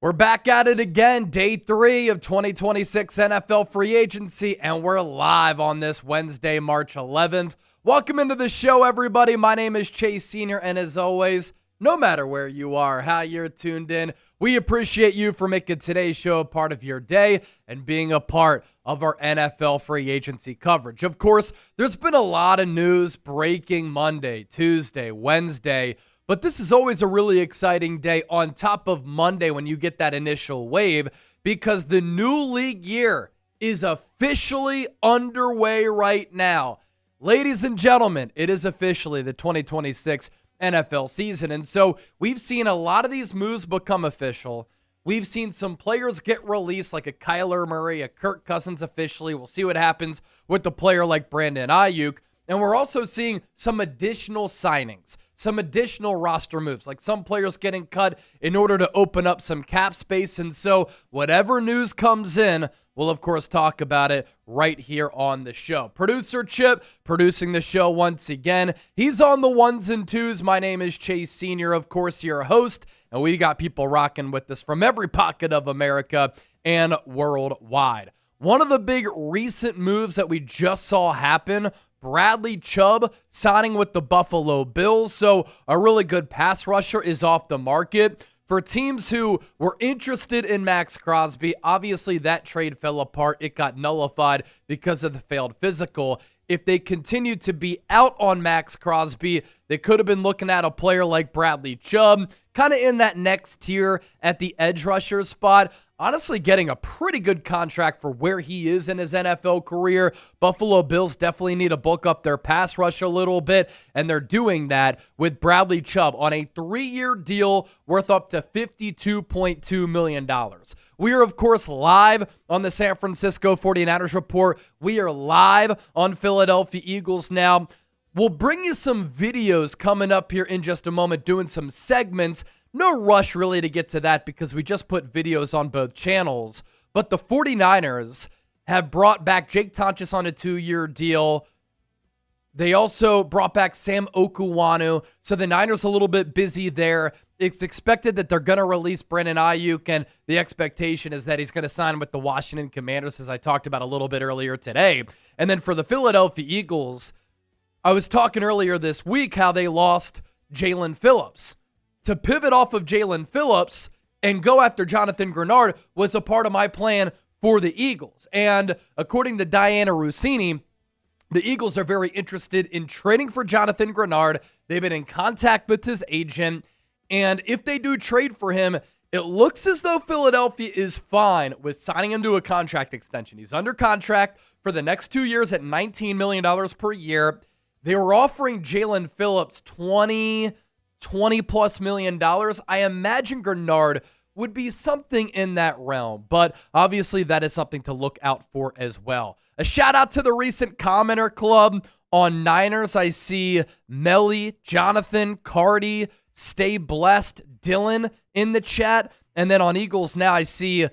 We're back at it again, day 3 of 2026 NFL free agency, and we're live on this Wednesday, March 11th. Welcome into the show, everybody. My name is Chase Sr., and as always, no matter where you are, how you're tuned in, we appreciate you for making today's show a part of your day and being a part of our NFL free agency coverage. Of course, there's been a lot of news breaking Monday, Tuesday, Wednesday, but this is always a really exciting day on top of Monday when you get that initial wave because the new league year is officially underway right now. Ladies and gentlemen, it is officially the 2026 NFL season. And so we've seen a lot of these moves become official. We've seen some players get released like a Kyler Murray, a Kirk Cousins officially. We'll see what happens with the player like Brandon Ayuk. And we're also seeing some additional signings, some additional roster moves, like some players getting cut in order to open up some cap space. And so whatever news comes in, we'll, of course, talk about it right here on the show. Producer Chip producing the show once again. He's on the ones and twos. My name is Chase Sr., of course, your host. And we got people rocking with us from every pocket of America and worldwide. One of the big recent moves that we just saw happen, Bradley Chubb signing with the Buffalo Bills. So a really good pass rusher is off the market. For teams who were interested in Max Crosby, obviously that trade fell apart. It got nullified because of the failed physical. If they continued to be out on Max Crosby, they could have been looking at a player like Bradley Chubb, kind of in that next tier at the edge rusher spot. Honestly, getting a pretty good contract for where he is in his NFL career. Buffalo Bills definitely need to bulk up their pass rush a little bit, and they're doing that with Bradley Chubb on a 3-year deal worth up to $52.2 million. We are, of course, live on the San Francisco 49ers Report. We are live on Philadelphia Eagles now. We'll bring you some videos coming up here in just a moment, doing some segments. No rush really to get to that because we just put videos on both channels. But the 49ers have brought back Jake Tonches on a 2-year deal. They also brought back Sam Okuwanu. So the Niners a little bit busy there. It's expected that they're going to release Brandon Ayuk, and the expectation is that he's going to sign with the Washington Commanders, as I talked about a little bit earlier today. And then for the Philadelphia Eagles, I was talking earlier this week how they lost Jalen Phillips. To pivot off of Jalen Phillips and go after Jonathan Greenard was a part of my plan for the Eagles. And according to Diana Rossini, the Eagles are very interested in trading for Jonathan Greenard. They've been in contact with his agent. And if they do trade for him, it looks as though Philadelphia is fine with signing him to a contract extension. He's under contract for the next 2 years at $19 million per year. They were offering Jalen Phillips $20+ million. I imagine Goedert would be something in that realm, but obviously that is something to look out for as well. A shout out to the recent commenter club on Niners. I see Melly, Jonathan, Cardi, Stay Blessed, Dylan in the chat. And then on Eagles now I see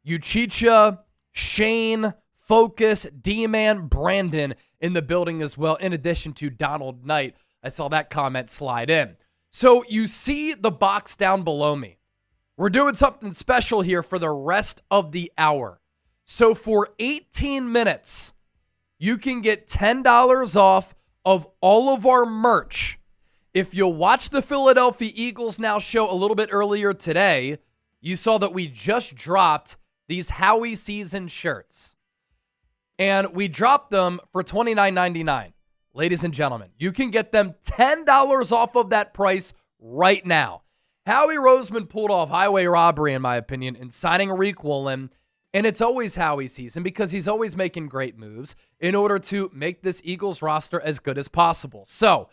Uchicha, Shane, Focus, D-Man, Brandon in the building as well, in addition to Donald Knight. I saw that comment slide in. So you see the box down below me. We're doing something special here for the rest of the hour. So for 18 minutes, you can get $10 off of all of our merch. If you'll watch the Philadelphia Eagles Now show a little bit earlier today, you saw that we just dropped these Howie season shirts. And we dropped them for $29.99. Ladies and gentlemen, you can get them $10 off of that price right now. Howie Roseman pulled off highway robbery, in my opinion, in signing Riq Woolen, and it's always Howie season because he's always making great moves in order to make this Eagles roster as good as possible. So,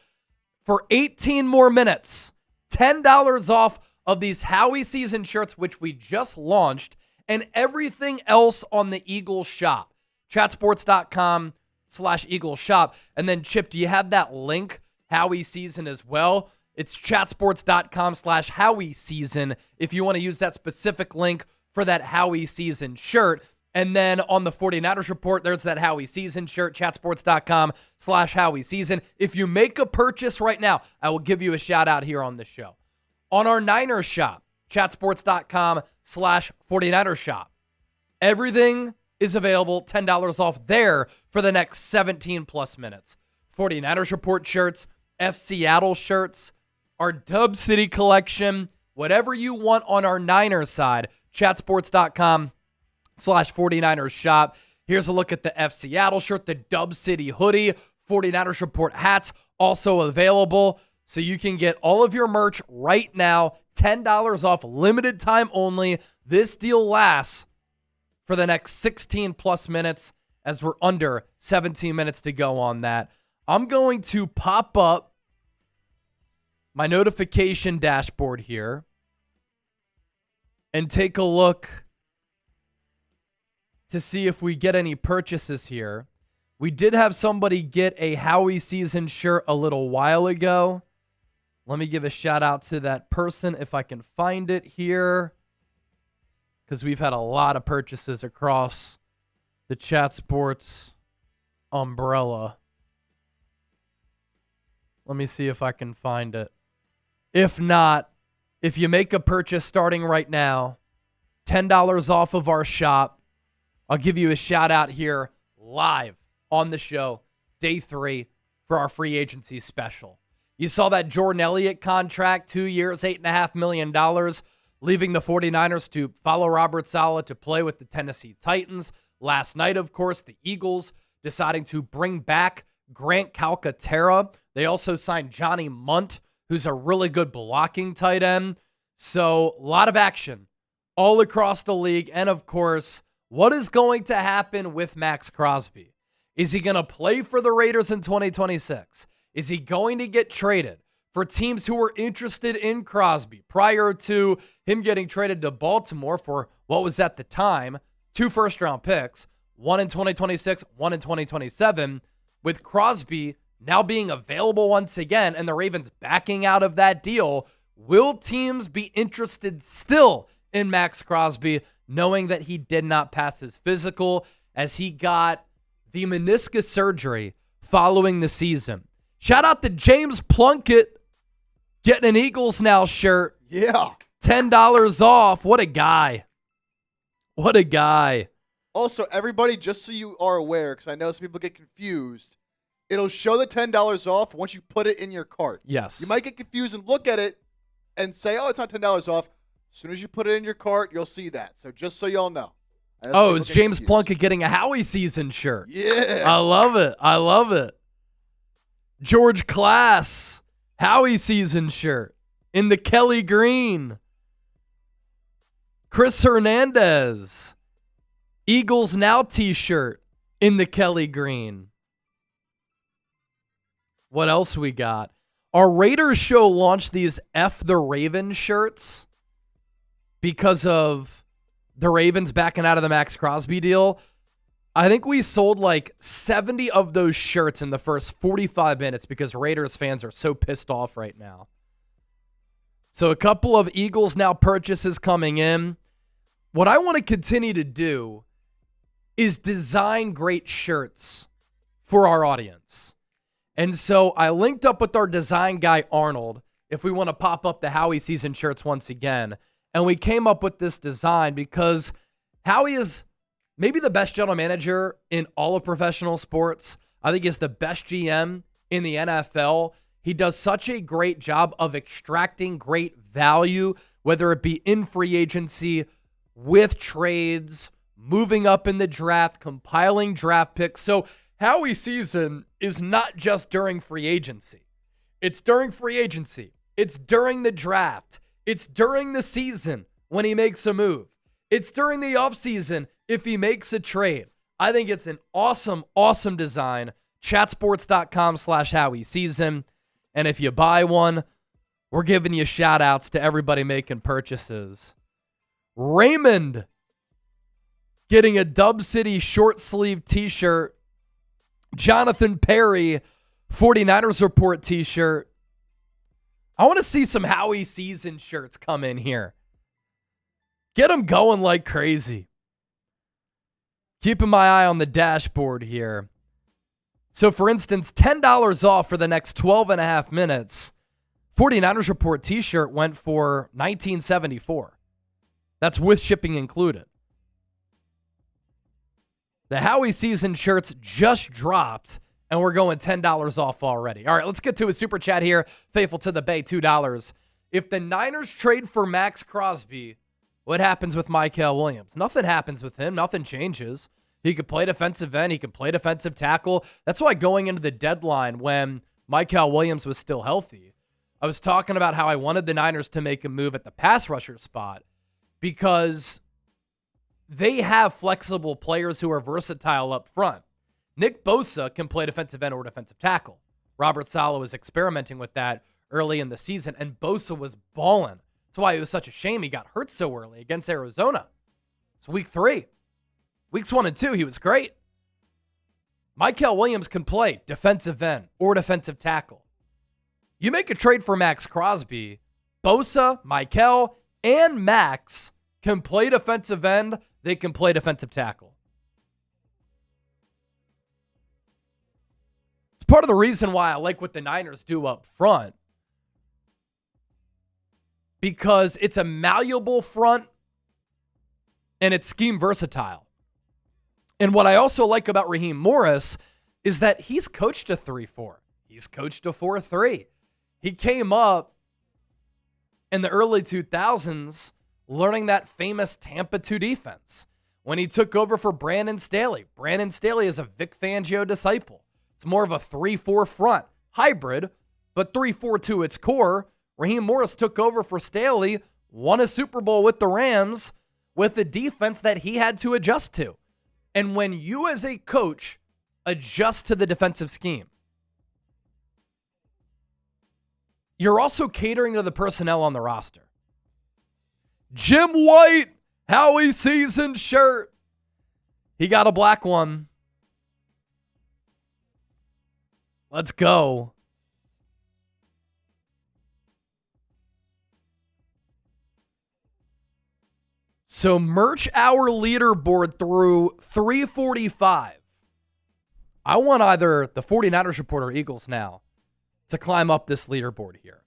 for 18 more minutes, $10 off of these Howie season shirts, which we just launched, and everything else on the Eagles shop. Chatsports.com/Eagles shop. And then, Chip, do you have that link, Howie season, as well? It's chatsports.com/Howie season if you want to use that specific link for that Howie season shirt. And then on the 49ers Report, there's that Howie season shirt, chatsports.com/Howie season. If you make a purchase right now, I will give you a shout out here on the show. On our Niners shop, chatsports.com/49ers shop. Everything is available, $10 off there for the next 17 plus minutes. 49ers Report shirts, F Seattle shirts, our Dub City collection, whatever you want on our Niners side, chatsports.com/49ers shop. Here's a look at the F Seattle shirt, the Dub City hoodie, 49ers Report hats also available. So you can get all of your merch right now, $10 off, limited time only. This deal lasts for the next 16 plus minutes as we're under 17 minutes to go on that. I'm going to pop up my notification dashboard here and take a look to see if we get any purchases here. We did have somebody get a Howie season shirt a little while ago. Let me give a shout out to that person if I can find it here, because we've had a lot of purchases across the Chat Sports umbrella. Let me see if I can find it. If not, if you make a purchase starting right now, $10 off of our shop, I'll give you a shout out here live on the show, day 3, for our free agency special. You saw that Jordan Elliott contract, 2 years, $8.5 million, leaving the 49ers to follow Robert Saleh to play with the Tennessee Titans. Last night, of course, the Eagles deciding to bring back Grant Calcaterra. They also signed Johnny Munt, who's a really good blocking tight end. So a lot of action all across the league. And, of course, what is going to happen with Max Crosby? Is he going to play for the Raiders in 2026? Is he going to get traded? For teams who were interested in Crosby prior to him getting traded to Baltimore for what was at the time 2 first-round picks, one in 2026, one in 2027, with Crosby now being available once again and the Ravens backing out of that deal, will teams be interested still in Max Crosby, knowing that he did not pass his physical as he got the meniscus surgery following the season? Shout out to James Plunkett getting an Eagles Now shirt. Yeah. $10 off. What a guy. What a guy. Also, everybody, just so you are aware, because I know some people get confused, it'll show the $10 off once you put it in your cart. Yes. You might get confused and look at it and say, oh, it's not $10 off. As soon as you put it in your cart, you'll see that. So just so y'all know. Oh, is James Plunkett getting a Howie season shirt? Yeah. I love it. I love it. George Class, Howie season shirt in the Kelly green. Chris Hernandez, Eagles Now t-shirt in the Kelly green. What else we got? Our Raiders show launched these F the Ravens shirts because of the Ravens backing out of the Max Crosby deal. I think we sold like 70 of those shirts in the first 45 minutes because Raiders fans are so pissed off right now. So a couple of Eagles Now purchases coming in. What I want to continue to do is design great shirts for our audience. And so I linked up with our design guy, Arnold, if we want to pop up the Howie season shirts once again. And we came up with this design because Howie is maybe the best general manager in all of professional sports. I think he's the best GM in the NFL. He does such a great job of extracting great value, whether it be in free agency, with trades, moving up in the draft, compiling draft picks. So Howie season is not just during free agency. It's during free agency. It's during the draft. It's during the season when he makes a move. It's during the offseason if he makes a trade. I think it's an awesome, awesome design. Chatsports.com/Howie season. And if you buy one, we're giving you shout outs to everybody making purchases. Raymond getting a Dub City short sleeve t-shirt. Jonathan Perry, 49ers Report t-shirt. I want to see some Howie season shirts come in here. Get them going like crazy. Keeping my eye on the dashboard here. So, for instance, $10 off for the next 12 and a half minutes. 49ers Report t-shirt went for $19.74. That's with shipping included. The Howie season shirts just dropped, and we're going $10 off already. All right, let's get to a super chat here. Faithful to the Bay, $2. If the Niners trade for Max Crosby, what happens with Mykel Williams? Nothing happens with him. Nothing changes. He could play defensive end. He could play defensive tackle. That's why going into the deadline when Mykel Williams was still healthy, I was talking about how I wanted the Niners to make a move at the pass rusher spot because they have flexible players who are versatile up front. Nick Bosa can play defensive end or defensive tackle. Robert Saleh was experimenting with that early in the season, and Bosa was balling. That's why it was such a shame he got hurt so early against Arizona. It's week 3. Weeks 1 and 2, he was great. Mykel Williams can play defensive end or defensive tackle. You make a trade for Max Crosby, Bosa, Mykel, and Max can play defensive end. They can play defensive tackle. It's part of the reason why I like what the Niners do up front, because it's a malleable front and it's scheme versatile. And what I also like about Raheem Morris is that he's coached a 3-4. He's coached a 4-3. He came up in the early 2000s learning that famous Tampa 2 defense when he took over for Brandon Staley. Brandon Staley is a Vic Fangio disciple. It's more of a 3-4 front, hybrid, but 3-4 to its core. Raheem Morris took over for Staley, won a Super Bowl with the Rams with a defense that he had to adjust to. And when you as a coach adjust to the defensive scheme, you're also catering to the personnel on the roster. Jim White, Howie season shirt. He got a black one. Let's go. So merch hour leaderboard through 345. I want either the 49ers Report or Eagles Now to climb up this leaderboard here.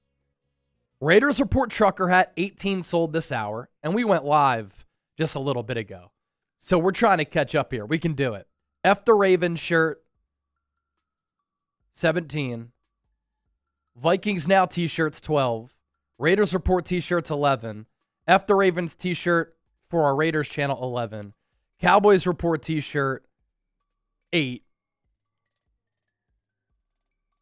Raiders Report trucker hat, 18 sold this hour, and we went live just a little bit ago. So we're trying to catch up here. We can do it. F the Ravens shirt, 17. Vikings Now t-shirts, 12. Raiders Report t-shirts, 11. F the Ravens t-shirt for our Raiders channel, 11. Cowboys Report t-shirt, 8.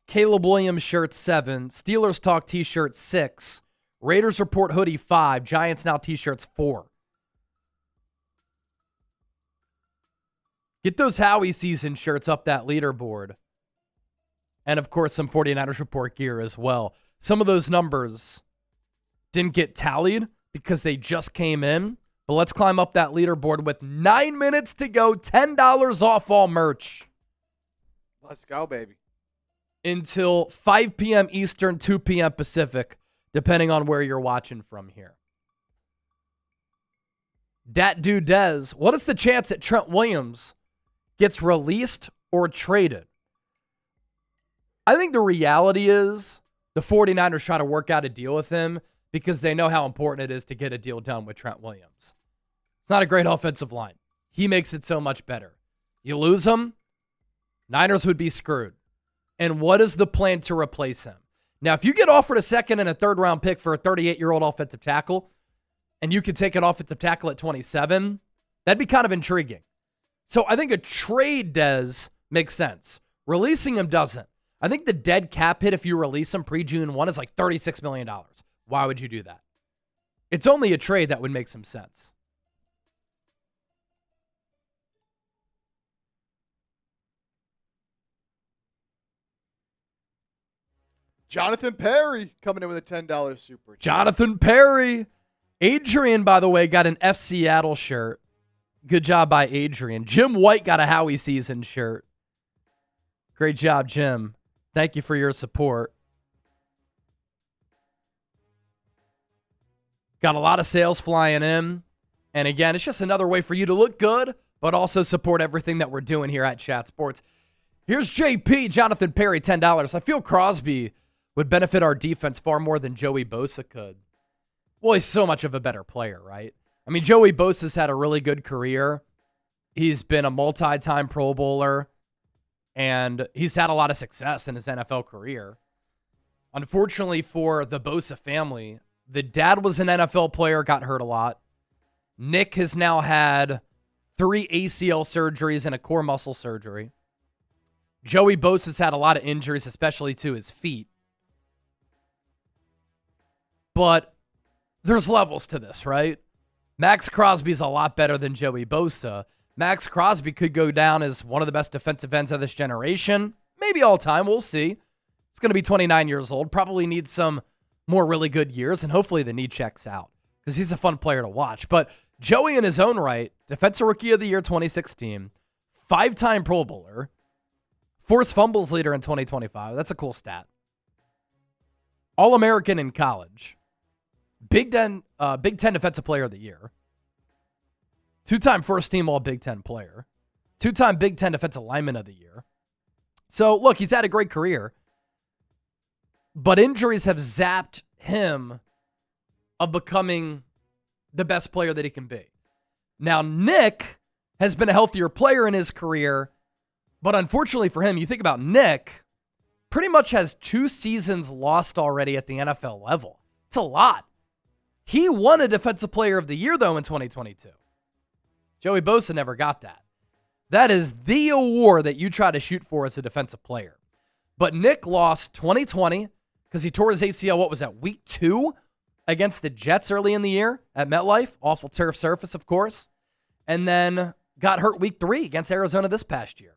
Caleb Williams shirt, 7. Steelers Talk t-shirt, 6. Raiders Report hoodie, 5. Giants Now t-shirts, 4. Get those Howie season shirts up that leaderboard. And, of course, some 49ers Report gear as well. Some of those numbers didn't get tallied because they just came in. But let's climb up that leaderboard with 9 minutes to go. $10 off all merch. Let's go, baby. Until 5 p.m. Eastern, 2 p.m. Pacific, depending on where you're watching from here. Dat Dude Dez, what is the chance that Trent Williams gets released or traded? I think the reality is the 49ers try to work out a deal with him because they know how important it is to get a deal done with Trent Williams. It's not a great offensive line. He makes it so much better. You lose him, Niners would be screwed. And what is the plan to replace him? Now, if you get offered a second and a third round pick for a 38-year-old offensive tackle, and you could take an offensive tackle at 27, that'd be kind of intriguing. So I think a trade makes sense. Releasing him doesn't. I think the dead cap hit if you release him pre-June 1 is like $36 million. Why would you do that? It's only a trade that would make some sense. Jonathan Perry coming in with a $10 super chat. Jonathan Perry. Adrian, by the way, got an F Seattle shirt. Good job by Adrian. Jim White got a Howie season shirt. Great job, Jim. Thank you for your support. Got a lot of sales flying in. And again, it's just another way for you to look good, but also support everything that we're doing here at Chat Sports. Here's JP, Jonathan Perry, $10. I feel Crosby would benefit our defense far more than Joey Bosa could. Well, he's so much of a better player, right? I mean, Joey Bosa's had a really good career. He's been a multi-time Pro Bowler, and he's had a lot of success in his NFL career. Unfortunately for the Bosa family, the dad was an NFL player, got hurt a lot. Nick has now had 3 ACL surgeries and a core muscle surgery. Joey Bosa's had a lot of injuries, especially to his feet. But there's levels to this, right? Max Crosby's a lot better than Joey Bosa. Max Crosby could go down as one of the best defensive ends of this generation. Maybe all time. We'll see. He's going to be 29 years old. Probably needs some more really good years, and hopefully the knee checks out because he's a fun player to watch. But Joey in his own right, Defensive Rookie of the Year 2016, 5-time Pro Bowler, forced fumbles leader in 2025. That's a cool stat. All-American in college. Big Ten Defensive Player of the Year. 2-time first-team All-Big Ten player. 2-time Big Ten Defensive Lineman of the Year. So, look, he's had a great career. But injuries have zapped him of becoming the best player that he can be. Now, Nick has been a healthier player in his career, but unfortunately for him, you think about Nick, pretty much has 2 seasons lost already at the NFL level. It's a lot. He won a Defensive Player of the Year, though, in 2022. Joey Bosa never got that. That is the award that you try to shoot for as a defensive player. But Nick lost 2020 because he tore his ACL, what was that, week 2 against the Jets early in the year at MetLife. Awful turf surface, of course. And then got hurt week 3 against Arizona this past year.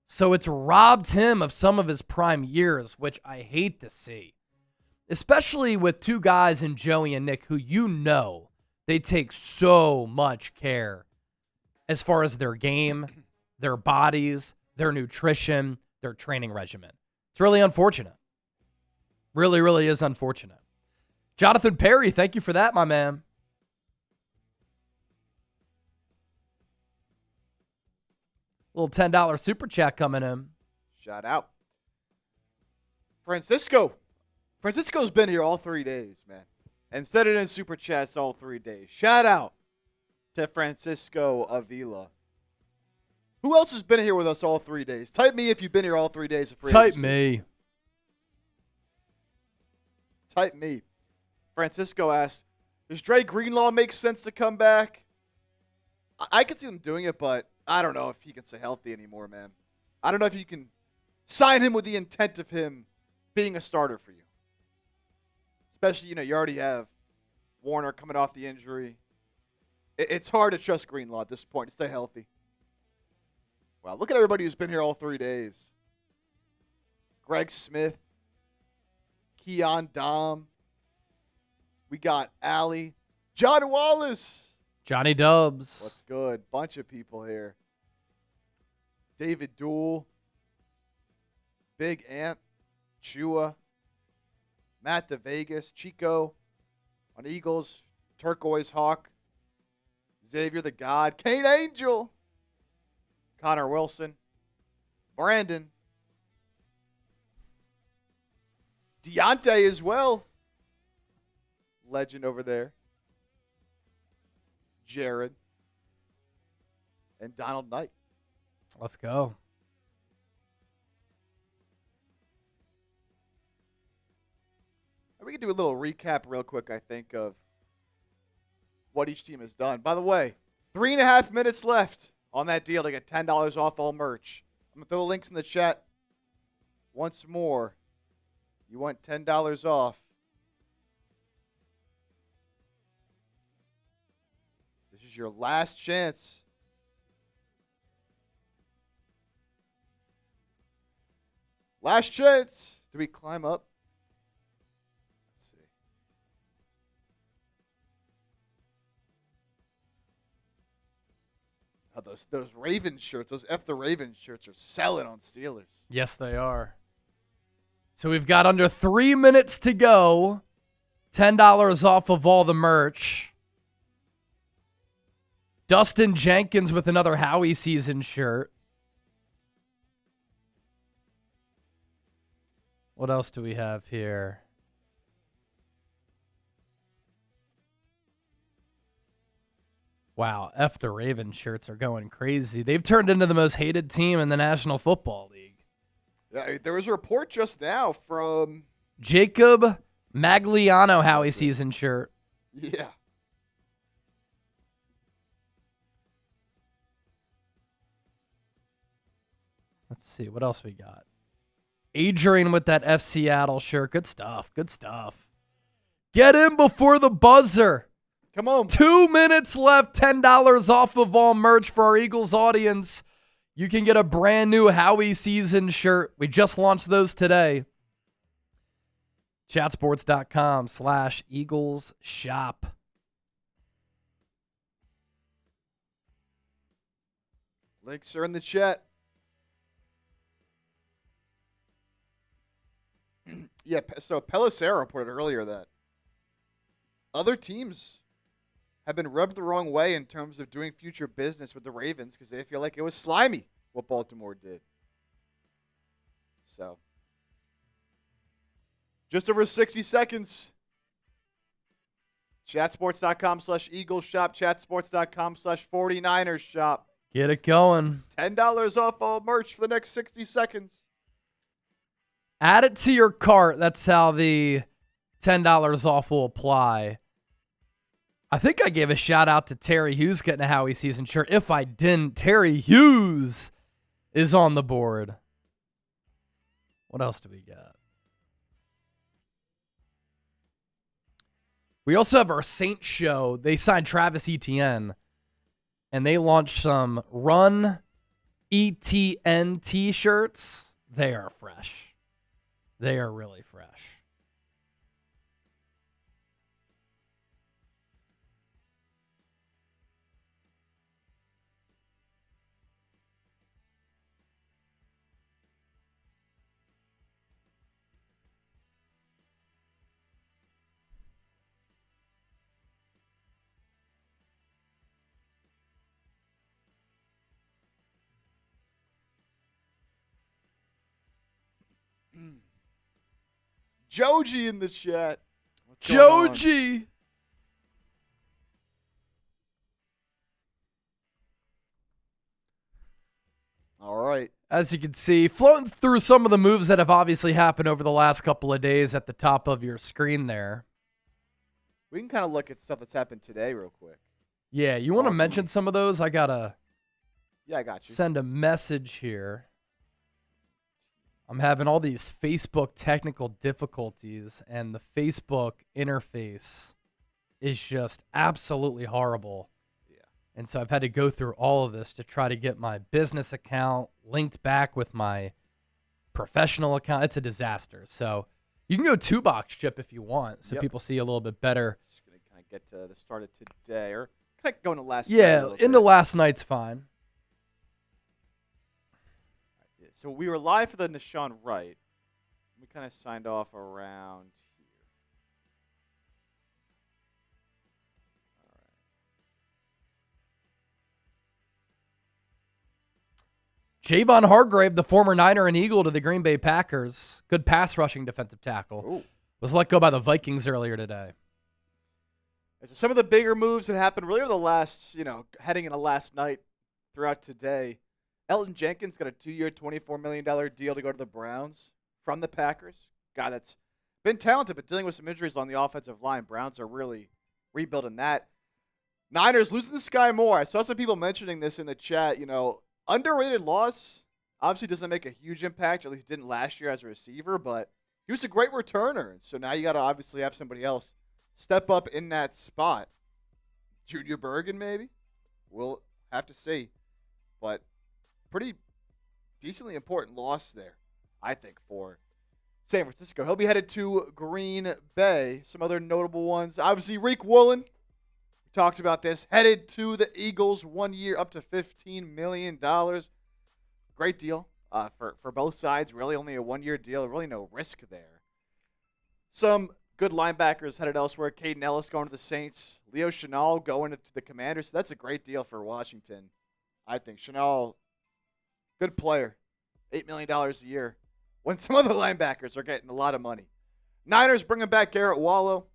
So it's robbed him of some of his prime years, which I hate to see. Especially with 2 guys in Joey and Nick who you know they take so much care as far as their game, their bodies, their nutrition, their training regimen. It's really unfortunate. Really, really is unfortunate. Jonathan Perry, thank you for that, my man. Little $10 super chat coming in. Shout out. Francisco's been here all 3 days, man. And said it in super chats all 3 days. Shout out to Francisco Avila. Who else has been here with us all 3 days? Type me if you've been here all 3 days of free agency. Type me. Type me. Francisco asked, does Dre Greenlaw make sense to come back? I could see them doing it, but I don't know if he can stay healthy anymore, man. I don't know if you can sign him with the intent of him being a starter for you. Especially, you already have Warner coming off the injury. It's hard to trust Greenlaw at this point to stay healthy. Wow, look at everybody who's been here all 3 days. Greg Smith, Keon Dom. We got Allie. John Wallace. Johnny Dubs. What's good? Bunch of people here. David Dool. Big Ant. Chua. Matt the Vegas. Chico. On Eagles. Turquoise Hawk. Xavier the God. Kane Angel. Connor Wilson. Brandon. Deontay as well. Legend over there. Jared. And Donald Knight. Let's go. We can do a little recap real quick, I think, of what each team has done. By the way, 3.5 minutes left on that deal to get $10 off all merch. I'm going to throw the links in the chat once more. You want $10 off. This is your last chance. Last chance. Do we climb up? Let's see. Oh, those Ravens shirts, those F the Ravens shirts are selling on Steelers. Yes, they are. So we've got under 3 minutes to go. $10 off of all the merch. Dustin Jenkins with another Howie season shirt. What else do we have here? Wow, F the Ravens shirts are going crazy. They've turned into the most hated team in the National Football League. Yeah, there was a report just now from Jacob Magliano Howie season shirt. Yeah. Let's see, what else we got? Adrian with that F Seattle shirt. Good stuff. Good stuff. Get in before the buzzer. Come on. 2 minutes left. $10 off of all merch for our Eagles audience. You can get a brand new Howie season shirt. We just launched those today. Chatsports.com/Eagles shop. Links are in the chat. Yeah, so Pelissero reported earlier that other teams have been rubbed the wrong way in terms of doing future business with the Ravens because they feel like it was slimy what Baltimore did. So, just over 60 seconds. Chatsports.com/Eagles shop. Chatsports.com/49ers shop. Get it going. $10 off all merch for the next 60 seconds. Add it to your cart. That's how the $10 off will apply. I think I gave a shout out to Terry Hughes getting a Howie season shirt. If I didn't, Terry Hughes is on the board. What else do we got? We also have our Saints show. They signed Travis Etienne, and they launched some Run ETN t-shirts. They are fresh. They are really fresh. Joji in the chat. What's going on? Joji! All right. As you can see, floating through some of the moves that have obviously happened over the last couple of days at the top of your screen there. We can kind of look at stuff that's happened today real quick. Yeah, you want to mention some of those? I got to I got you. Send a message here. I'm having all these Facebook technical difficulties, and the Facebook interface is just absolutely horrible. Yeah. And so I've had to go through all of this to try to get my business account linked back with my professional account. It's a disaster. So you can go 2-box chip if you want, so people see a little bit better. Just going to kind of get to the start of today, or kind of going to last night. Yeah, into last night's fine. So we were live for the Nashawn Wright. We kind of signed off around here. Javon Hargrave, the former Niner and Eagle to the Green Bay Packers, good pass rushing defensive tackle, was let go by the Vikings earlier today. So some of the bigger moves that happened really over the last, heading into last night throughout today. Elton Jenkins got a 2-year, $24 million deal to go to the Browns from the Packers. Guy that's been talented, but dealing with some injuries on the offensive line. Browns are really rebuilding that. Niners losing to Skyy Moore. I saw some people mentioning this in the chat. Underrated loss. Obviously doesn't make a huge impact, at least didn't last year as a receiver, but he was a great returner. So now you got to obviously have somebody else step up in that spot. Junior Bergen, maybe? We'll have to see. But pretty decently important loss there, I think, for San Francisco. He'll be headed to Green Bay. Some other notable ones. Obviously, Reek Woolen. We talked about this. Headed to the Eagles, 1 year, up to $15 million. Great deal for both sides. Really only a 1-year deal. Really no risk there. Some good linebackers headed elsewhere. Caden Ellis going to the Saints. Leo Chenal going to the Commanders. So that's a great deal for Washington. I think Chenal, good player. $8 million a year. when some other linebackers are getting a lot of money. Niners bringing back Garrett Wallow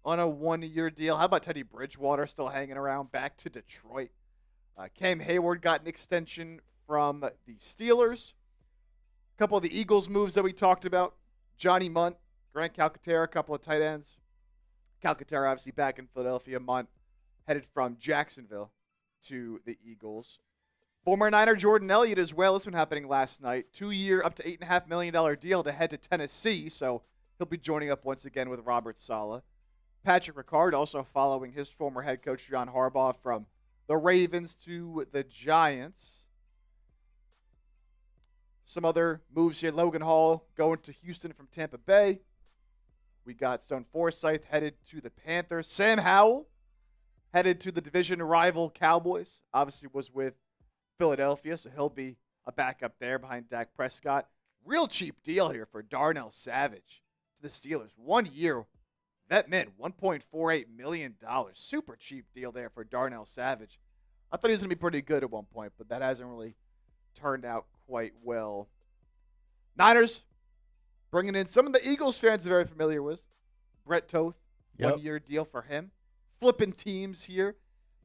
on a 1-year deal. How about Teddy Bridgewater still hanging around back to Detroit? Cam Hayward got an extension from the Steelers. A couple of the Eagles moves that we talked about. Johnny Munt, Grant Calcaterra, a couple of tight ends. Calcaterra obviously back in Philadelphia. Munt headed from Jacksonville to the Eagles. Former Niner Jordan Elliott as well. This one happening last night. 2-year, up to $8.5 million deal to head to Tennessee. So he'll be joining up once again with Robert Saleh. Patrick Ricard also following his former head coach John Harbaugh from the Ravens to the Giants. Some other moves here. Logan Hall going to Houston from Tampa Bay. We got Stone Forsythe headed to the Panthers. Sam Howell headed to the division rival Cowboys. Obviously was with Philadelphia, so he'll be a backup there behind Dak Prescott. Real cheap deal here for Darnell Savage to the Steelers. 1 year, vet min, $1.48 million. Super cheap deal there for Darnell Savage. I thought he was going to be pretty good at one point, but that hasn't really turned out quite well. Niners bringing in some of the Eagles fans are very familiar with. Brett Toth, 1-year deal for him. Flipping teams here.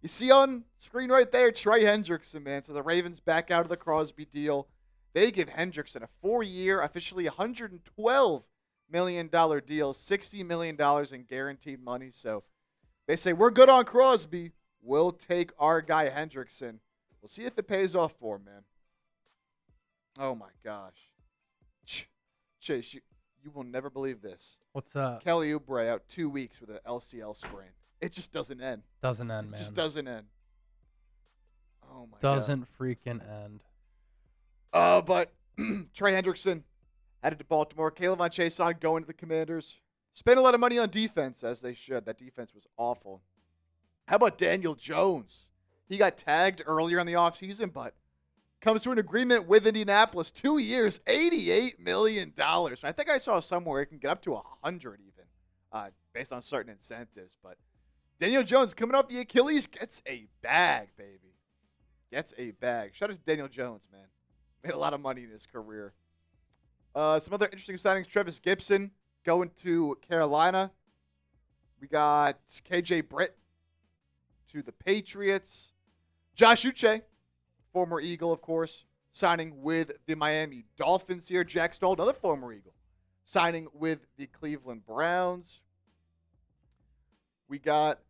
You see on screen right there, Trey Hendrickson, man. So the Ravens back out of the Crosby deal. They give Hendrickson a 4-year, officially $112 million deal, $60 million in guaranteed money. So they say, we're good on Crosby. We'll take our guy Hendrickson. We'll see if it pays off for him, man. Oh, my gosh. Chase, you will never believe this. What's up? Kelly Oubre out 2 weeks with an LCL sprain. It just doesn't end. Doesn't end, man. It just doesn't end. Oh, my Doesn't freaking end. But Trey Hendrickson headed to Baltimore. Kayvon Chason going to the Commanders. Spent a lot of money on defense, as they should. That defense was awful. How about Daniel Jones? He got tagged earlier in the offseason, but comes to an agreement with Indianapolis. 2 years, $88 million. I think I saw somewhere it can get up to 100 even, based on certain incentives. But Daniel Jones coming off the Achilles gets a bag, baby. Gets a bag. Shout out to Daniel Jones, man. Made a lot of money in his career. Some other interesting signings. Travis Gibson going to Carolina. We got KJ Britt to the Patriots. Josh Uche, former Eagle, of course, signing with the Miami Dolphins here. Jack Stoll, another former Eagle, signing with the Cleveland Browns. We got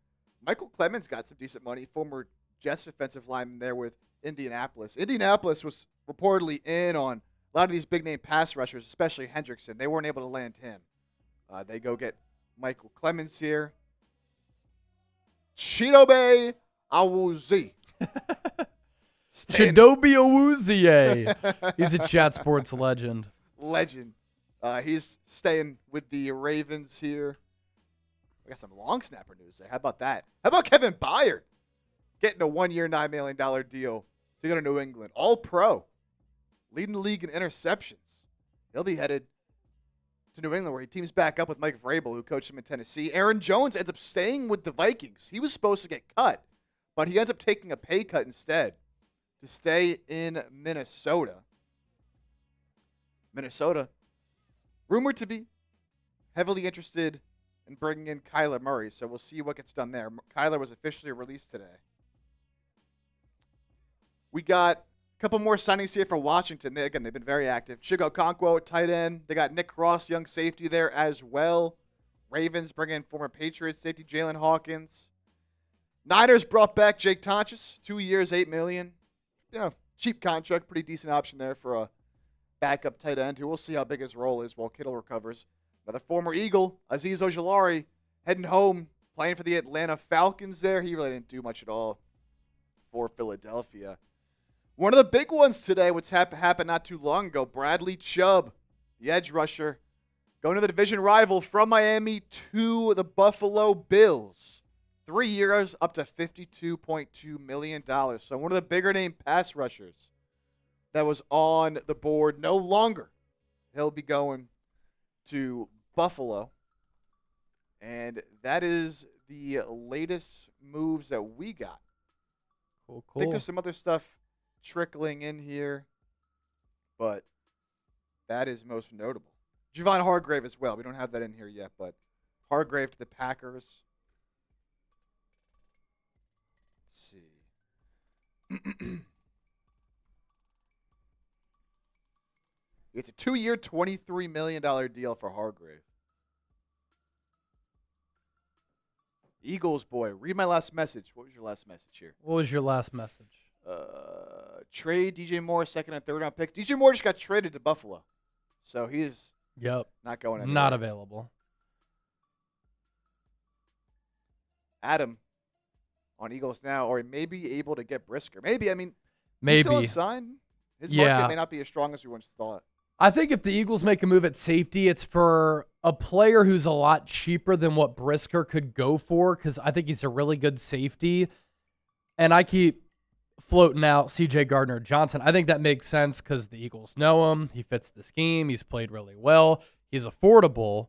Michael Clemens got some decent money, former Jets defensive lineman there with Indianapolis. Indianapolis was reportedly in on a lot of these big-name pass rushers, especially Hendrickson. They weren't able to land him. They go get Michael Clemens here. Chidobe Awuzie. Chidobe Awuzie. He's a chat sports legend. Legend. He's staying with the Ravens here. We got some long snapper news there. How about that? How about Kevin Byard getting a 1-year, $9 million deal to go to New England? All pro. Leading the league in interceptions. He'll be headed to New England where he teams back up with Mike Vrabel, who coached him in Tennessee. Aaron Jones ends up staying with the Vikings. He was supposed to get cut, but he ends up taking a pay cut instead to stay in Minnesota. Minnesota, rumored to be heavily interested in bringing in Kyler Murray, so we'll see what gets done there. Kyler was officially released today. We got a couple more signings here for Washington. They've been very active. Chigo Okonkwo, tight end. They got Nick Cross, young safety there as well. Ravens bring in former Patriots safety Jalen Hawkins. Niners brought back Jake Tonches, 2 years, $8 million. Cheap contract, pretty decent option there for a backup tight end who we'll see how big his role is while Kittle recovers. Another former Eagle, Azeez Ojulari, heading home, playing for the Atlanta Falcons there. He really didn't do much at all for Philadelphia. One of the big ones today, what's happened not too long ago, Bradley Chubb, the edge rusher, going to the division rival from Miami to the Buffalo Bills. 3 years, up to $52.2 million. So one of the bigger name pass rushers that was on the board no longer. He'll be going to Buffalo. And that is the latest moves that we got. Cool. I think there's some other stuff trickling in here, but That is most notable. Javon Hargrave as well. We don't have that in here yet, but Hargrave to the Packers. Let's see. It's a 2-year, $23 million deal for Hargrave. Eagles, boy. Read my last message. What was your last message here? What was your last message? Trade DJ Moore, second and third round picks. DJ Moore just got traded to Buffalo. So he's not going anywhere. Not available. Adam on Eagles now, or he may be able to get Brisker. Maybe. I mean, maybe. He's still unsigned. His market may not be as strong as we once thought. I think if the Eagles make a move at safety, it's for a player who's a lot cheaper than what Brisker could go for, because I think he's a really good safety. And I keep floating out C.J. Gardner-Johnson. I think that makes sense because the Eagles know him. He fits the scheme. He's played really well. He's affordable.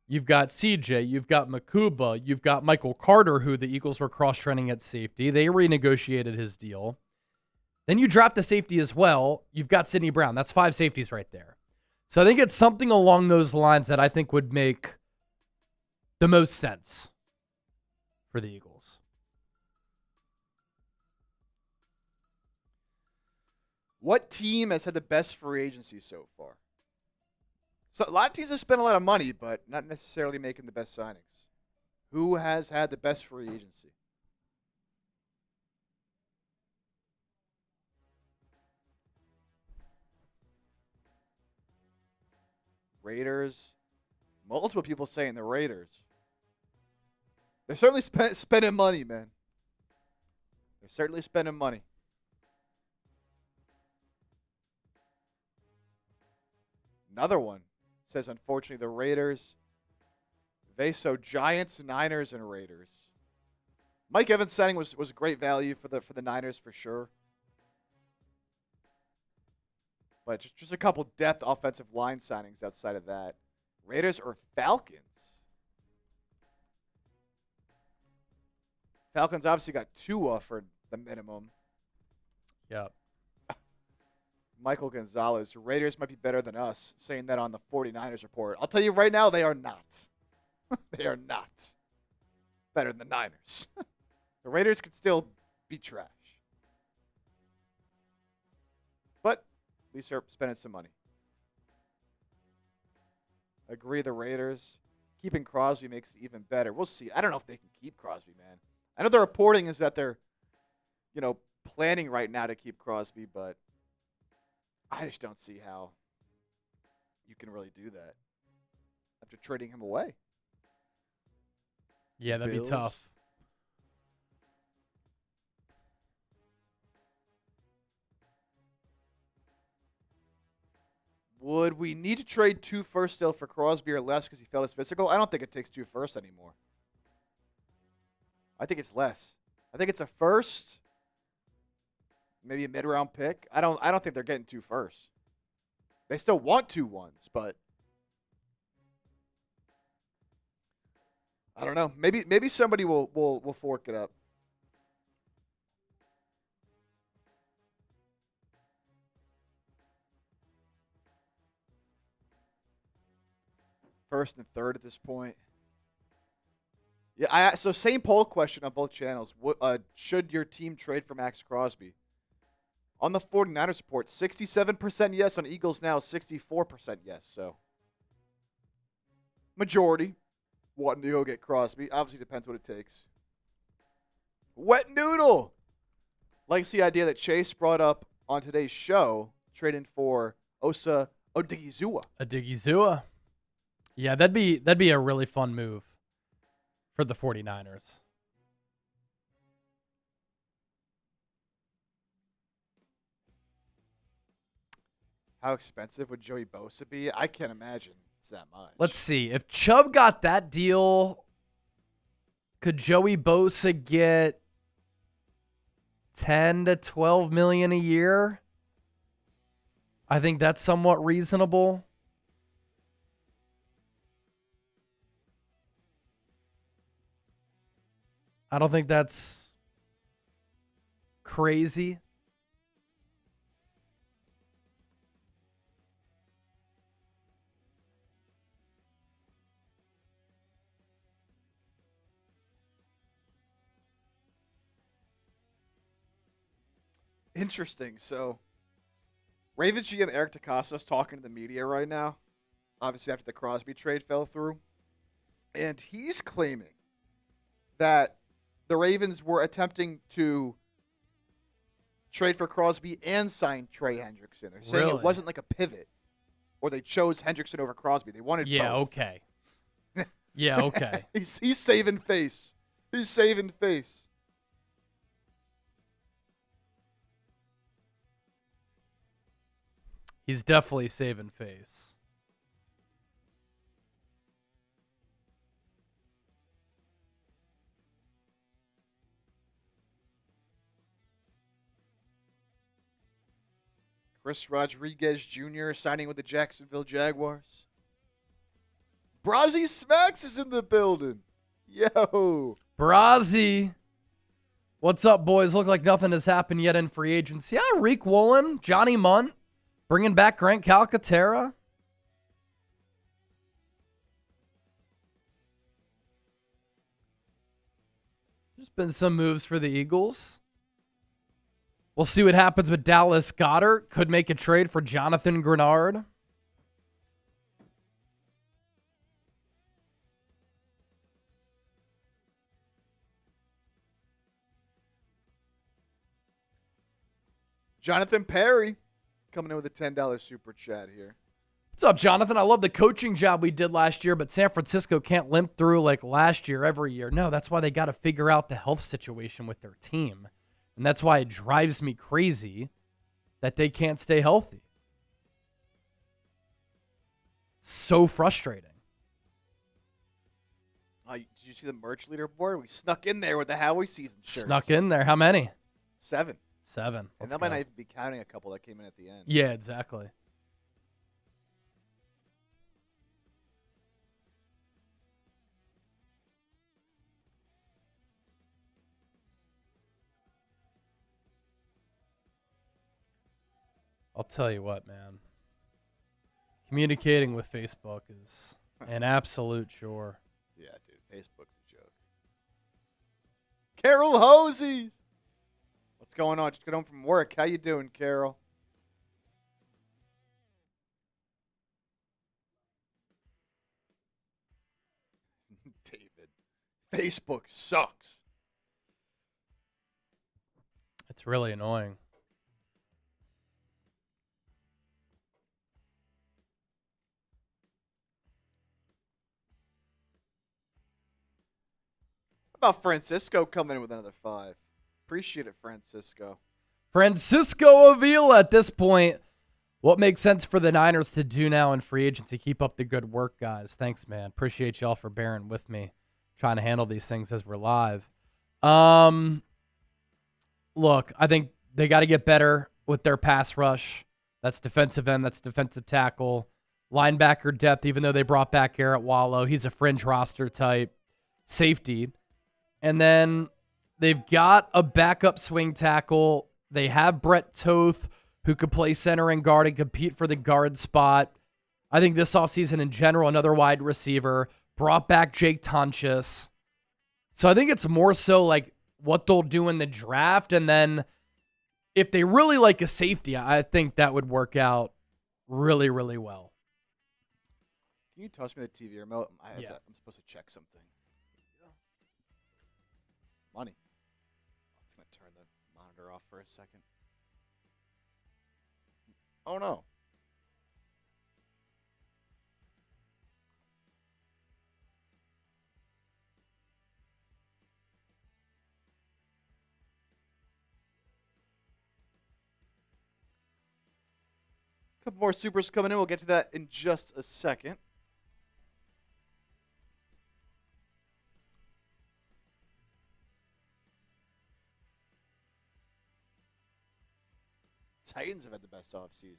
You've got C.J., you've got Makuba, you've got Michael Carter, who the Eagles were cross-training at safety. They renegotiated his deal. Then you draft a safety as well. You've got Sidney Brown. That's 5 safeties right there. So I think it's something along those lines that I think would make the most sense for the Eagles. What team has had the best free agency so far? So a lot of teams have spent a lot of money, but not necessarily making the best signings. Who has had the best free agency? Raiders. Multiple people saying the Raiders. They're certainly spending money, man. They're certainly spending money. Another one says, unfortunately, the Raiders. So Giants, Niners, and Raiders. Mike Evans signing was great value for the Niners for sure. But just a couple depth offensive line signings outside of that. Raiders or Falcons? Falcons obviously got Tua for the minimum. Yep. Michael Gonzalez. Raiders might be better than us, saying that on the 49ers report. I'll tell you right now, they are not. They are not better than the Niners. The Raiders could still be trash. But at least they're spending some money. Agree, the Raiders. Keeping Crosby makes it even better. We'll see. I don't know if they can keep Crosby, man. I know the reporting is that they're, planning right now to keep Crosby, but I just don't see how you can really do that after trading him away. Yeah, that'd Bills. be tough. Would we need to trade 2 firsts still for Crosby or less because he failed his physical? I don't think it takes 2 firsts anymore. I think it's less. I think it's a first, maybe a mid-round pick. I don't think they're getting 2 firsts. They still want 2 ones, but I don't know. Maybe somebody will fork it up. First and third at this point. Yeah, so same poll question on both channels. Should your team trade for Max Crosby? On the 49ers report, 67% yes. On Eagles now, 64% yes. So majority wanting to go get Crosby. Obviously depends what it takes. Wet Noodle. Likes the idea that Chase brought up on today's show, trading for Osa Odigizua. Odigizua. Yeah, that'd be a really fun move for the 49ers. How expensive would Joey Bosa be? I can't imagine it's that much. Let's see. If Chubb got that deal, could Joey Bosa get 10 to 12 million a year? I think that's somewhat reasonable. I don't think that's crazy. Interesting. So, Ravens GM Eric DeCosta's talking to the media right now, obviously after the Crosby trade fell through. And he's claiming that the Ravens were attempting to trade for Crosby and sign Trey Hendrickson. They're saying it wasn't like a pivot, or they chose Hendrickson over Crosby. They wanted both. Okay. Yeah, okay. He's saving face. He's saving face. He's definitely saving face. Chris Rodriguez Jr. signing with the Jacksonville Jaguars. Brazzy Smacks is in the building. Yo. Brazzy. What's up, boys? Look like nothing has happened yet in free agency. Yeah, Reek Woolen, Johnny Munt, bringing back Grant Calcaterra. There's been some moves for the Eagles. We'll see what happens with Dallas Goedert. Could make a trade for Jonathan Grenard. Jonathan Perry coming in with a $10 super chat here. What's up, Jonathan? I love the coaching job we did last year, but San Francisco can't limp through like last year every year. No, that's why they got to figure out the health situation with their team. And that's why it drives me crazy that they can't stay healthy. So frustrating. Did you see the merch leaderboard? We snuck in there with the Howie season shirts. Snuck in there. How many? 7. 7. And that might not even be counting a couple that came in at the end. Yeah, exactly. I'll tell you what, man. Communicating with Facebook is an absolute chore. Yeah, dude. Facebook's a joke. Carol Hosey. What's going on? Just got home from work. How you doing, Carol? David. Facebook sucks. It's really annoying. How about Francisco coming in with another 5? Appreciate it, Francisco. Francisco Avila at this point. What makes sense for the Niners to do now in free agency? Keep up the good work, guys. Thanks, man. Appreciate y'all for bearing with me. Trying to handle these things as we're live. Look, I think they got to get better with their pass rush. That's defensive end. That's defensive tackle. Linebacker depth, even though they brought back Garrett Wallow. He's a fringe roster type. Safety. And then they've got a backup swing tackle. They have Brett Toth, who could play center and guard and compete for the guard spot. I think this offseason in general, another wide receiver. Brought back Jake Tonches. So I think it's more so like what they'll do in the draft. And then if they really like a safety, I think that would work out really, really well. Can you toss me the TV remote? I'm supposed to check something. Money. I'm going to turn the monitor off for a second. Oh, no. Couple more supers coming in. We'll get to that in just a second. Titans have had the best offseason.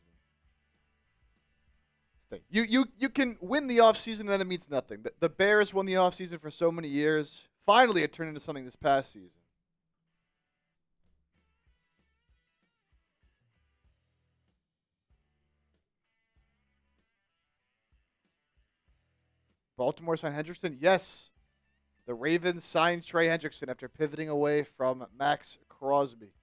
You can win the offseason and then it means nothing. The Bears won the offseason for so many years. Finally, it turned into something this past season. Baltimore signed Hendrickson? Yes. The Ravens signed Trey Hendrickson after pivoting away from Max Crosby.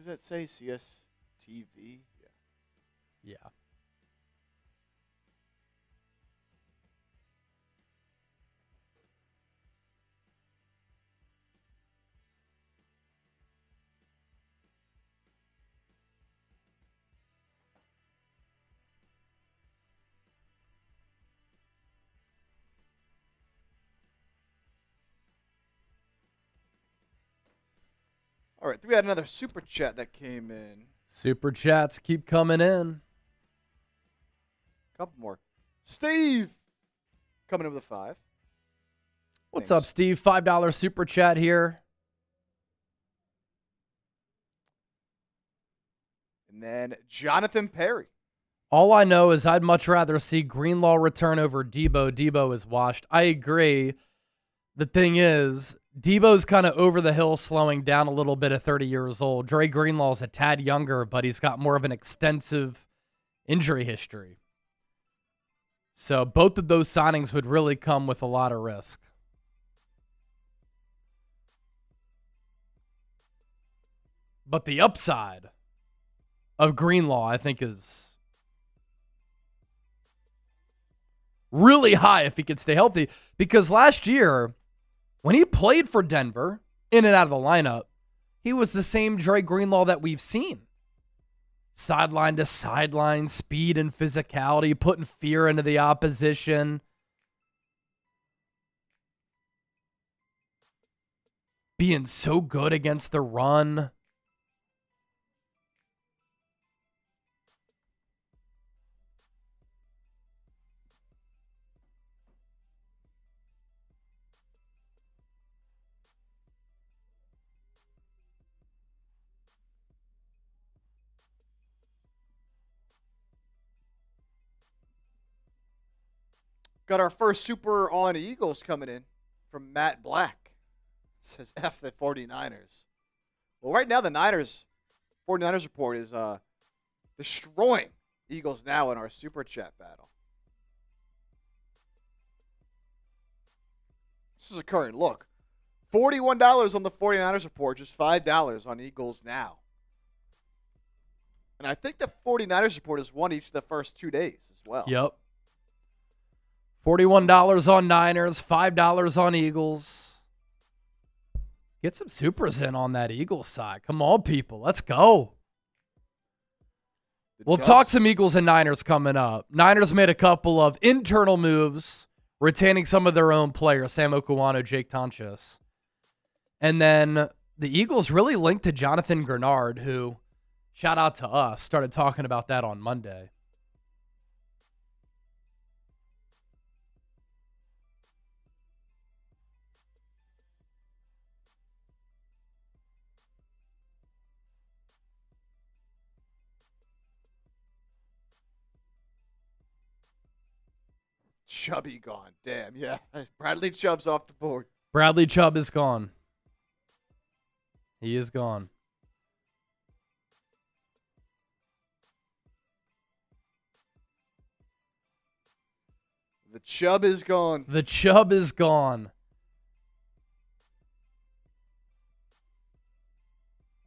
that say? CSTV? Yeah. All right, we had another super chat that came in. Super chats keep coming in. Couple more. Steve coming in with a 5. What's Thanks. up, Steve? $5 super chat here. And then Jonathan Perry. All I know is I'd much rather see Greenlaw return over Debo. Debo is washed. I agree. The thing is, Debo's kind of over the hill, slowing down a little bit at 30 years old. Dre Greenlaw's a tad younger, but he's got more of an extensive injury history. So both of those signings would really come with a lot of risk. But the upside of Greenlaw, I think, is really high if he could stay healthy. Because last year, when he played for Denver, in and out of the lineup, he was the same Dre Greenlaw that we've seen. Sideline to sideline, speed and physicality, putting fear into the opposition. Being so good against the run. Got our first super on Eagles coming in from Matt Black. It says F the 49ers. Well, right now the 49ers report is destroying Eagles now in our super chat battle. This is a current look. $41 on the 49ers report, just $5 on Eagles now. And I think the 49ers report has won each of the first 2 days as well. Yep. $41 on Niners, $5 on Eagles. Get some supers in on that Eagles side. Come on, people. Let's go. We'll talk some Eagles and Niners coming up. Niners made a couple of internal moves, retaining some of their own players, Sam Okuano, Jake Tonches. And then the Eagles really linked to Jonathan Grenard, who, shout out to us, started talking about that on Monday. Chubby gone. Damn, yeah. Bradley Chubb's off the board. Bradley Chubb is gone. He is gone. The Chubb is gone. The Chubb is gone.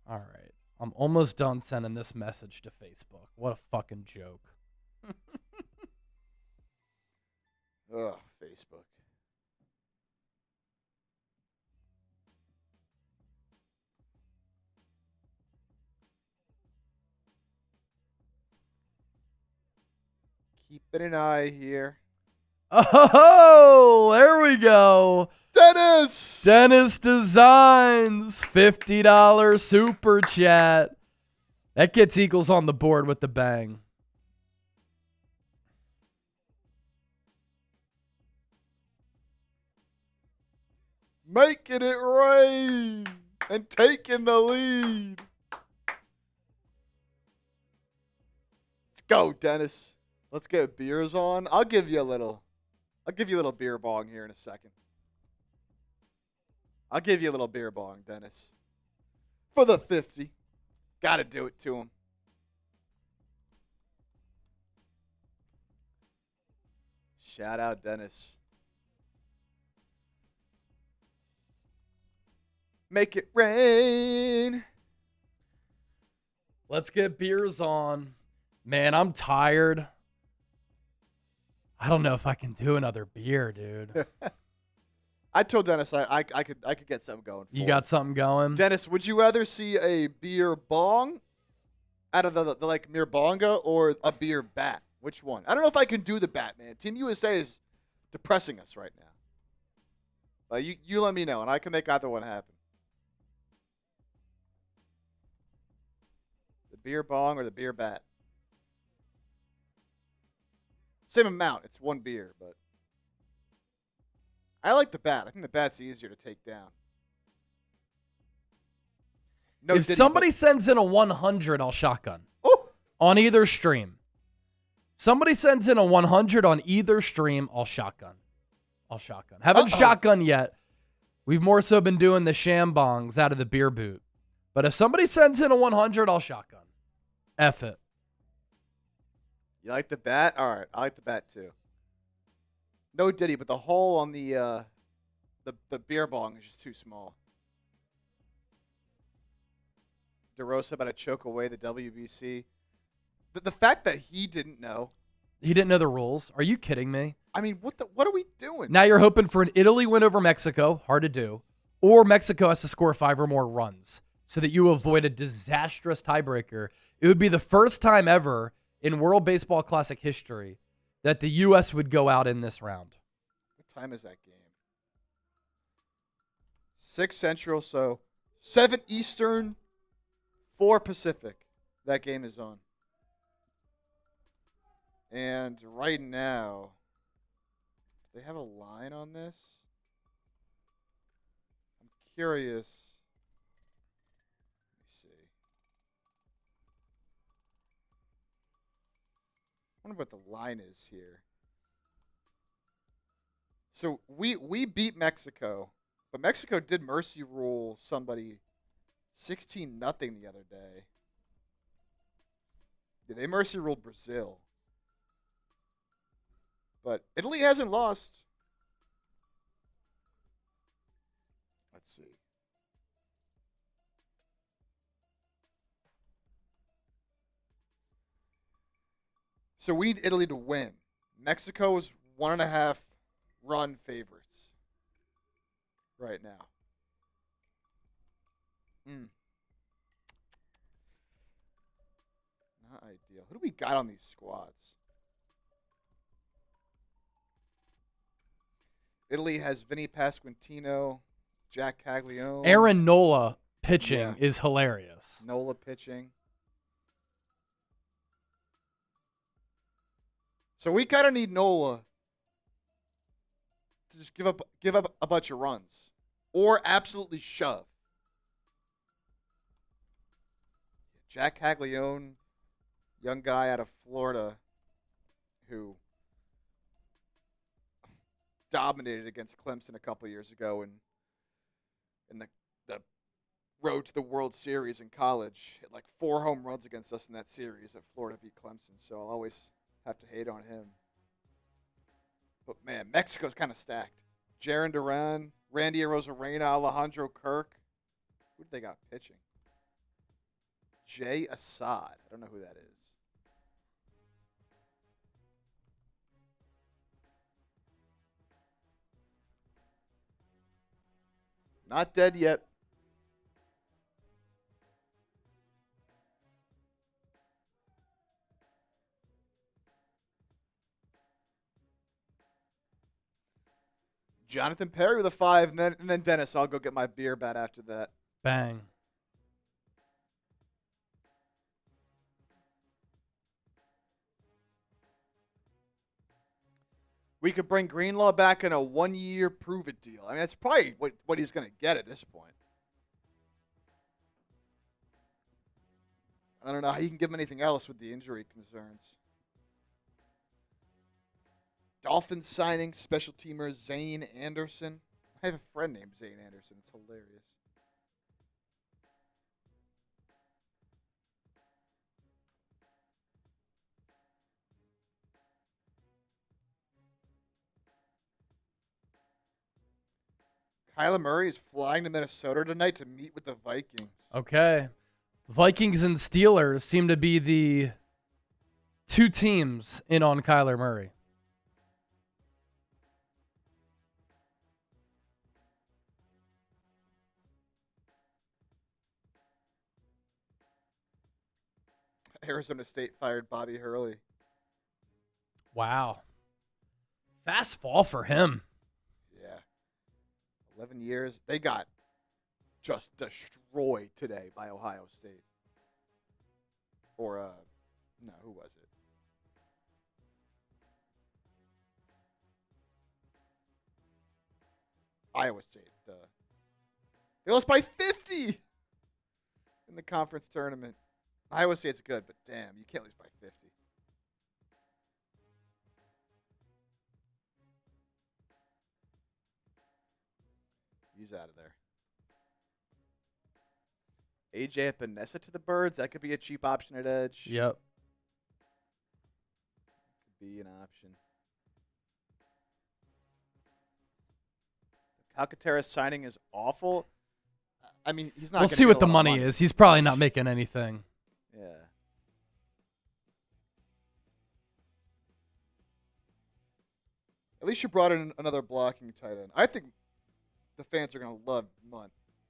All right. I'm almost done sending this message to Facebook. What a fucking joke. Ugh, Facebook. Keeping an eye here. Oh, there we go. Dennis! Dennis Designs, $50 super chat. That gets Eagles on the board with the bang. Making it rain and taking the lead. Let's go, Dennis. Let's get beers on. I'll give you a little beer bong here in a second. I'll give you a little beer bong, Dennis. For the 50. Got to do it to him. Shout out, Dennis. Make it rain. Let's get beers on. Man, I'm tired. I don't know if I can do another beer, dude. I told Dennis I could get something going. You got something going? Dennis, would you rather see a beer bong out of the like Mirbonga or a beer bat? Which one? I don't know if I can do the bat, man. Team USA is depressing us right now. You let me know, and I can make either one happen. The beer bong or the beer bat? Same amount. It's one beer, but I like the bat. I think the bat's easier to take down. No if somebody sends in a 100, I'll shotgun. Oh! On either stream. Somebody sends in a 100 on either stream, I'll shotgun. Haven't shotgun yet. We've more so been doing the shambongs out of the beer boot. But if somebody sends in a 100, I'll shotgun. F it. You like the bat? All right, I like the bat too. No Diddy, but the hole on the beer bong is just too small. DeRosa about to choke away the WBC. The fact that he didn't know. He didn't know the rules. Are you kidding me? I mean, what are we doing? Now you're hoping for an Italy win over Mexico. Hard to do. Or Mexico has to score 5 or more runs so that you avoid a disastrous tiebreaker. It would be the first time ever in World Baseball Classic history that the U.S. would go out in this round. What time is that game? 6 Central, so 7 Eastern, 4 Pacific. That game is on. And right now, do they have a line on this? I'm curious. Let me see. I wonder what the line is here. So we beat Mexico, but Mexico did mercy rule somebody 16-0 the other day. Yeah, they mercy ruled Brazil. But Italy hasn't lost. Let's see. So we need Italy to win. Mexico is 1.5 run favorites right now. Not ideal. Who do we got on these squads? Italy has Vinny Pasquantino, Jack Caglione. Aaron Nola pitching is hilarious. Nola pitching. So we kind of need Nola to just give up a bunch of runs or absolutely shove. Jack Caglione, young guy out of Florida who dominated against Clemson a couple years ago in the road to the World Series in college. Hit like 4 home runs against us in that series that Florida beat Clemson, so I'll always have to hate on him. But, man, Mexico's kind of stacked. Jaron Duran, Randy Arozarena, Alejandro Kirk. Who do they got pitching? Jay Assad. I don't know who that is. Not dead yet. Jonathan Perry with a 5, and then Dennis. I'll go get my beer bat after that. Bang. We could bring Greenlaw back in a 1-year prove-it deal. I mean, that's probably what he's going to get at this point. I don't know how you can give him anything else with the injury concerns. Dolphins signing special teamer Zane Anderson. I have a friend named Zane Anderson. It's hilarious. Kyler Murray is flying to Minnesota tonight to meet with the Vikings. Okay. Vikings and Steelers seem to be the two teams in on Kyler Murray. Arizona State fired Bobby Hurley. Wow. Fast fall for him. Yeah. 11 years. They got just destroyed today by Ohio State. Or, no, who was it? Iowa State. They lost by 50 in the conference tournament. Iowa State's good, but damn, you can't lose by 50. He's out of there. AJ Epinesa to the Birds. That could be a cheap option at edge. Yep. Could be an option. Calcaterra signing is awful. I mean, he's not. We'll see what the money is. He's probably not making anything. Yeah. At least you brought in another blocking tight end. I think the fans are going to love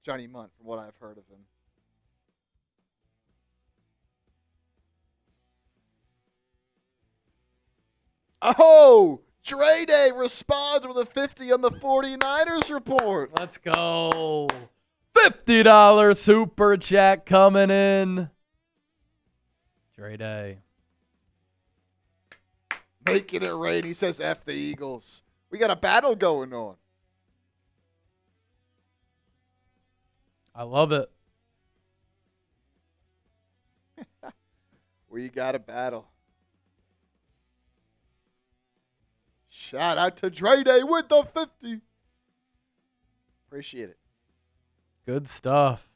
Johnny Munt, from what I've heard of him. Oh! Dre Day responds with a 50 on the 49ers report. Let's go. $50 super chat coming in. Dre Day. Making it rain. He says F the Eagles. We got a battle going on. I love it. We got a battle. Shout out to Dre Day with the 50. Appreciate it. Good stuff.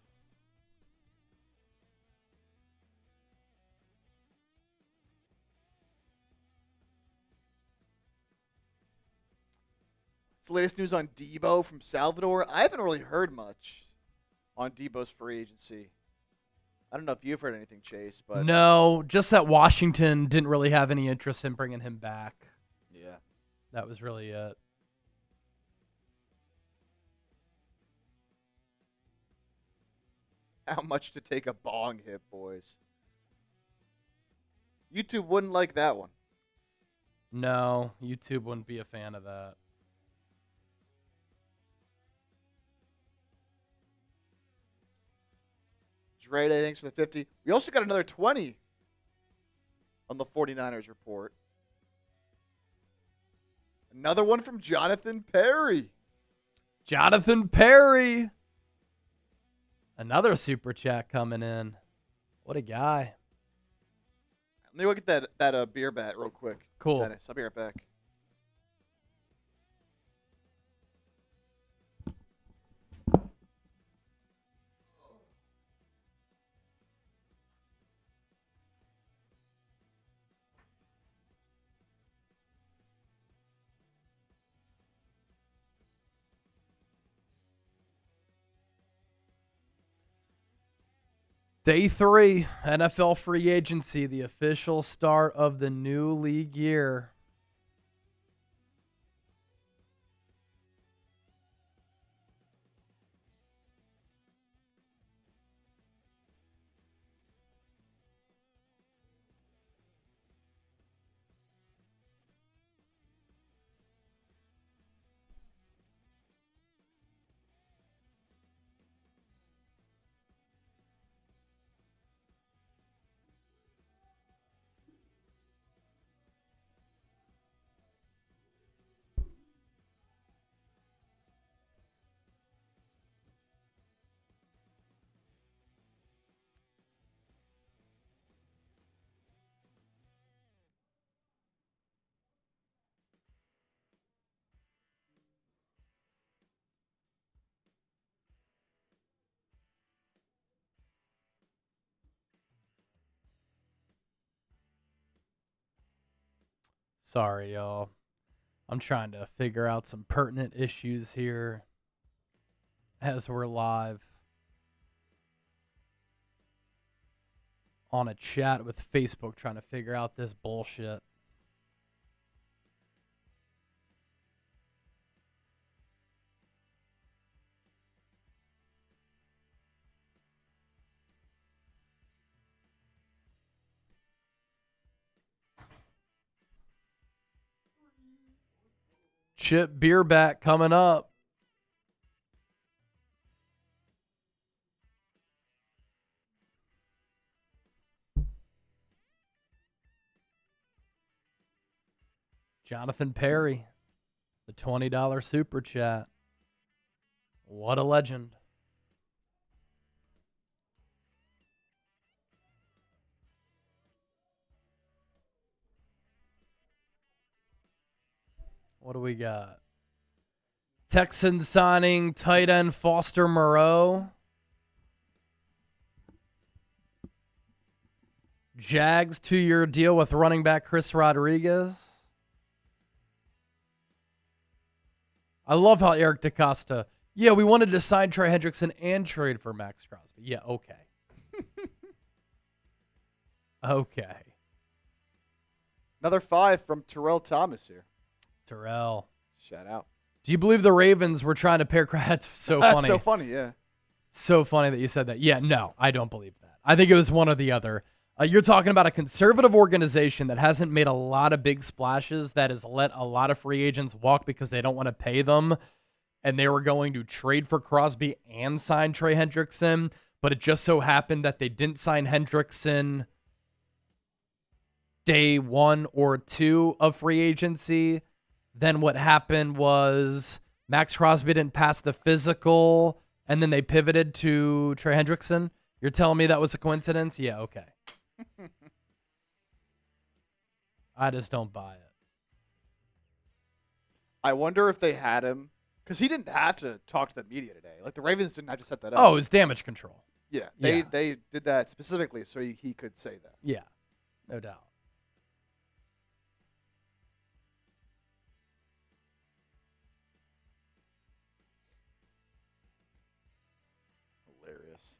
It's the latest news on Debo from Salvador. I haven't really heard much on Debo's free agency. I don't know if you've heard anything, Chase, but No, just that Washington didn't really have any interest in bringing him back. yeah. That was really it. How much to take a bong hit, boys? YouTube wouldn't like that one. No, YouTube wouldn't be a fan of that. Dre Day, thanks for the 50. We also got another 20 on the 49ers report. Another one from Jonathan Perry. Jonathan Perry. Another super chat coming in. What a guy. Let me look at that beer bat real quick. Cool. Dennis, I'll be right back. Day 3, NFL free agency, the official start of the new league year. Sorry, y'all. I'm trying to figure out some pertinent issues here as we're live. on a chat with Facebook trying to figure out this bullshit. Chip Beerbat coming up. Jonathan Perry, the $20 super chat. What a legend. What do we got? Texans signing tight end Foster Moreau. Jags 2-year deal with running back Chris Rodriguez. I love how Eric DaCosta, yeah, we wanted to sign Trey Hendrickson and trade for Max Crosby. Yeah, okay. Okay. Another 5 from Terrell Thomas here. Terrell. Shout out. Do you believe the Ravens were trying to pair? That's so funny. That's so funny, yeah. So funny that you said that. Yeah, no, I don't believe that. I think it was one or the other. You're talking about a conservative organization that hasn't made a lot of big splashes, that has let a lot of free agents walk because they don't want to pay them, and they were going to trade for Crosby and sign Trey Hendrickson, but it just so happened that they didn't sign Hendrickson day 1 or 2 of free agency. Then what happened was Max Crosby didn't pass the physical, and then they pivoted to Trey Hendrickson. You're telling me that was a coincidence? Yeah, okay. I just don't buy it. I wonder if they had him, because he didn't have to talk to the media today. Like, the Ravens didn't have to set that up. Oh, it was damage control. Yeah, they did that specifically so he could say that. Yeah, no doubt. Hilarious.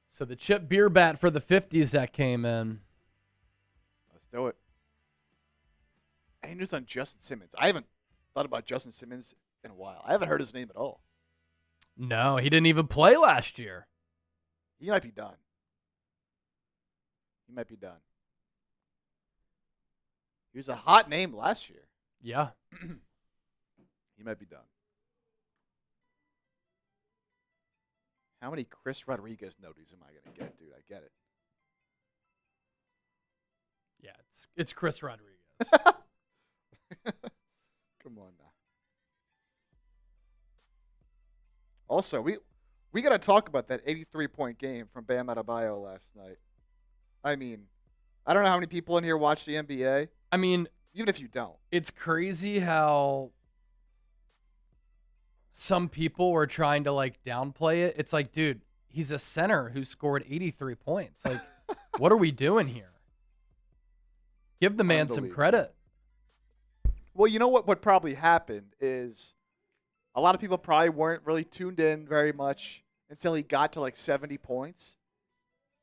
So the Chip Beer Bat for the 50s that came in. Let's do it. Any news on Justin Simmons? I haven't thought about Justin Simmons in a while. I haven't heard his name at all. No, he didn't even play last year. He might be done. He might be done. He was a hot name last year. Yeah. He might be done. How many Chris Rodriguez noties am I going to get, dude? I get it. Yeah, it's Chris Rodriguez. Come on now. Also, we got to talk about that 83-point game from Bam Adebayo last night. I mean, I don't know how many people in here watch the NBA. I mean, even if you don't. It's crazy how some people were trying to like downplay it. It's like, dude, he's a center who scored 83 points. Like, what are we doing here? Give the man some credit. Well, you know what probably happened is a lot of people probably weren't really tuned in very much until he got to like 70 points.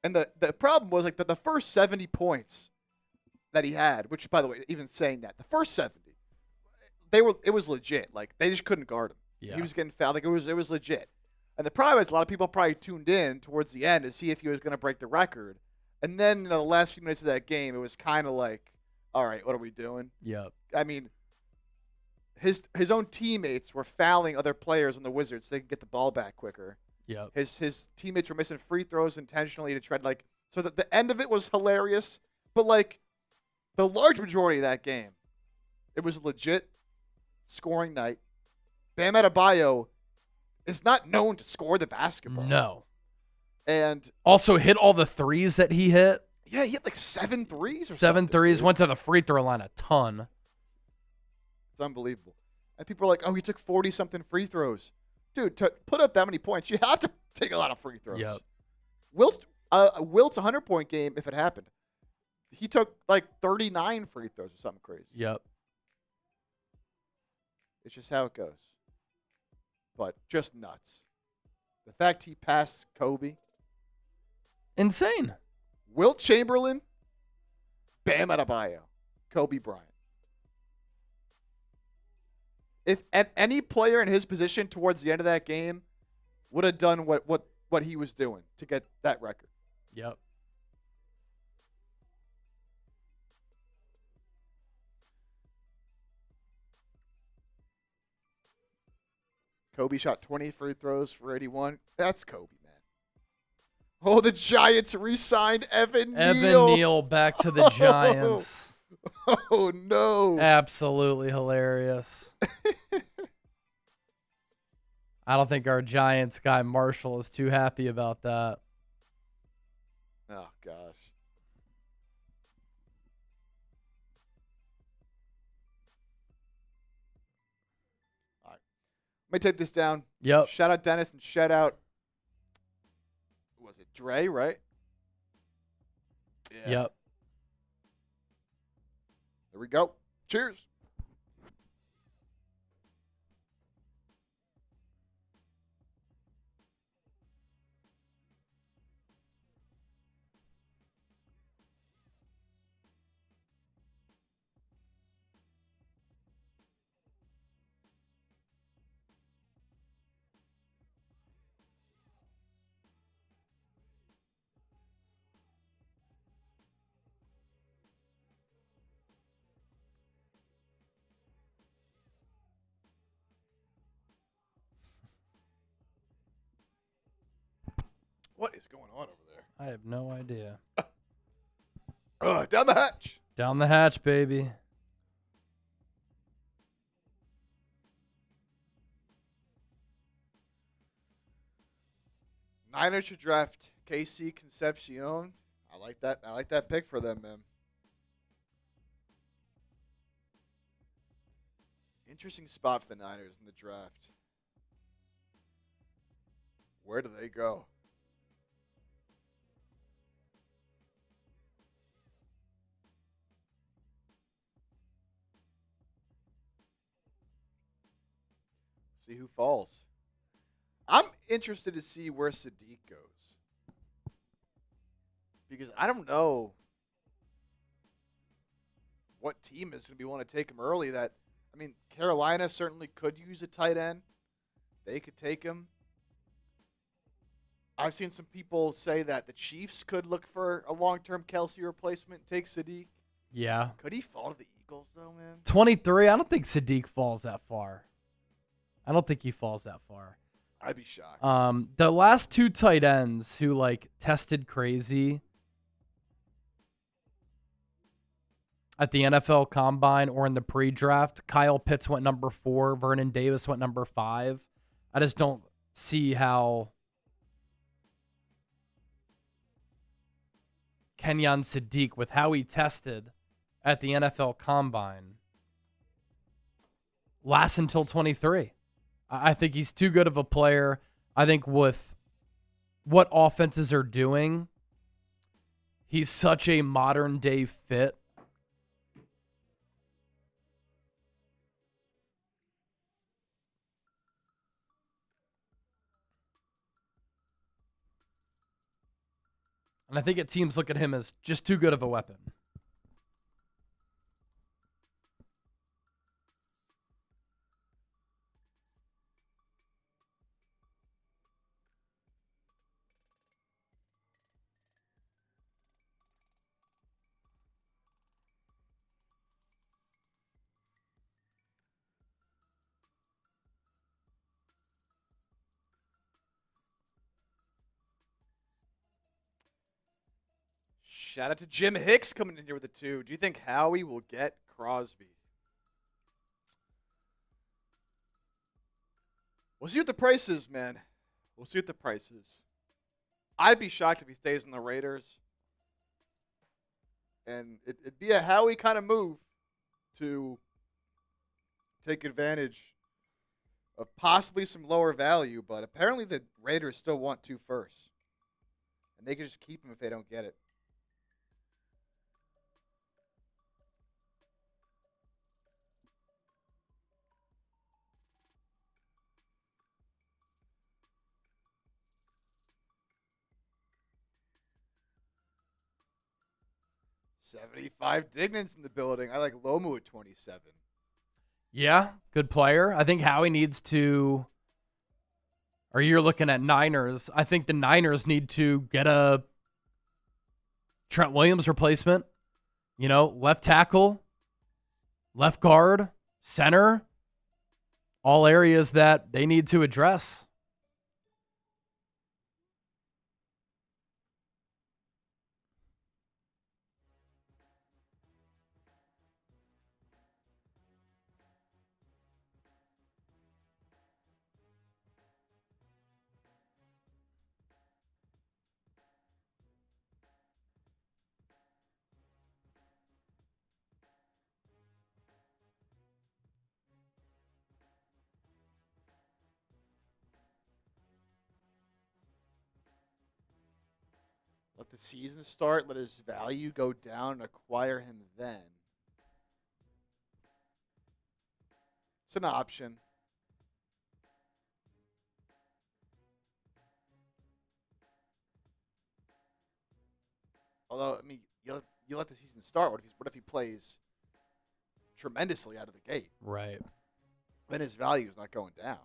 And the problem was like the first 70 points that he had, which by the way, even saying that, the first 70, it was legit. Like they just couldn't guard him. Yeah. He was getting fouled. Like it was legit. And the problem is a lot of people probably tuned in towards the end to see if he was going to break the record. And then the last few minutes of that game, it was kind of like, all right, what are we doing? Yep. I mean, his own teammates were fouling other players on the Wizards so they could get the ball back quicker. Yep. His teammates were missing free throws intentionally to try to like. So that the end of it was hilarious, but like the large majority of that game, it was legit scoring night. Bam Adebayo is not known to score the basketball. No. And also hit all the threes that he hit. Yeah, he hit like 7 threes or Seven something, threes, dude. went to the free throw line a ton. It's unbelievable. And people are like, oh, he took 40-something free throws. Dude, to put up that many points, you have to take a lot of free throws. Yep. Wilt's 100-point game, if it happened, he took like 39 free throws or something crazy. Yep. It's just how it goes. But just nuts. The fact he passed Kobe, Insane. Wilt Chamberlain, Bam Adebayo, Kobe Bryant. If any player in his position towards the end of that game would have done what he was doing to get that record. Yep. Kobe shot 20 free throws for 81. That's Kobe, man. Oh, the Giants re-signed Evan Neal. Evan Neal back to the Giants. Oh, no. Absolutely hilarious. I don't think our Giants guy Marshall is too happy about that. Oh, gosh. All right. Let me take this down. Yep. Shout out Dennis and shout out, was it Dre, right? Yeah. Yep. There we go. Cheers. What is going on over there? I have no idea. Down the hatch. Down the hatch, baby. Niners should draft KC Concepcion. I like that. I like that pick for them, man. Interesting spot for the Niners in the draft. Where do they go? See who falls. I'm interested to see where Sadiq goes. Because I don't know what team is going to be want to take him early. Carolina certainly could use a tight end. They could take him. I've seen some people say that the Chiefs could look for a long-term Kelsey replacement, take Sadiq. Yeah. Could he fall to the Eagles, though, man? 23. I don't think Sadiq falls that far. I don't think he falls that far. I'd be shocked. The last two tight ends who tested crazy at the NFL Combine or in the pre-draft, Kyle Pitts went number 4, Vernon Davis went number 5. I just don't see how Kenyon Sadiq, with how he tested at the NFL Combine, lasts until 23. I think he's too good of a player. I think with what offenses are doing, he's such a modern day fit. And I think teams look at him as just too good of a weapon. Shout out to Jim Hicks coming in here with a 2. Do you think Howie will get Crosby? We'll see what the price is, man. We'll see what the price is. I'd be shocked if he stays in the Raiders. And it'd be a Howie kind of move to take advantage of possibly some lower value, but apparently the Raiders still want 2 firsts. And they can just keep him if they don't get it. 75 Dignans in the building. I like Lomu at 27. Yeah, good player. I think Howie needs to, or you're looking at Niners. I think the Niners need to get a Trent Williams replacement. Left tackle, left guard, center, all areas that they need to address. Let the season start. Let his value go down and acquire him then. It's an option. Although, I mean, you let the season start. What if he plays tremendously out of the gate? Right. Then his value is not going down.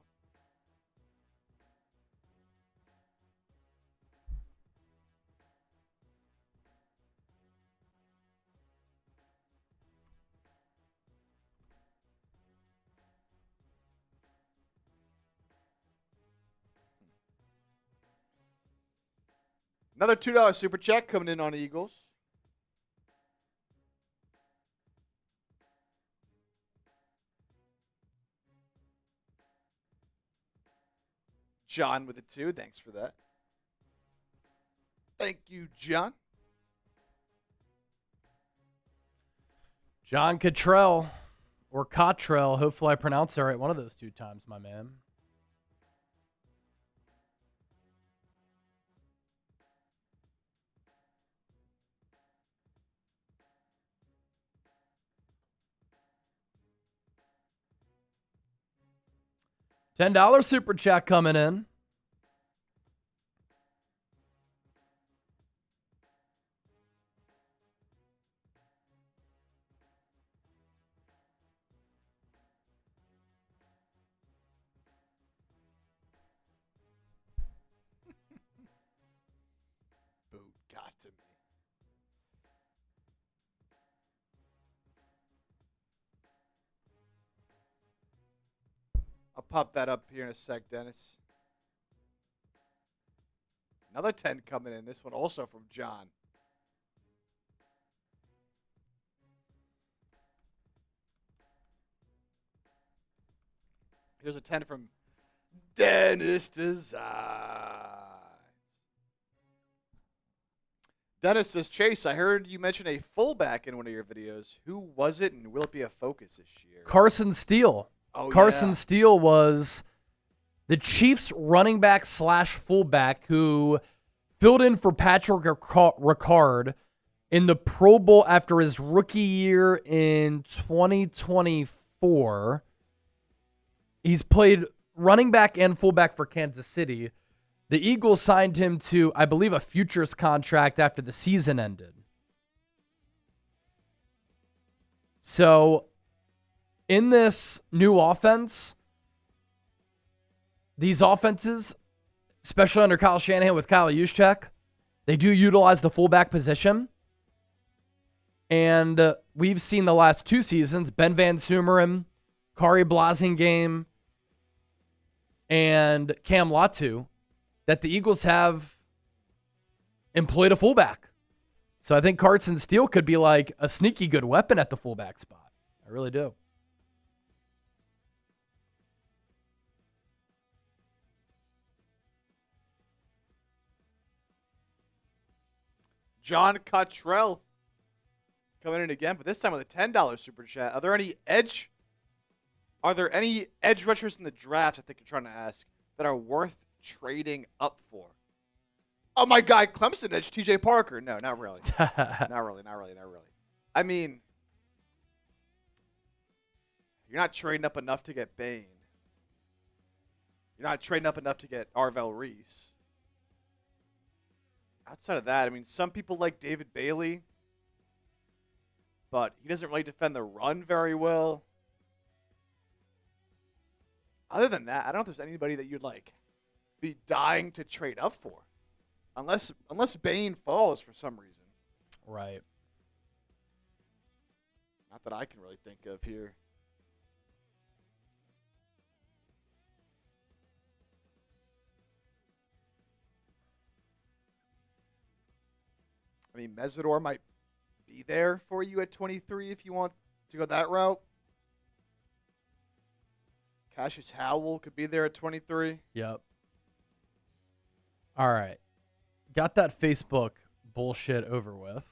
Another $2 super check coming in on Eagles. John with a 2. Thanks for that. Thank you, John. John Cottrell or Cottrell. Hopefully I pronounced it right one of those 2 times, my man. $10 super chat coming in. Boot got to me. I'll pop that up here in a sec, Dennis. Another 10 coming in. This one also from John. Here's a 10 from Dennis Designs. Dennis says, Chase, I heard you mention a fullback in one of your videos. Who was it, and will it be a focus this year? Carson Steele. Oh, Carson yeah. Steele was the Chiefs running back / fullback who filled in for Patrick Ricard in the Pro Bowl after his rookie year in 2024. He's played running back and fullback for Kansas City. The Eagles signed him to, I believe, a futures contract after the season ended. So, in this new offense, these offenses, especially under Kyle Shanahan with Kyle Juszczyk, they do utilize the fullback position. And we've seen the last 2 seasons, Ben Van Sumeren, Kari Blasingame, and Cam Latu, that the Eagles have employed a fullback. So I think Carson Steele could be like a sneaky good weapon at the fullback spot. I really do. John Cottrell coming in again, but this time with a $10 super chat. Are there any edge rushers in the draft, I think you're trying to ask, that are worth trading up for? Oh, my God, Clemson edge, TJ Parker. No, not really. Not really. I mean, you're not trading up enough to get Bain. You're not trading up enough to get Arvell Reese. Outside of that, I mean, some people like David Bailey. but he doesn't really defend the run very well. Other than that, I don't know if there's anybody that you'd like be dying to trade up for, unless Bane falls for some reason. Right. Not that I can really think of here. I mean, Mesidor might be there for you at 23 if you want to go that route. Cassius Howell could be there at 23. Yep. All right. Got that Facebook bullshit over with.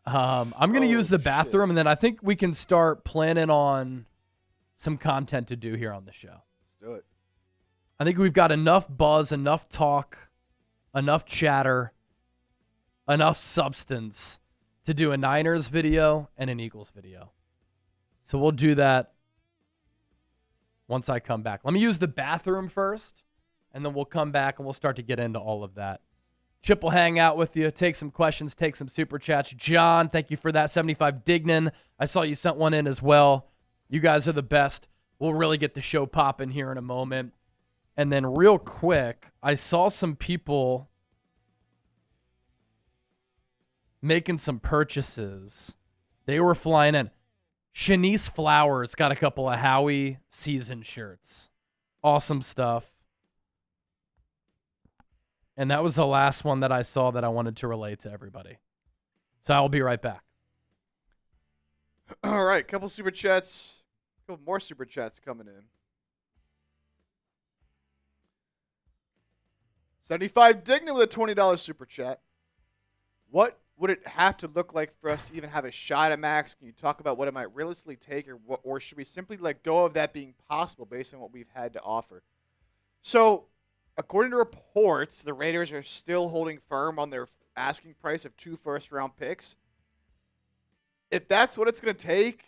I'm going to use the bathroom, and then I think we can start planning on some content to do here on the show. Let's do it. I think we've got enough buzz, enough talk, enough chatter, enough substance to do a Niners video and an Eagles video. So we'll do that once I come back. Let me use the bathroom first, and then we'll come back and we'll start to get into all of that. Chip will hang out with you, take some questions, take some super chats. John, thank you for that. 75 Dignan, I saw you sent one in as well. You guys are the best. We'll really get the show popping here in a moment. And then real quick, I saw some people making some purchases. They were flying in. Shanice Flowers got a couple of Howie season shirts. Awesome stuff. And that was the last one that I saw that I wanted to relay to everybody. So I'll be right back. All right, couple super chats. A couple more super chats coming in. 75 Dignan with a $20 super chat. What would it have to look like for us to even have a shot at Max? Can you talk about what it might realistically take, or should we simply let go of that being possible based on what we've had to offer? So, according to reports, the Raiders are still holding firm on their asking price of 2 first-round picks. If that's what it's going to take,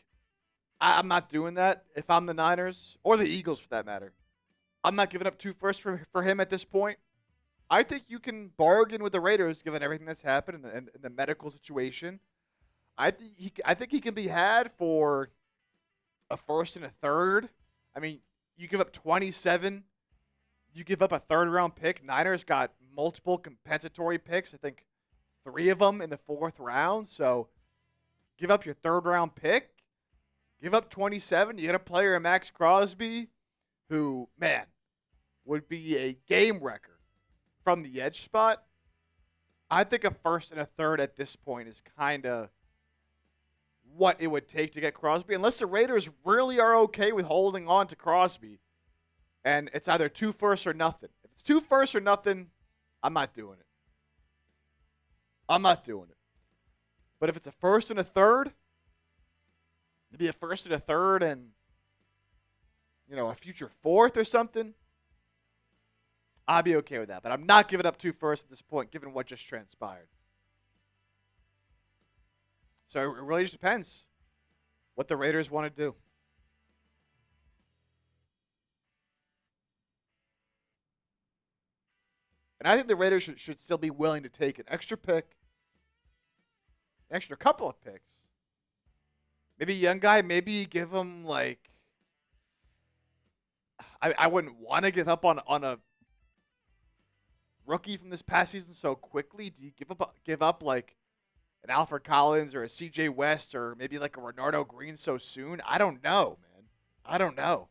I'm not doing that. If I'm the Niners, or the Eagles for that matter, I'm not giving up 2 firsts for him at this point. I think you can bargain with the Raiders given everything that's happened and the medical situation. I think he can be had for a first and a third. I mean, you give up 27. You give up a third-round pick. Niners got multiple compensatory picks. I think 3 of them in the 4th round. So give up your third-round pick. Give up 27. You get a player in Max Crosby who, man, would be a game wrecker from the edge spot. I think a first and a third at this point is kind of what it would take to get Crosby, unless the Raiders really are okay with holding on to Crosby. And it's either 2 firsts or nothing. If it's 2 firsts or nothing, I'm not doing it. I'm not doing it. But if it's a first and a third, maybe a first and a third and, a future 4th or something, I'd be okay with that. But I'm not giving up 2 firsts at this point, given what just transpired. So it really just depends what the Raiders want to do. And I think the Raiders should still be willing to take an extra pick, an extra couple of picks. Maybe a young guy, maybe give him I wouldn't want to give up on a rookie from this past season so quickly. Do you give up like an Alfred Collins or a CJ West or maybe like a Renardo Green so soon? I don't know, man. I don't know.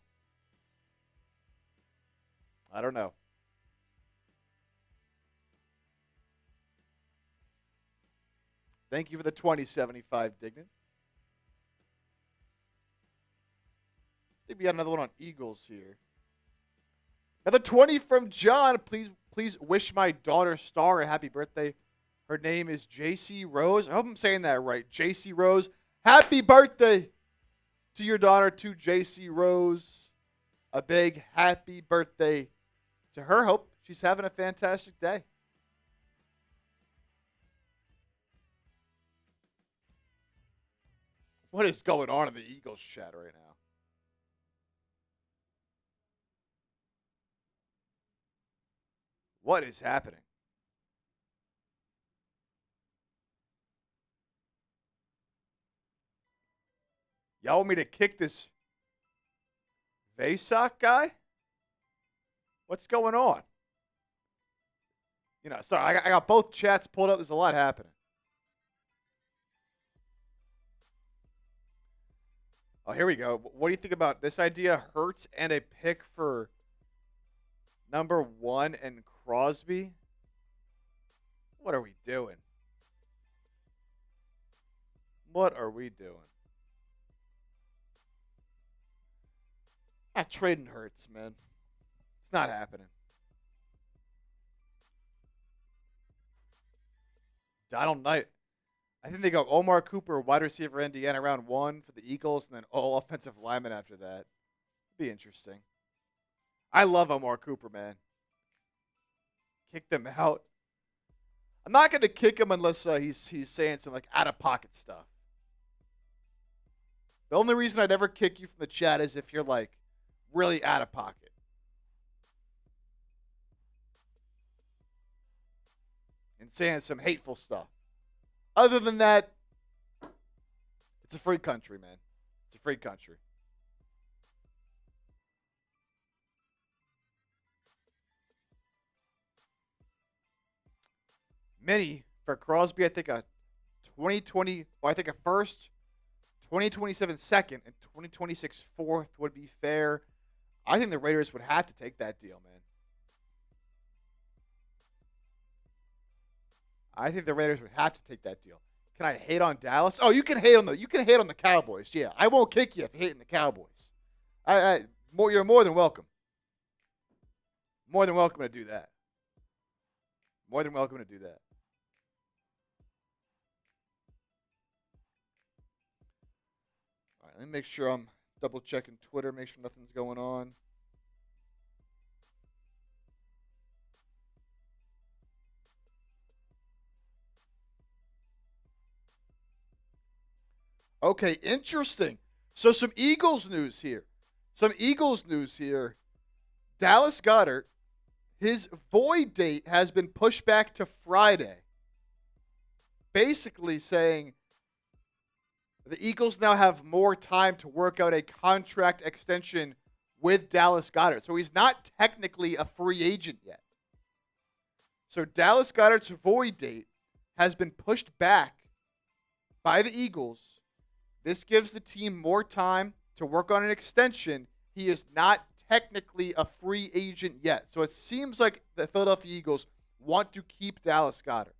Thank you for the 2075, Dignan. I think we got another one on Eagles here. Another 20 from John. Please wish my daughter Star a happy birthday. Her name is JC Rose. I hope I'm saying that right. JC Rose. Happy birthday to your daughter, to JC Rose. A big happy birthday to her. Hope she's having a fantastic day. What is going on in the Eagles chat right now? What is happening? Y'all want me to kick this Vasak guy? What's going on? Sorry, I got both chats pulled up. There's a lot happening. Oh, here we go. What do you think about this idea? Hurts and a pick for number 1 and Crosby? What are we doing? What are we doing? Not trading Hurts, man. It's not happening. Donald Knight. I think they go Omar Cooper, wide receiver, Indiana, round 1 for the Eagles, and then all offensive linemen after that. Be interesting. I love Omar Cooper, man. Kick them out. I'm not going to kick him unless he's saying some like out of pocket stuff. The only reason I'd ever kick you from the chat is if you're like really out of pocket. And saying some hateful stuff. Other than that, it's a free country, man. It's a free country. Many for Crosby, I think a 2020, well, I think a first, 2027 second, and 2026 fourth would be fair. I think the Raiders would have to take that deal, man. I think the Raiders would have to take that deal. Can I hate on Dallas? Oh, you can hate on the Cowboys. Yeah, I won't kick you if you're hating the Cowboys. You're more than welcome. More than welcome to do that. More than welcome to do that. All right, let me make sure I'm double checking Twitter, make sure nothing's going on. Okay, interesting. So some Eagles news here. Dallas Goedert, his void date has been pushed back to Friday. Basically saying the Eagles now have more time to work out a contract extension with Dallas Goedert. So he's not technically a free agent yet. So Dallas Goedert's void date has been pushed back by the Eagles. This gives the team more time to work on an extension. He is not technically a free agent yet. So it seems like the Philadelphia Eagles want to keep Dallas Goedert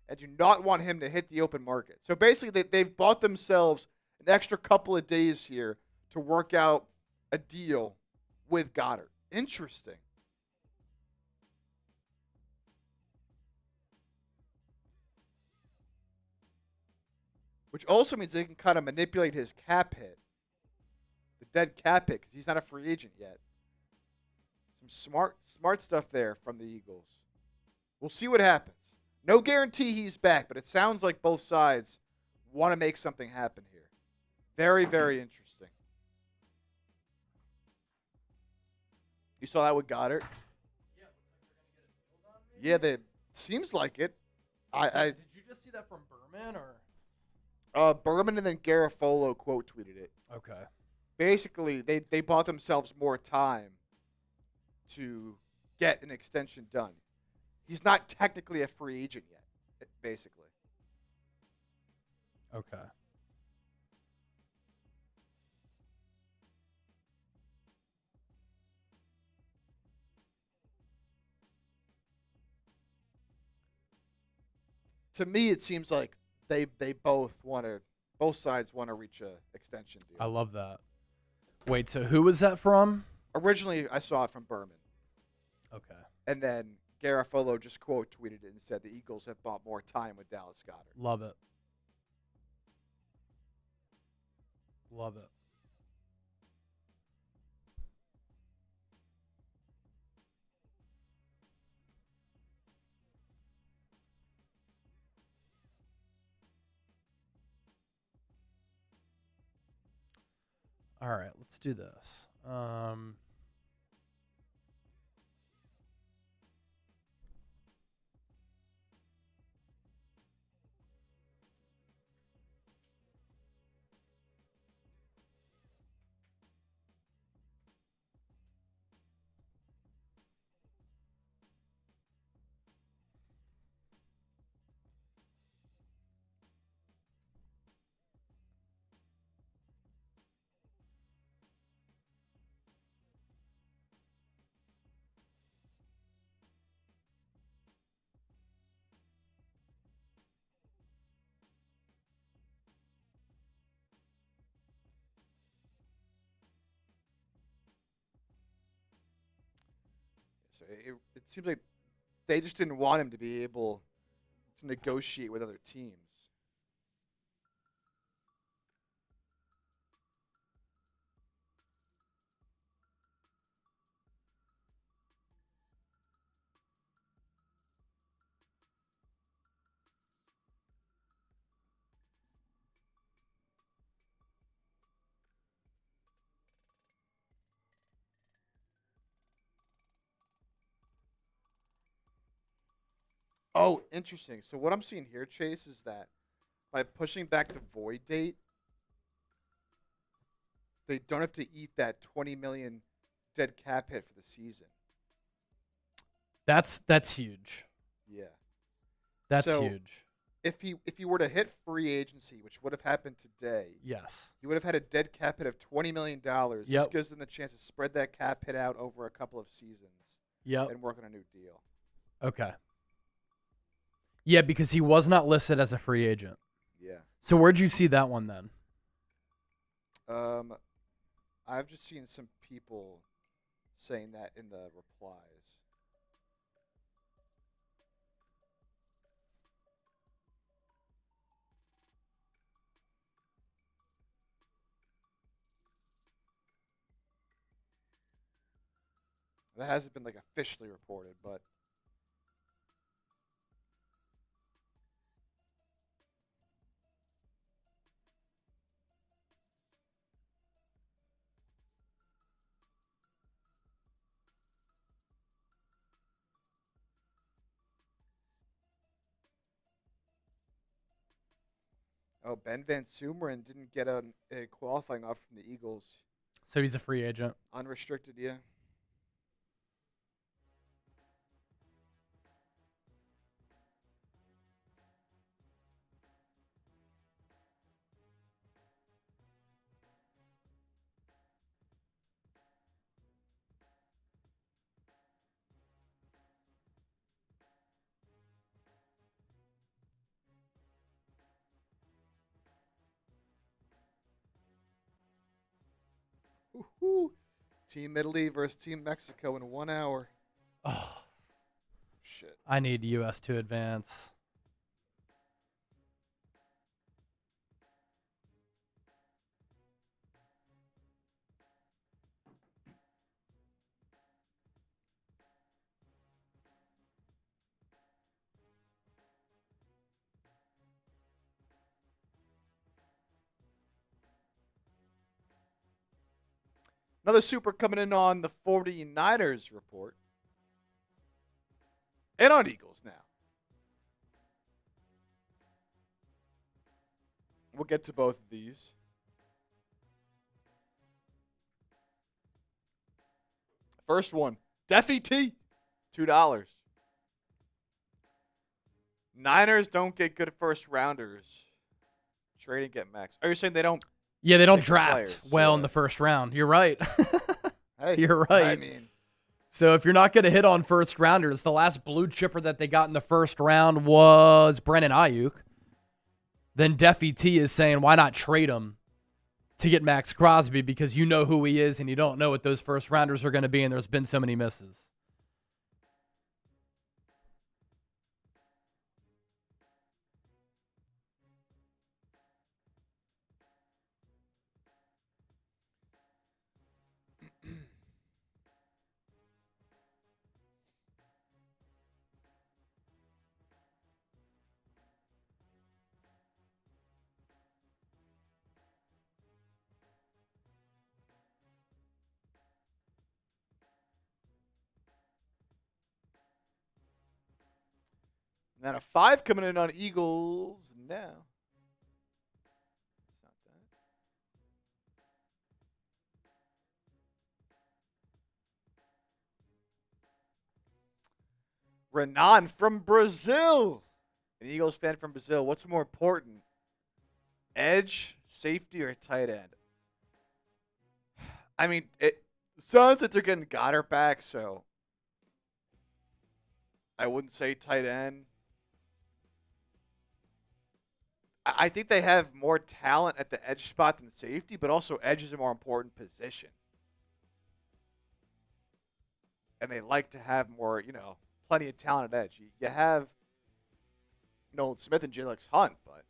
and do not want him to hit the open market. So basically, they've bought themselves an extra couple of days here to work out a deal with Goedert. Interesting. Which also means they can kind of manipulate his cap hit. The dead cap hit, because he's not a free agent yet. Some smart stuff there from the Eagles. We'll see what happens. No guarantee he's back, but it sounds like both sides want to make something happen here. Very, very interesting. You saw that with Goedert? Yeah, they seems like it. Did you just see that from Berman or? Berman and then Garofolo quote tweeted it. Okay. Basically, they bought themselves more time to get an extension done. He's not technically a free agent yet, basically. Okay. To me, it seems like they both sides want to reach a extension deal. I love that. Wait, so who was that from? Originally, I saw it from Berman. Okay. And then Garofolo just quote tweeted it and said the Eagles have bought more time with Dallas Goedert. Love it. Love it. All right, let's do this. So it seems like they just didn't want him to be able to negotiate with other teams. Oh, interesting. So what I'm seeing here, Chase, is that by pushing back the void date, they don't have to eat that 20 million dead cap hit for the season. That's huge. Yeah. That's So, huge. If he were to hit free agency, which would have happened today, Yes. he would have had a dead cap hit of $20 million. This Yep. gives them the chance to spread that cap hit out over a couple of seasons Yep. and work on a new deal. Okay. Yeah, because he was not listed as a free agent. Yeah. So where'd you see that one then? I've just seen some people saying that in the replies. That hasn't been like officially reported, but Ben Van Sumeren didn't get a qualifying offer from the Eagles. So he's a free agent. Unrestricted, yeah. Woo-hoo. Team Italy versus Team Mexico in 1 hour. Oh, Shit. I need US to advance. Another super coming in on the 49ers report. And on Eagles now. We'll get to both of these. First one, Deffy T, $2. Niners don't get good first rounders. Trade and get max. Are you saying they don't? Yeah, they don't pick the draft players, well in the first round. You're right. Hey, You're right. I mean, So if you're not going to hit on first rounders, the last blue chipper that they got in the first round was Brandon Ayuk. Then Deffy T is saying, why not trade him to get Max Crosby, because you know who he is and you don't know what those first rounders are going to be, and there's been so many misses. then a 5 coming in on Eagles now. It's not that. Renan from Brazil. An Eagles fan from Brazil. What's more important? Edge, safety, or tight end? I mean, it sounds like they're getting Goedert back, so I wouldn't say tight end. I think they have more talent at the edge spot than safety, but also edge is a more important position. and they like to have more, plenty of talent at edge. You have Nolan Smith and Jalen Hunt, but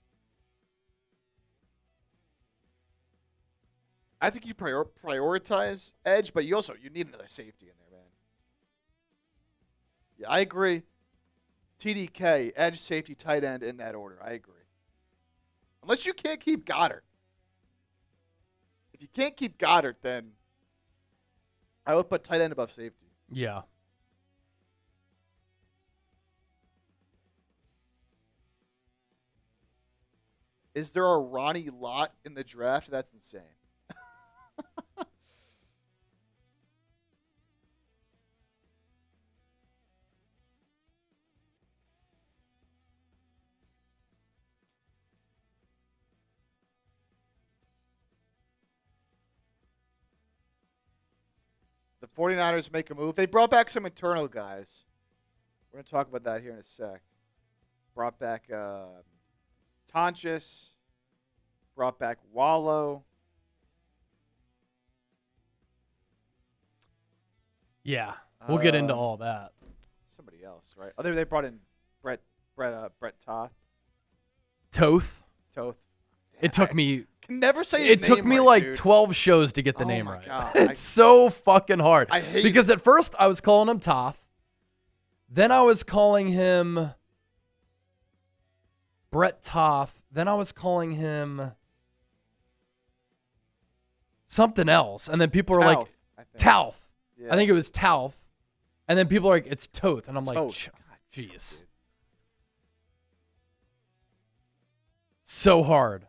I think you prioritize edge, but you need another safety in there, man. Yeah, I agree. TDK, edge, safety, tight end in that order. I agree. Unless you can't keep Goedert. If you can't keep Goedert, then I would put tight end above safety. Yeah. Is there a Ronnie Lott in the draft? That's insane. The 49ers make a move. They brought back some internal guys. We're going to talk about that here in a sec. Brought back Tonches. Brought back Wallow. Yeah. We'll get into all that. Somebody else, right? Oh, they brought in Brett Toth. Toth. Toth. It took me. Can never say his It took name me right, like dude. 12 shows to get the Oh name my right. God. It's so fucking hard. I hate because at first I was calling him Toth. Then I was calling him Brett Toth. Then I was calling him something else. And then people are like, Toth. Yeah. I think it was Toth. And then people are like, it's Toth. And I'm like, Toth. jeez. So hard.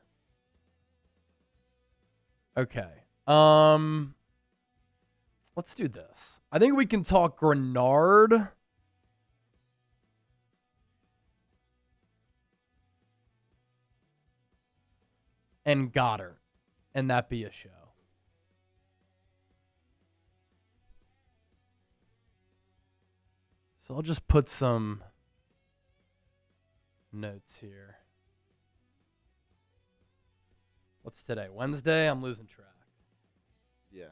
Okay. Let's do this. I think we can talk Grenard. And Goedert. And that be a show. So I'll just put some notes here. What's today? Wednesday? I'm losing track. Yeah.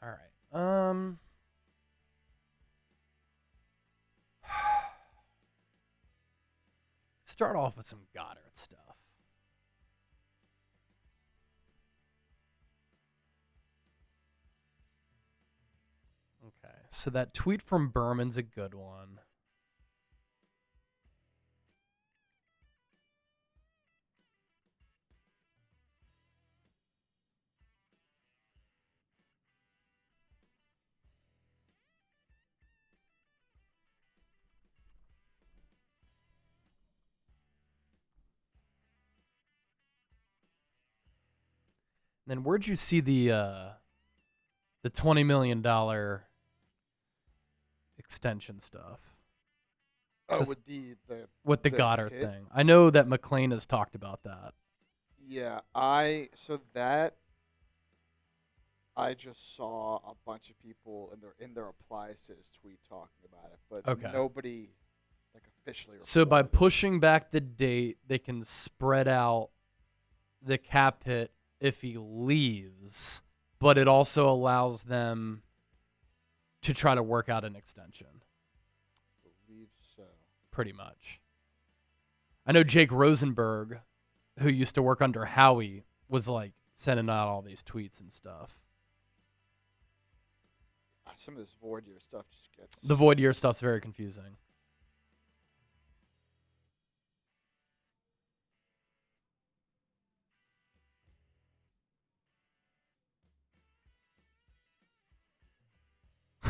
All right. Start off with some Goedert stuff. Okay. So that tweet from Berman's a good one. Then where'd you see the $20 million extension stuff? Oh, with the Goedert kid? thing. I know that McLean has talked about that. Yeah, I just saw a bunch of people in their replies to his tweet talking about it, but Okay. nobody officially. So by reported it. pushing back the date, they can spread out the cap hit if he leaves, but it also allows them to try to work out an extension. believe so. Pretty much. I know Jake Rosenberg, who used to work under Howie, was like sending out all these tweets and stuff. Some of this void year stuff just gets. The void year stuff's very confusing.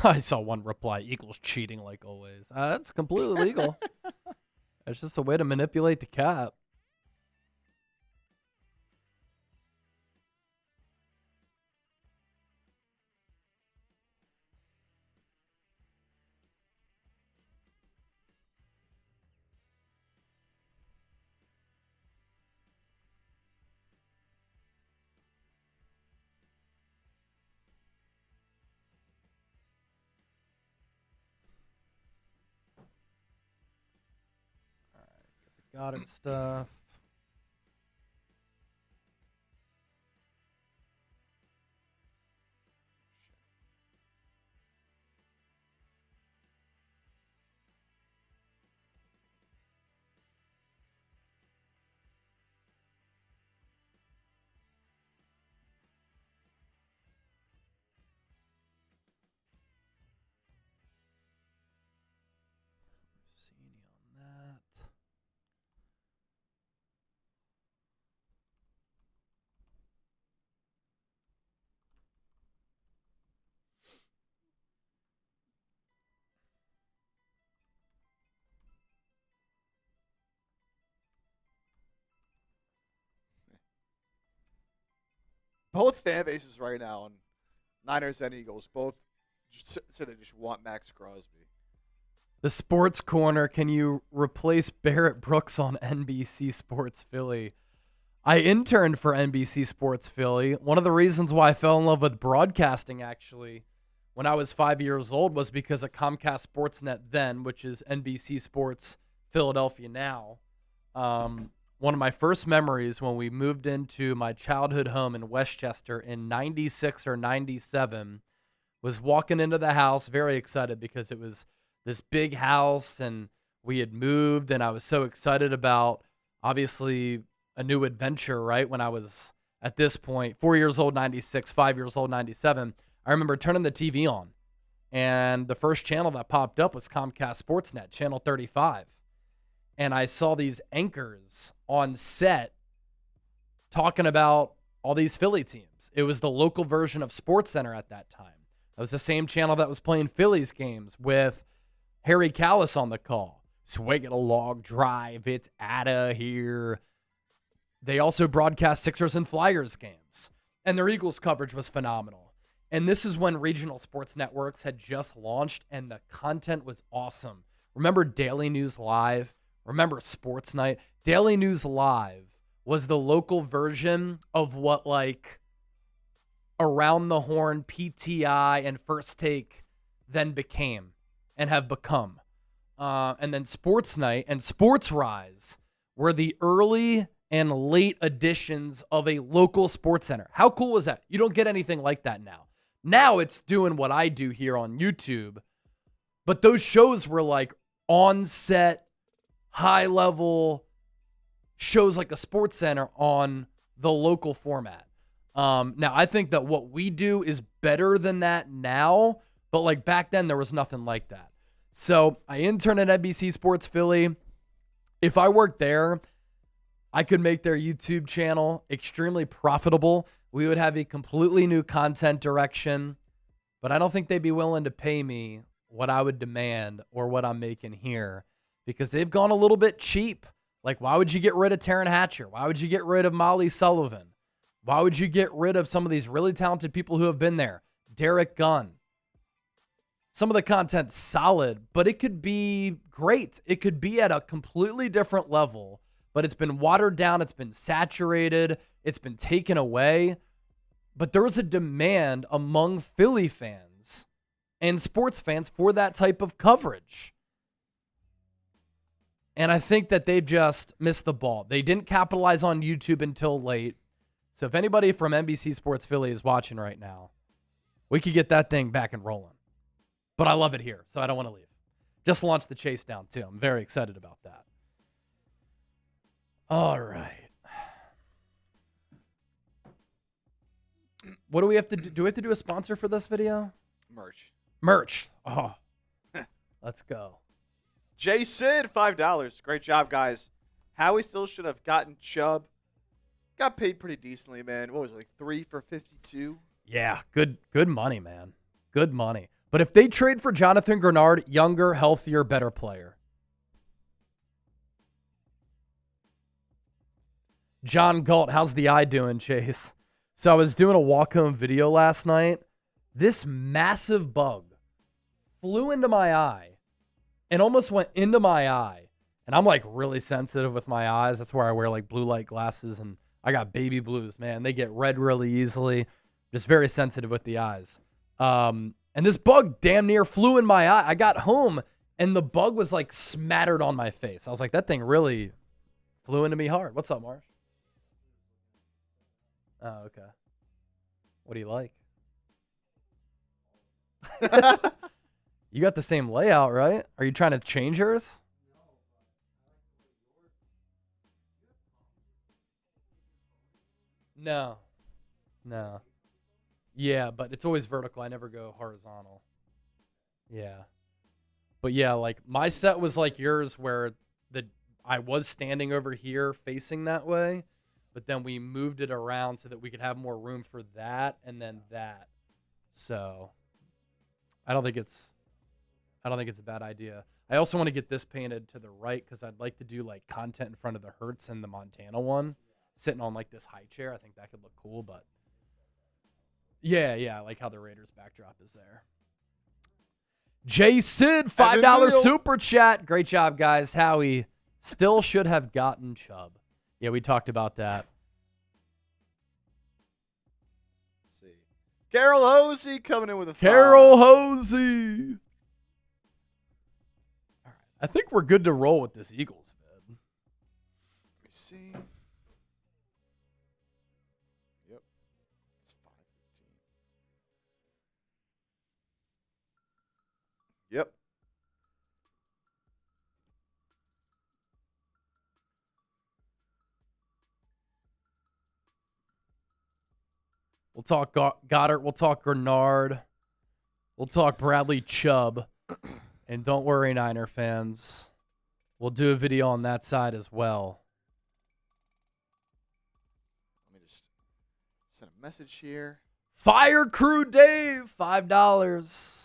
I saw one reply, Eagles cheating like always. That's completely legal. It's just a way to manipulate the cap. Goddard stuff. On that. Both fan bases right now, and Niners and Eagles, both so they just want Max Crosby. The Sports Corner, can you replace Barrett Brooks on NBC Sports Philly? I interned for NBC Sports Philly. One of the reasons why I fell in love with broadcasting, actually, when I was 5 years old, was because of Comcast Sportsnet then, which is NBC Sports Philadelphia now. One of my first memories when we moved into my childhood home in Westchester in 96 or 97 was walking into the house, very excited because it was this big house and we had moved, and I was so excited about, obviously, a new adventure, right? When I was, at this point, 4 years old, 96, 5 years old, 97, I remember turning the TV on, and the first channel that popped up was Comcast Sportsnet, channel 35. And I saw these anchors on set talking about all these Philly teams. It was the local version of SportsCenter at that time. That was the same channel that was playing Phillies games with Harry Callis on the call. Swinging a log drive, it's outta here. They also broadcast Sixers and Flyers games, and their Eagles coverage was phenomenal. And this is when regional sports networks had just launched, and the content was awesome. Remember Daily News Live? Remember Sports Night? Daily News Live was the local version of what, like, Around the Horn, PTI, and First Take then became and have become. And then Sports Night and Sports Rise were the early and late editions of a local sports center. How cool was that? You don't get anything like that now. Now it's doing what I do here on YouTube. But those shows were like on-set, high-level shows like a sports center on the local format. Now, I think that what we do is better than that now, but like back then, there was nothing like that. So I interned at NBC Sports Philly. If I worked there, I could make their YouTube channel extremely profitable. We would have a completely new content direction, but I don't think they'd be willing to pay me what I would demand or what I'm making here because they've gone a little bit cheap. Like, why would you get rid of Taryn Hatcher? Why would you get rid of Molly Sullivan? Why would you get rid of some of these really talented people who have been there? Derek Gunn. Some of the content's solid, but it could be great. It could be at a completely different level, but it's been watered down. It's been saturated. It's been taken away. But there is a demand among Philly fans and sports fans for that type of coverage. And I think that they just missed the ball. They didn't capitalize on YouTube until late. So if anybody from NBC Sports Philly is watching right now, we could get that thing back and rolling. But I love it here, so I don't want to leave. Just launched the chase down, too. I'm very excited about that. All right. What do we have to do? Do we have to do a sponsor for this video? Merch. Merch. Oh, let's go. Jay Sid, $5. Great job, guys. Howie still should have gotten Chubb. Got paid pretty decently, man. What was it, like 3 for 52? Yeah, good money, man. Good money. But if they trade for Jonathan Grenard, younger, healthier, better player. John Galt, how's the eye doing, Chase? So I was doing a walk-home video last night. This massive bug flew into my eye and almost went into my eye. And I'm like really sensitive with my eyes. That's where I wear like blue light glasses, and I got baby blues, man. They get red really easily. Just very sensitive with the eyes. And this bug damn near flew in my eye. I got home and the bug was like smattered on my face. I was like, that thing really flew into me hard. What's up, Marsh? Oh, okay. What do you like? You got the same layout, right? Are you trying to change yours? No. Yeah, but it's always vertical. I never go horizontal. Yeah. But yeah, like my set was like yours where I was standing over here facing that way, but then we moved it around so that we could have more room for that and then that. So I don't think it's a bad idea. I also want to get this painted to the right because I'd like to do like content in front of the Hertz and the Montana one, sitting on like this high chair. I think that could look cool, but yeah, I like how the Raiders backdrop is there. Jay Sid, $5 super chat. Great job, guys. Howie still should have gotten Chubb. Yeah, we talked about that. Let's see. Carol Hosey coming in with a 5. Carol Hosey. All right. I think we're good to roll with this Eagles, man. Let me see. Yep. It's 5:15. Yep. We'll talk Goedert. We'll talk Grenard. We'll talk Bradley Chubb. And don't worry, Niner fans. We'll do a video on that side as well. Let me just send a message here. Fire Crew Dave, $5.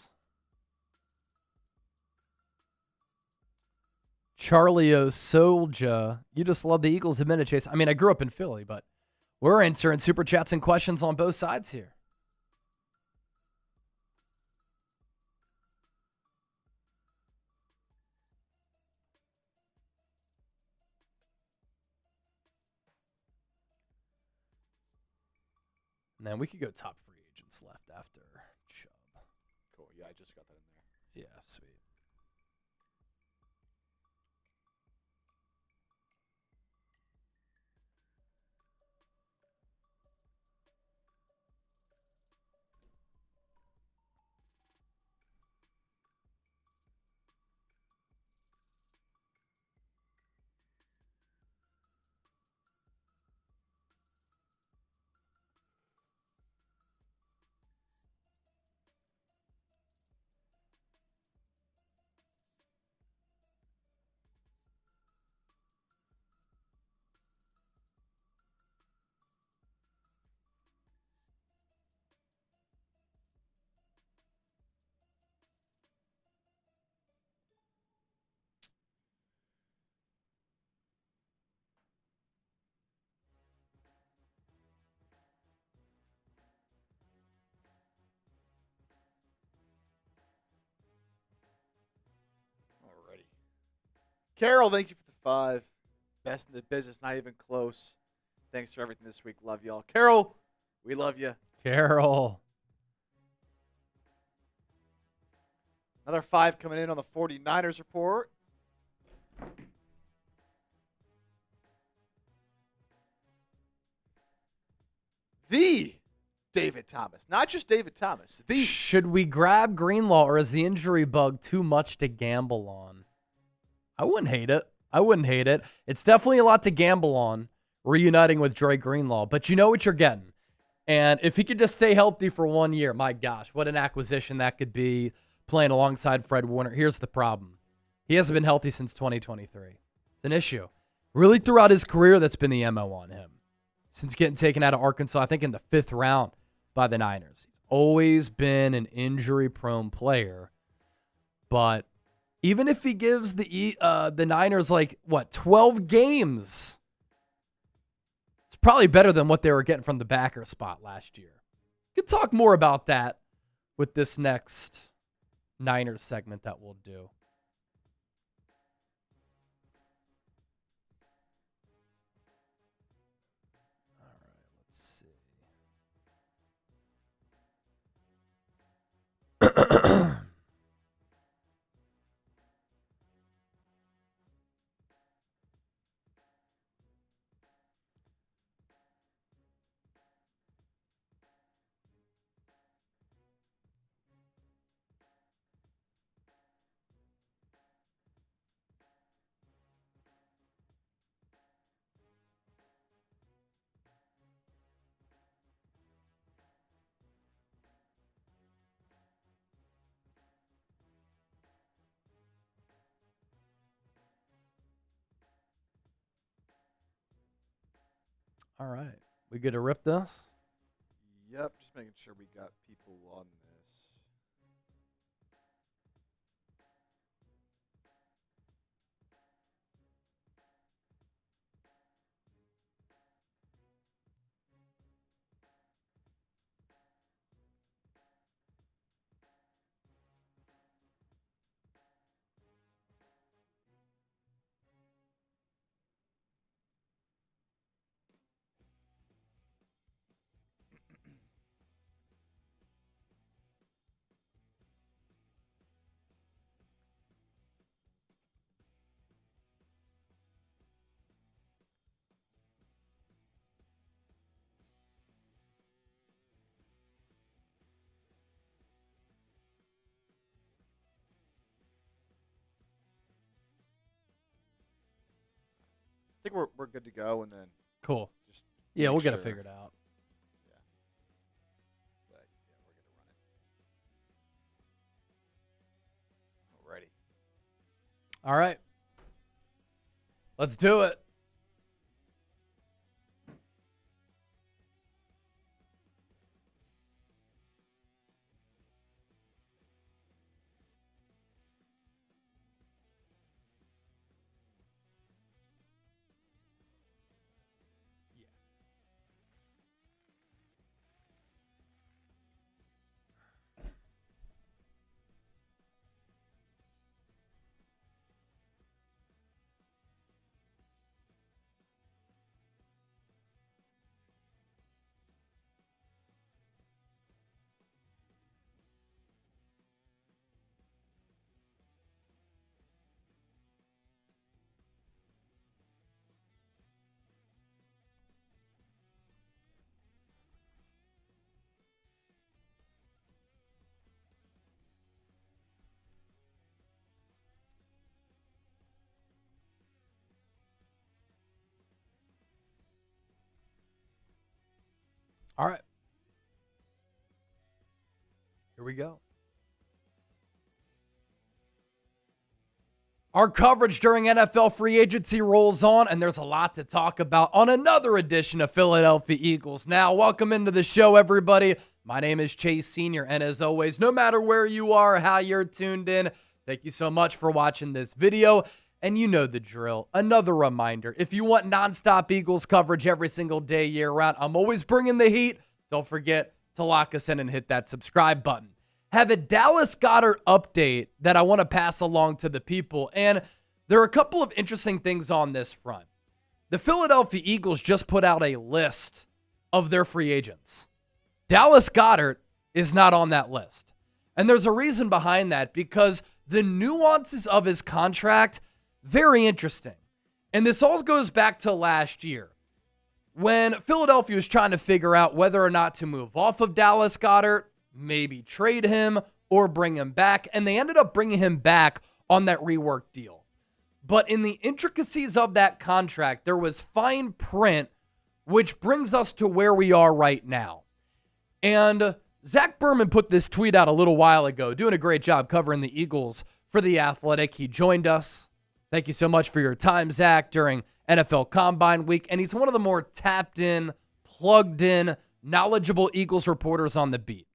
Charlie O'Solja. You just love the Eagles a minute, Chase. I mean, I grew up in Philly, but we're answering super chats and questions on both sides here. And then we could go top free agents left after Chubb. Cool. Yeah, I just got that in there. Yeah, sweet. Alrighty. Carol, thank you for the 5. Best in the business, not even close. Thanks for everything this week. Love y'all. Carol, we love you. Carol. Another 5 coming in on the 49ers report. The David Thomas. Not just David Thomas. The. Should we grab Greenlaw, or is the injury bug too much to gamble on? I wouldn't hate it. It's definitely a lot to gamble on, reuniting with Dre Greenlaw, but you know what you're getting. And if he could just stay healthy for 1 year, my gosh, what an acquisition that could be. playing alongside Fred Warner. Here's the problem. He hasn't been healthy since 2023. It's an issue. Really throughout his career, that's been the MO on him. Since getting taken out of Arkansas, I think in the 5th round by the Niners. He's always been an injury-prone player. But even if he gives the Niners, 12 games, it's probably better than what they were getting from the backer spot last year. We can talk more about that with this next Niners segment that we'll do. All right, let's see. All right. We good to rip this? Yep, just making sure we got people on this. I think we're good to go, and then Cool. just Yeah, we'll make get it sure. figured out. But, we're gonna run it. Alrighty. All right. Let's do it. All right. Here we go. Our coverage during NFL free agency rolls on, and there's a lot to talk about on another edition of Philadelphia Eagles Now. Welcome into the show, everybody. My name is Chase Sr., and as always, no matter where you are, how you're tuned in, thank you so much for watching this video. And you know the drill. Another reminder, if you want nonstop Eagles coverage every single day, year round, I'm always bringing the heat. Don't forget to lock us in and hit that subscribe button. Have a Dallas Goedert update that I want to pass along to the people. And there are a couple of interesting things on this front. The Philadelphia Eagles just put out a list of their free agents. Dallas Goedert is not on that list. And there's a reason behind that, because the nuances of his contract, very interesting. And this all goes back to last year when Philadelphia was trying to figure out whether or not to move off of Dallas Goedert, maybe trade him or bring him back. And they ended up bringing him back on that rework deal. But in the intricacies of that contract, there was fine print, which brings us to where we are right now. And Zach Berman put this tweet out a little while ago, doing a great job covering the Eagles for The Athletic. He joined us. Thank you so much for your time, Zach, during NFL Combine Week. And he's one of the more tapped in, plugged in, knowledgeable Eagles reporters on the beat.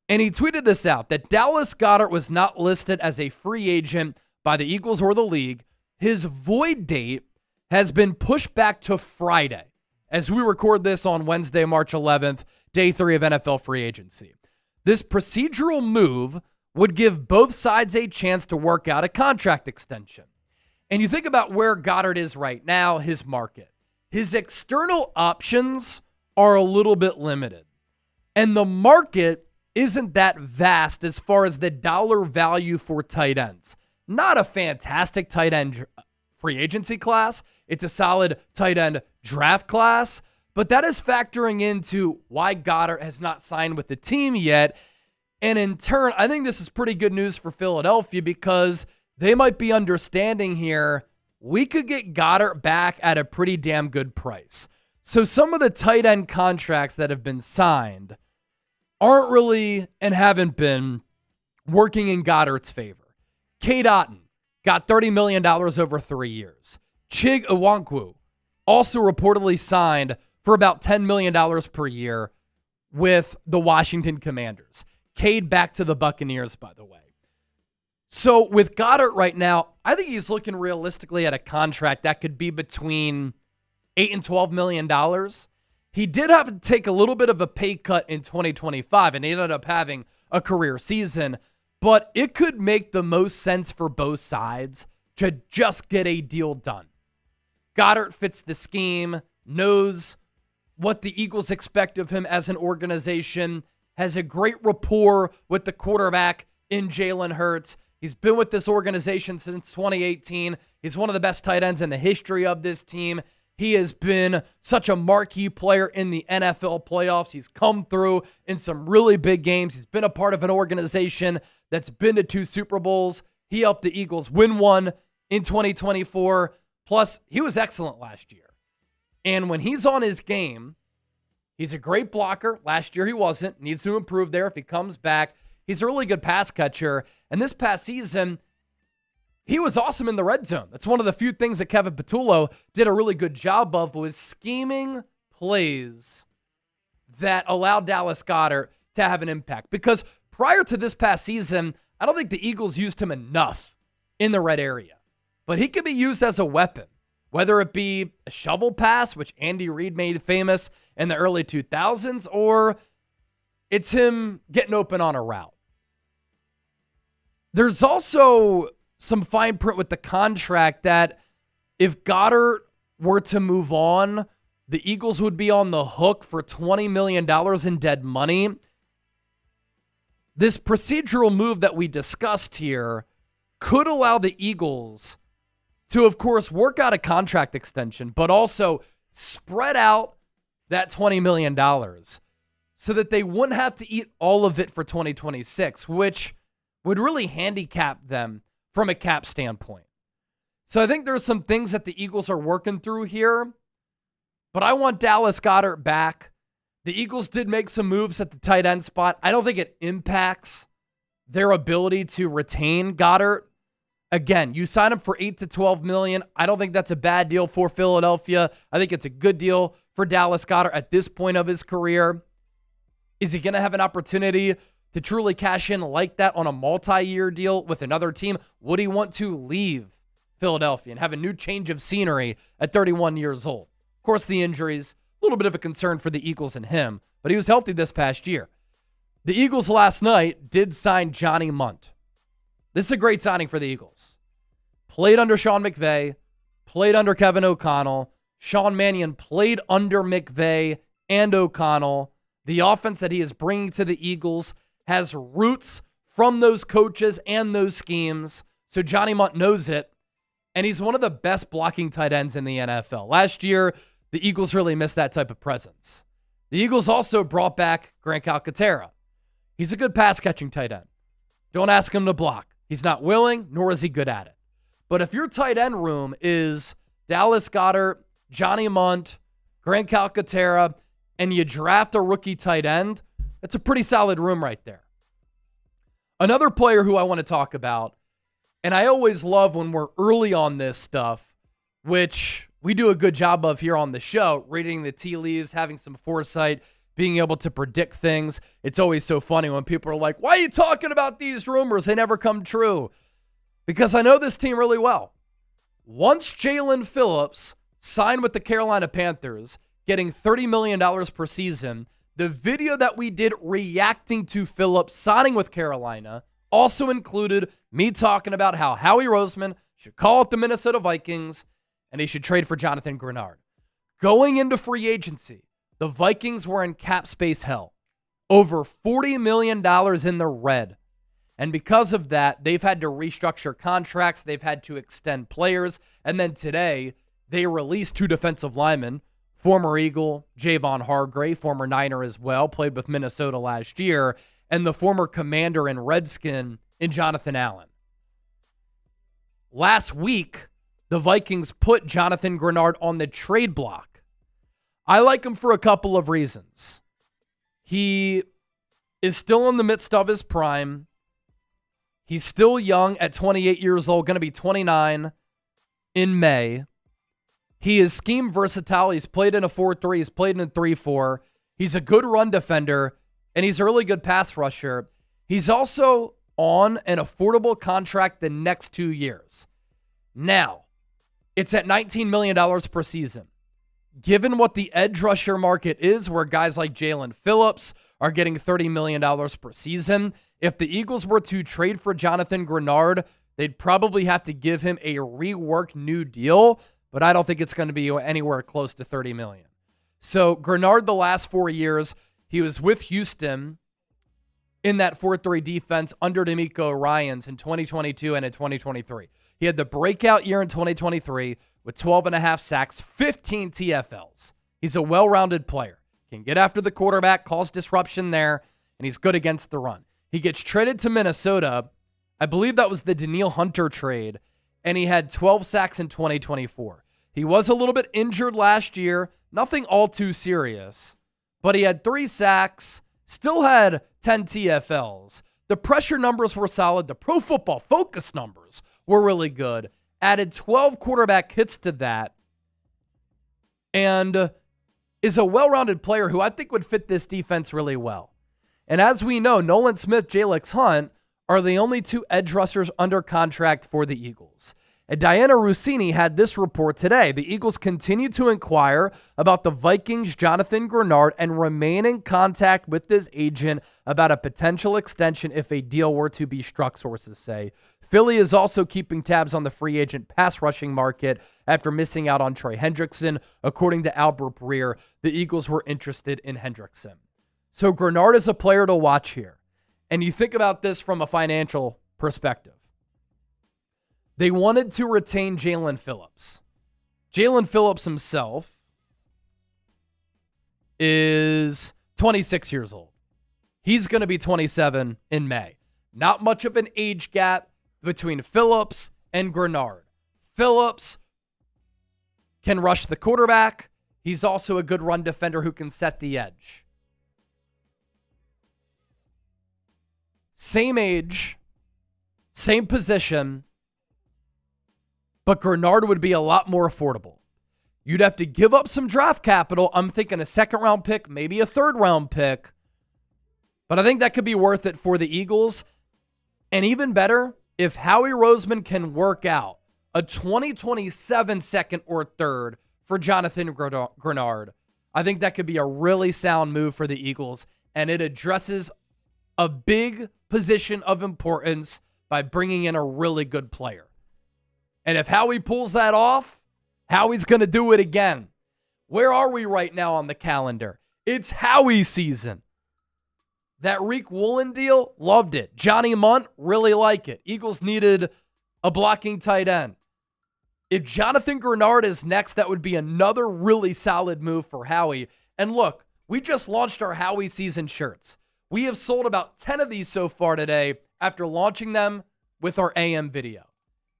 And he tweeted this out, that Dallas Goedert was not listed as a free agent by the Eagles or the league. His void date has been pushed back to Friday, as we record this on Wednesday, March 11th, day 3 of NFL free agency. This procedural move would give both sides a chance to work out a contract extension. And you think about where Goedert is right now, his market. His external options are a little bit limited. And the market isn't that vast as far as the dollar value for tight ends. Not a fantastic tight end free agency class. It's a solid tight end draft class. But that is factoring into why Goedert has not signed with the team yet. And in turn, I think this is pretty good news for Philadelphia because they might be understanding here, we could get Goedert back at a pretty damn good price. So some of the tight end contracts that have been signed aren't really and haven't been working in Goedert's favor. Cade Otton got $30 million over 3 years. Chig Nwankwo also reportedly signed for about $10 million per year with the Washington Commanders. Cade back to the Buccaneers, by the way. So with Goedert right now, I think he's looking realistically at a contract that could be between $8 and $12 million. He did have to take a little bit of a pay cut in 2025, and he ended up having a career season, but it could make the most sense for both sides to just get a deal done. Goedert fits the scheme, knows what the Eagles expect of him as an organization, has a great rapport with the quarterback in Jalen Hurts. He's been with this organization since 2018. He's one of the best tight ends in the history of this team. He has been such a marquee player in the NFL playoffs. He's come through in some really big games. He's been a part of an organization that's been to 2 Super Bowls. He helped the Eagles win one in 2024. Plus, he was excellent last year. And when he's on his game, he's a great blocker. Last year he wasn't. Needs to improve there if he comes back. He's a really good pass catcher. And this past season, he was awesome in the red zone. That's one of the few things that Kevin Patullo did a really good job of, was scheming plays that allowed Dallas Goedert to have an impact. Because prior to this past season, I don't think the Eagles used him enough in the red area. But he could be used as a weapon, whether it be a shovel pass, which Andy Reid made famous in the early 2000s, or it's him getting open on a route. There's also some fine print with the contract that if Goedert were to move on, the Eagles would be on the hook for $20 million in dead money. This procedural move that we discussed here could allow the Eagles to, of course, work out a contract extension, but also spread out that $20 million so that they wouldn't have to eat all of it for 2026, which would really handicap them from a cap standpoint. So I think there's some things that the Eagles are working through here, but I want Dallas Goedert back. The Eagles did make some moves at the tight end spot. I don't think it impacts their ability to retain Goedert. Again, you sign him for $8 to $12 million. I don't think that's a bad deal for Philadelphia. I think it's a good deal for Dallas Goedert at this point of his career. Is he going to have an opportunity to truly cash in like that on a multi-year deal with another team? Would he want to leave Philadelphia and have a new change of scenery at 31 years old? Of course, the injuries, a little bit of a concern for the Eagles and him, but he was healthy this past year. The Eagles last night did sign Johnny Munt. This is a great signing for the Eagles. Played under Sean McVay, played under Kevin O'Connell. Sean Mannion played under McVay and O'Connell. The offense that he is bringing to the Eagles has roots from those coaches and those schemes. So Johnny Munt knows it, and he's one of the best blocking tight ends in the NFL. Last year, the Eagles really missed that type of presence. The Eagles also brought back Grant Calcaterra. He's a good pass-catching tight end. Don't ask him to block. He's not willing, nor is he good at it. But if your tight end room is Dallas Goedert, Johnny Munt, Grant Calcaterra, and you draft a rookie tight end, That's a pretty solid room right there. Another player who I want to talk about, and I always love when we're early on this stuff, which we do a good job of here on the show, reading the tea leaves, having some foresight, being able to predict things. It's always so funny when people are like, why are you talking about these rumors? They never come true. Because I know this team really well. Once Jalen Phillips signed with the Carolina Panthers, getting $30 million per season, the video that we did reacting to Phillips signing with Carolina also included me talking about how Howie Roseman should call up the Minnesota Vikings and he should trade for Jonathan Goedert. Going into free agency, the Vikings were in cap space hell. Over $40 million in the red. And because of that, they've had to restructure contracts. They've had to extend players. And then today, they released 2 defensive linemen, former Eagle, Javon Hargrave, former Niner as well, played with Minnesota last year, and the former Commander and Redskin in Jonathan Allen. Last week, the Vikings put Jonathan Goedert on the trade block. I like him for a couple of reasons. He is still in the midst of his prime. He's still young at 28 years old, going to be 29 in May. He is scheme versatile. He's played in a 4-3. He's played in a 3-4. He's a good run defender, and he's a really good pass rusher. He's also on an affordable contract the next 2 years. Now, it's at $19 million per season. Given what the edge rusher market is, where guys like Jalen Phillips are getting $30 million per season, if the Eagles were to trade for Jonathan Goedert, they'd probably have to give him a reworked new deal, but I don't think it's going to be anywhere close to $30 million. So Goedert, the last 4 years, he was with Houston in that 4-3 defense under D'Amico Ryans in 2022 and in 2023. He had the breakout year in 2023 with 12.5 sacks, 15 TFLs. He's a well-rounded player. Can get after the quarterback, cause disruption there, and he's good against the run. He gets traded to Minnesota. I believe that was the Danielle Hunter trade, and he had 12 sacks in 2024. He was a little bit injured last year, nothing all too serious, but he had 3 sacks, still had 10 TFLs. The pressure numbers were solid. The Pro Football Focus numbers were really good. Added 12 quarterback hits to that, and is a well-rounded player who I think would fit this defense really well. And as we know, Nolan Smith, Jalix Hunt are the only 2 edge rushers under contract for the Eagles. And Diana Rossini had this report today. The Eagles continue to inquire about the Vikings' Jonathan Goedert and remain in contact with his agent about a potential extension if a deal were to be struck, sources say. Philly is also keeping tabs on the free agent pass rushing market after missing out on Trey Hendrickson. According to Albert Breer, the Eagles were interested in Hendrickson. So Goedert is a player to watch here. And you think about this from a financial perspective. They wanted to retain Jalen Phillips. Jalen Phillips himself is 26 years old. He's going to be 27 in May. Not much of an age gap between Phillips and Goedert. Phillips can rush the quarterback. He's also a good run defender who can set the edge. Same age, same position, but Goedert would be a lot more affordable. You'd have to give up some draft capital. I'm thinking a 2nd-round pick, maybe a 3rd-round pick. But I think that could be worth it for the Eagles. And even better, if Howie Roseman can work out a 2027 2nd or 3rd for Jonathan Goedert, I think that could be a really sound move for the Eagles. And it addresses a big position of importance by bringing in a really good player. And if Howie pulls that off, Howie's going to do it again. Where are we right now on the calendar? It's Howie season. That Reek Woolen deal, loved it. Johnny Munt, really like it. Eagles needed a blocking tight end. If Jonathan Goedert is next, that would be another really solid move for Howie. And look, we just launched our Howie season shirts. We have sold about 10 of these so far today after launching them with our AM video.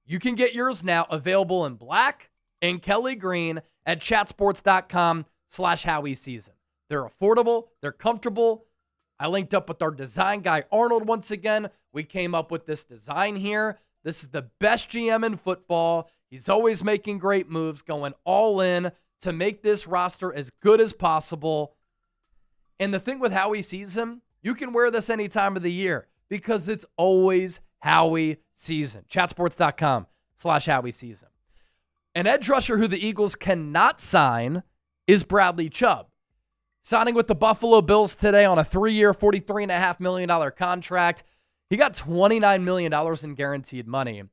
You can get yours now, available in black and Kelly green at chatsports.com/Howie season. They're affordable. They're comfortable. I linked up with our design guy, Arnold, once again. We came up with this design here. This is the best GM in football. He's always making great moves, going all in to make this roster as good as possible. And the thing with how he sees him, you can wear this any time of the year because it's always Howie season. Chatsports.com/Howie season. An edge rusher who the Eagles cannot sign is Bradley Chubb. Signing with the Buffalo Bills today on a 3-year, $43.5 million contract. He got $29 million in guaranteed money.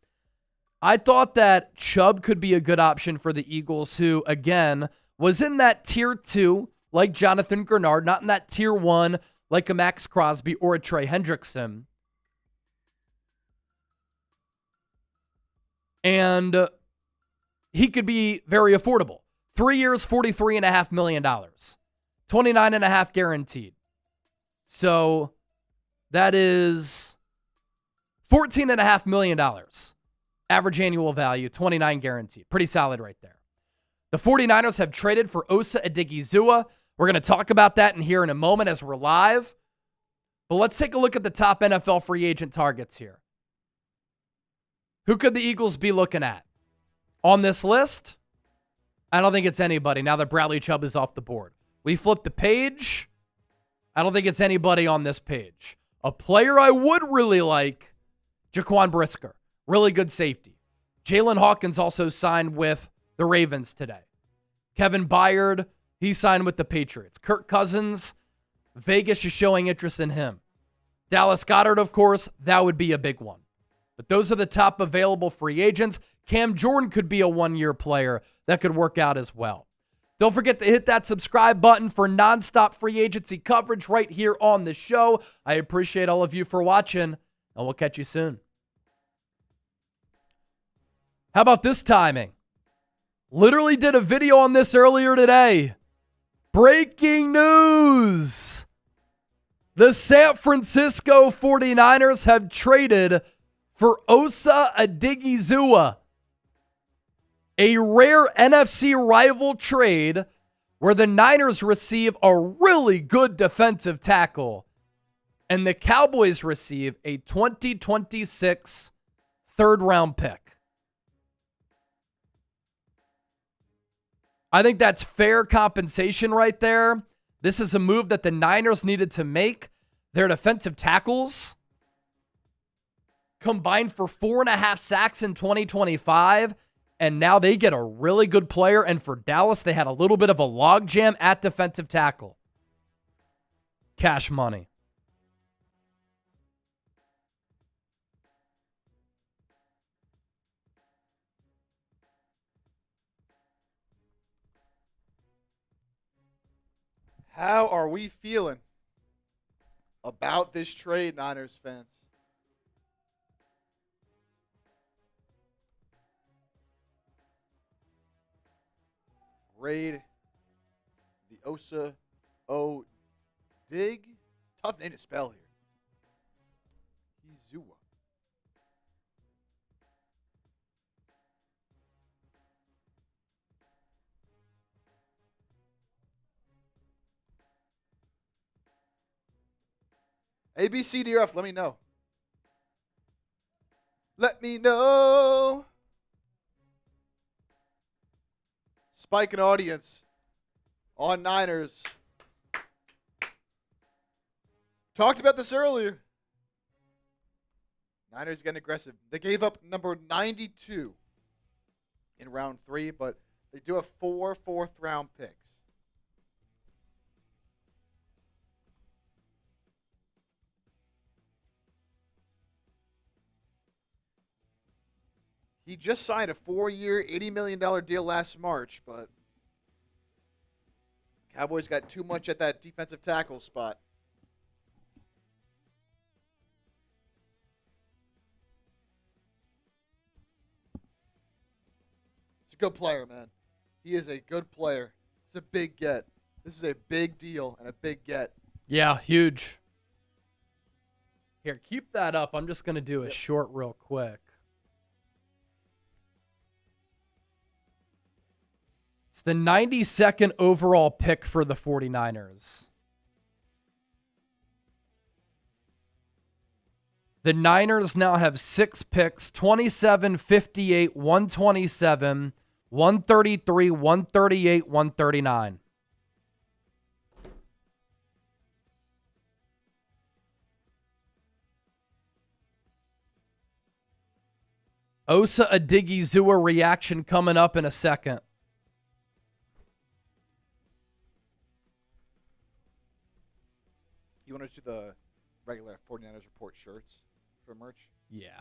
I thought that Chubb could be a good option for the Eagles, who, again, was in that tier 2, like Jonathan Grenard, not in that tier 1, like a Max Crosby or a Trey Hendrickson. And he could be very affordable. 3 years, $43.5 million. 29.5 guaranteed. So that is $14.5 million. Average annual value, 29 guaranteed. Pretty solid right there. The 49ers have traded for Osa Odighizuwa. We're going to talk about that in here in a moment as we're live. But let's take a look at the top NFL free agent targets here. Who could the Eagles be looking at? On this list, I don't think it's anybody now that Bradley Chubb is off the board. We flip the page. I don't think it's anybody on this page. A player I would really like, Jaquan Brisker. Really good safety. Jalen Hawkins also signed with the Ravens today. Kevin Byard, he signed with the Patriots. Kirk Cousins, Vegas is showing interest in him. Dallas Goedert, of course, that would be a big one. But those are the top available free agents. Cam Jordan could be a one-year player that could work out as well. Don't forget to hit that subscribe button for nonstop free agency coverage right here on the show. I appreciate all of you for watching, and we'll catch you soon. How about this timing? Literally did a video on this earlier today. Breaking news! The San Francisco 49ers have traded for Osa Odighizuwa. A rare NFC rival trade where the Niners receive a really good defensive tackle and the Cowboys receive a 2026 third-round pick. I think that's fair compensation right there. This is a move that the Niners needed to make. Their defensive tackles combined for 4.5 sacks in 2025. And now they get a really good player. And for Dallas, they had a little bit of a logjam at defensive tackle. Cash money. How are we feeling about this trade, Niners fans? Grade the Osa O Dig. Tough name to spell here. Hizua. A, B, C, D, or F. Let me know. Let me know. Spike an audience on Niners. Talked about this earlier. Niners getting aggressive. They gave up number 92 in round 3, but they do have 4 fourth-round picks. He just signed a 4-year, $80 million deal last March, but Cowboys got too much at that defensive tackle spot. He's a good player, man. He is a good player. It's a big get. This is a big deal and a big get. Yeah, huge. Here, keep that up. I'm just going to do a short real quick. It's the 92nd overall pick for the 49ers. The Niners now have 6 picks, 27, 58, 127, 133, 138, 139. Osa Odigizua reaction coming up in a second. You want to do the regular 49ers Report shirts for merch? Yeah.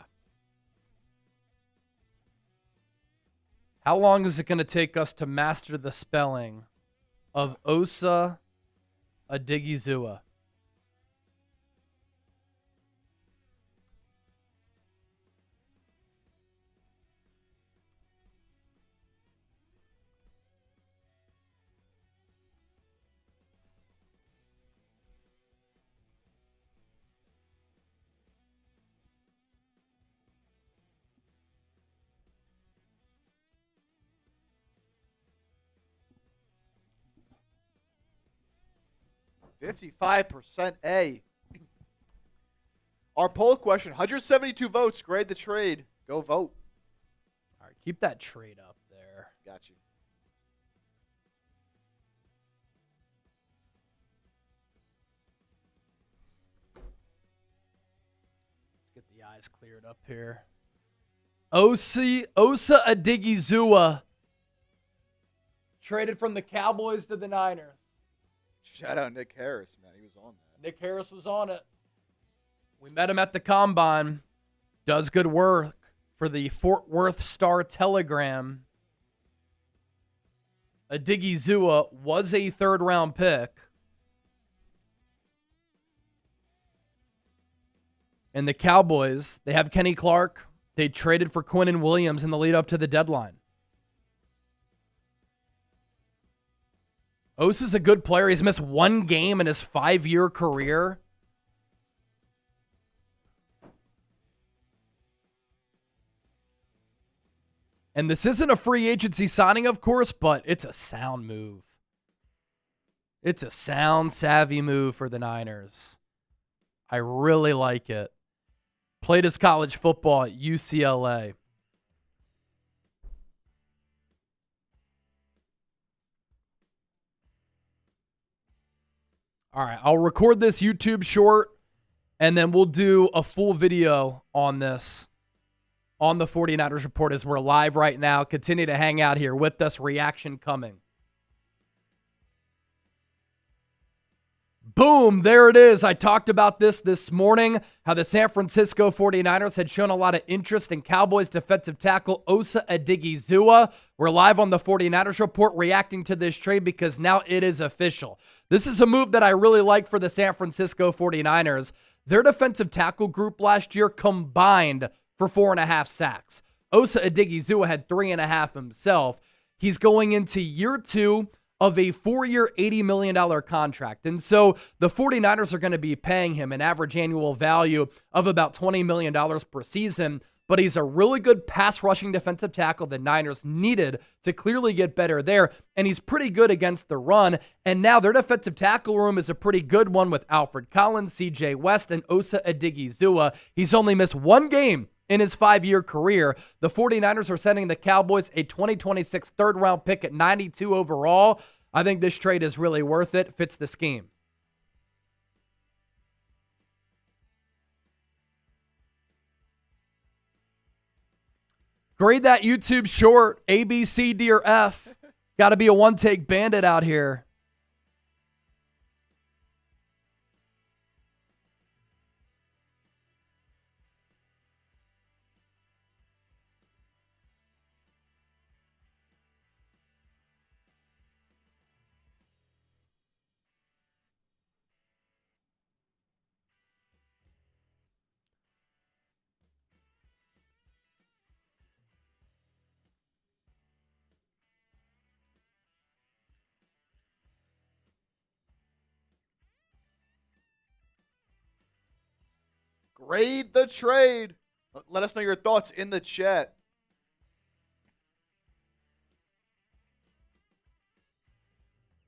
How long is it going to take us to master the spelling of Osa Odigizua? %55% A. Our poll question, 172 votes. Grade the trade. Go vote. All right, keep that trade up there. Got you. Let's get the eyes cleared up here. Osa Odigizua traded from the Cowboys to the Niners. Shout out Nick Harris, man. He was on that. Nick Harris was on it. We met him at the Combine. Does good work for the Fort Worth Star-Telegram. Odigizua was a third-round pick. And the Cowboys, they have Kenny Clark. They traded for Quinnen Williams in the lead up to the deadline. Osa's a good player. He's missed one game in his 5-year career. And this isn't a free agency signing, of course, but it's a sound move. It's a sound, savvy move for the Niners. I really like it. Played his college football at UCLA. All right, I'll record this YouTube short, and then we'll do a full video on this on the 49ers Report as we're live right now. Continue to hang out here with us. Reaction coming. Boom, there it is. I talked about this morning, how the San Francisco 49ers had shown a lot of interest in Cowboys defensive tackle Osa Odigizua. We're live on the 49ers Report reacting to this trade because now it is official. This is a move that I really like for the San Francisco 49ers. Their defensive tackle group last year combined for 4.5 sacks. Osa Odigizua had 3.5 himself. He's going into year 2 of a 4-year, $80 million contract. And so the 49ers are going to be paying him an average annual value of about $20 million per season. But he's a really good pass rushing defensive tackle the Niners needed to clearly get better there. And he's pretty good against the run. And now their defensive tackle room is a pretty good one with Alfred Collins, CJ West, and Osa Odigizua. He's only missed one game in his 5-year career. The 49ers are sending the Cowboys a 2026 third-round pick at 92 overall. I think this trade is really worth it. Fits the scheme. Grade that YouTube short. A, B, C, D, or F. Got to be a one-take bandit out here. Grade the trade. Let us know your thoughts in the chat.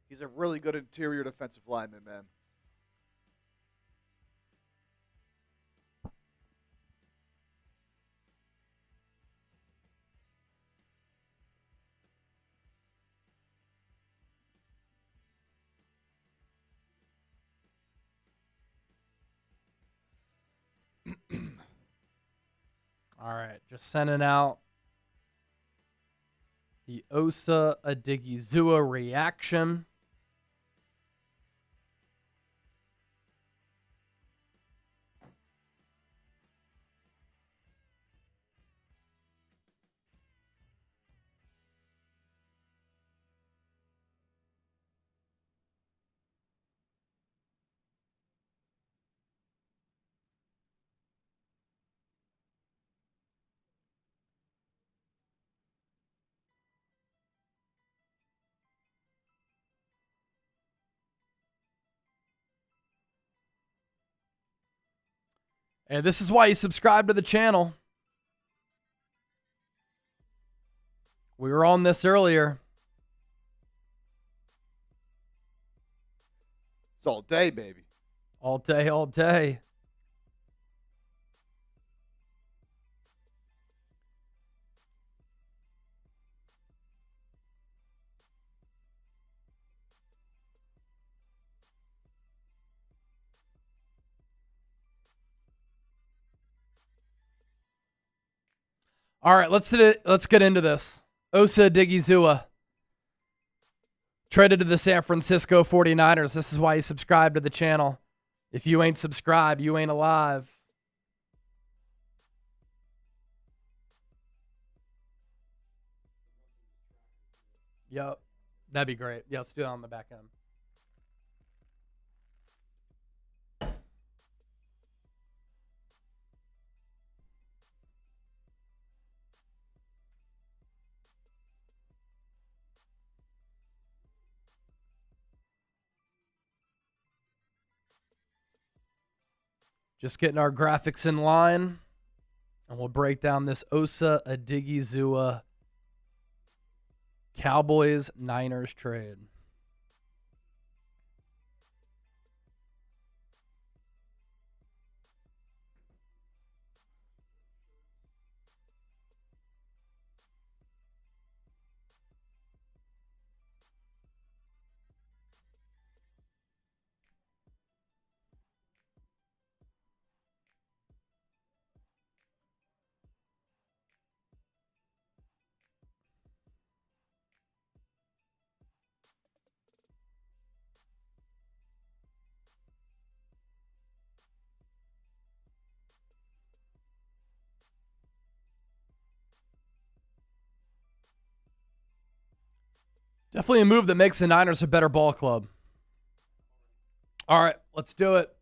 He's a really good interior defensive lineman, man. All right, just sending out the Osa Odigizua reaction. And this is why you subscribe to the channel. We were on this earlier. It's all day, baby. All day, all day. All right, let's get into this. Osa Odigizua traded to the San Francisco 49ers. This is why you subscribe to the channel. If you ain't subscribed, you ain't alive. Yep, that'd be great. Yeah, let's do it on the back end. Just getting our graphics in line, and we'll break down this Osa Odigizua Cowboys-Niners trade. Definitely a move that makes the Niners a better ball club. All right, let's do it.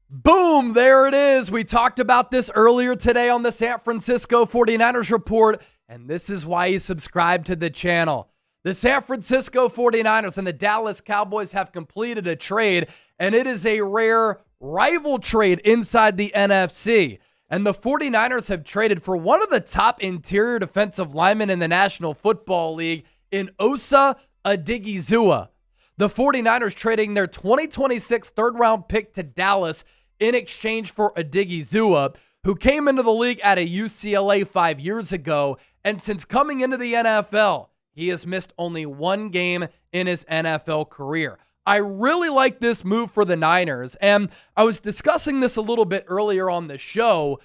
Boom, there it is. We talked about this earlier today on the San Francisco 49ers report, and this is why you subscribe to the channel. The San Francisco 49ers and the Dallas Cowboys have completed a trade, and it is a rare rival trade inside the NFC. And the 49ers have traded for one of the top interior defensive linemen in the National Football League in Osa Odigizua. The 49ers trading their 2026 third-round pick to Dallas in exchange for Odigizua, who came into the league at a UCLA 5 years ago, and since coming into the NFL, he has missed only one game in his NFL career. I really like this move for the Niners, and I was discussing this a little bit earlier on the show,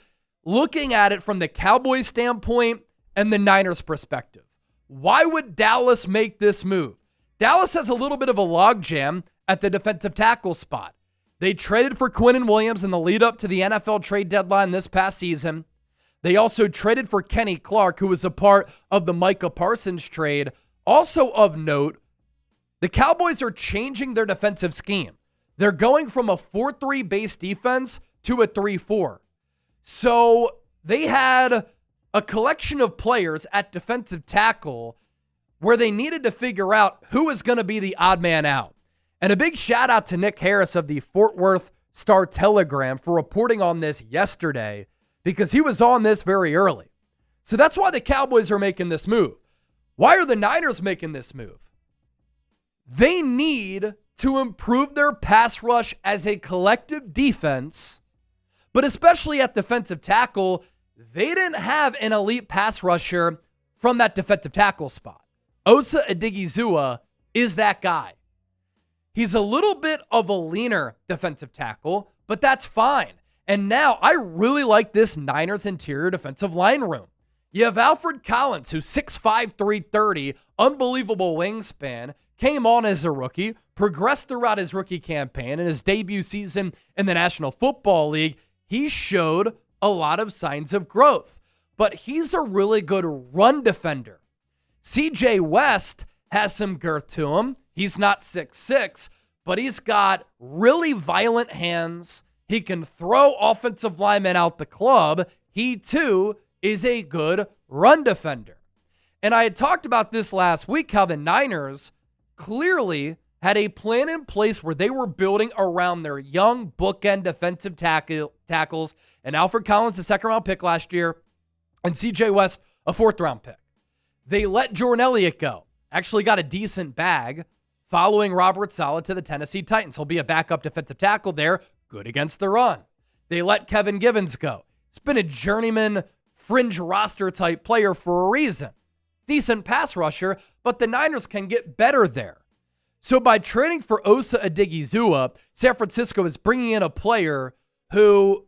looking at it from the Cowboys standpoint and the Niners perspective. Why would Dallas make this move? Dallas has a little bit of a logjam at the defensive tackle spot. They traded for Quinnen Williams in the lead up to the NFL trade deadline this past season. They also traded for Kenny Clark, who was a part of the Micah Parsons trade. Also of note, the Cowboys are changing their defensive scheme. They're going from a 4-3 base defense to a 3-4. So they had a collection of players at defensive tackle where they needed to figure out who was going to be the odd man out. And a big shout out to Nick Harris of the Fort Worth Star-Telegram for reporting on this yesterday, because he was on this very early. So that's why the Cowboys are making this move. Why are the Niners making this move? They need to improve their pass rush as a collective defense, but especially at defensive tackle, they didn't have an elite pass rusher from that defensive tackle spot. Osa Odigizua is that guy. He's a little bit of a leaner defensive tackle, but that's fine. And now I really like this Niners interior defensive line room. You have Alfred Collins, who's 6'5", 330, unbelievable wingspan, came on as a rookie, progressed throughout his rookie campaign. In his debut season in the National Football League, he showed a lot of signs of growth. But he's a really good run defender. CJ West has some girth to him. He's not 6'6", but he's got really violent hands. He can throw offensive linemen out the club. He, too, is a good run defender. And I had talked about this last week, how the Niners clearly had a plan in place where they were building around their young bookend defensive tackles, and Alfred Collins, a second-round pick last year, and CJ West, a fourth-round pick. They let Jordan Elliott go. Actually got a decent bag following Robert Saleh to the Tennessee Titans. He'll be a backup defensive tackle there, good against the run. They let Kevin Givens go. It's been a journeyman fringe roster type player for a reason. Decent pass rusher, but the Niners can get better there. So by trading for Osa Odighizuwa, San Francisco is bringing in a player who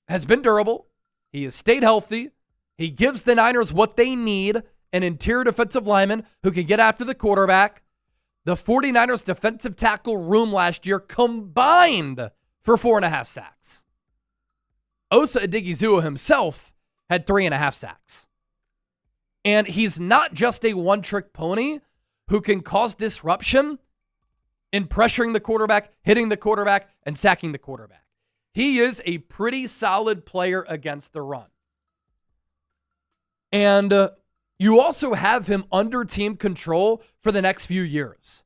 has been durable. He has stayed healthy. He gives the Niners what they need, an interior defensive lineman who can get after the quarterback. The 49ers defensive tackle room last year combined for 4.5 sacks. Osa Odighizuwa himself had 3.5 sacks. And he's not just a one-trick pony who can cause disruption in pressuring the quarterback, hitting the quarterback, and sacking the quarterback. He is a pretty solid player against the run. And you also have him under team control for the next few years.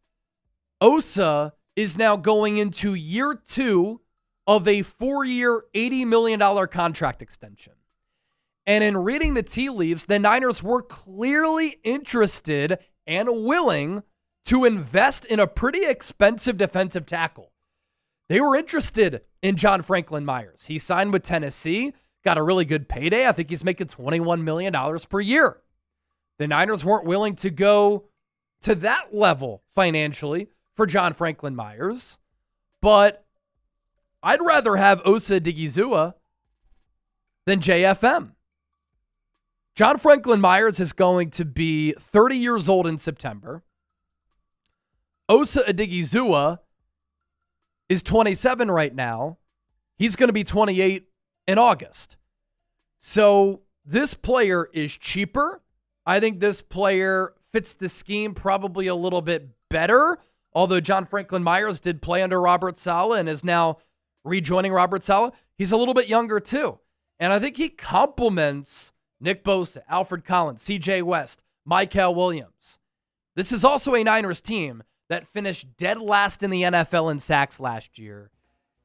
Osa is now going into year 2 of a 4-year, $80 million contract extension. And in reading the tea leaves, the Niners were clearly interested and willing to invest in a pretty expensive defensive tackle. They were interested in John Franklin Myers. He signed with Tennessee, got a really good payday. I think he's making $21 million per year. The Niners weren't willing to go to that level financially for John Franklin Myers, but I'd rather have Osa Odighizuwa than JFM. John Franklin Myers is going to be 30 years old in September. Osa Odighizuwa is 27 right now. He's going to be 28 in August. So this player is cheaper. I think this player fits the scheme probably a little bit better, although John Franklin Myers did play under Robert Saleh and is now rejoining Robert Saleh. He's a little bit younger too. And I think he complements Nick Bosa, Alfred Collins, CJ West, Mykel Williams. This is also a Niners team that finished dead last in the NFL in sacks last year.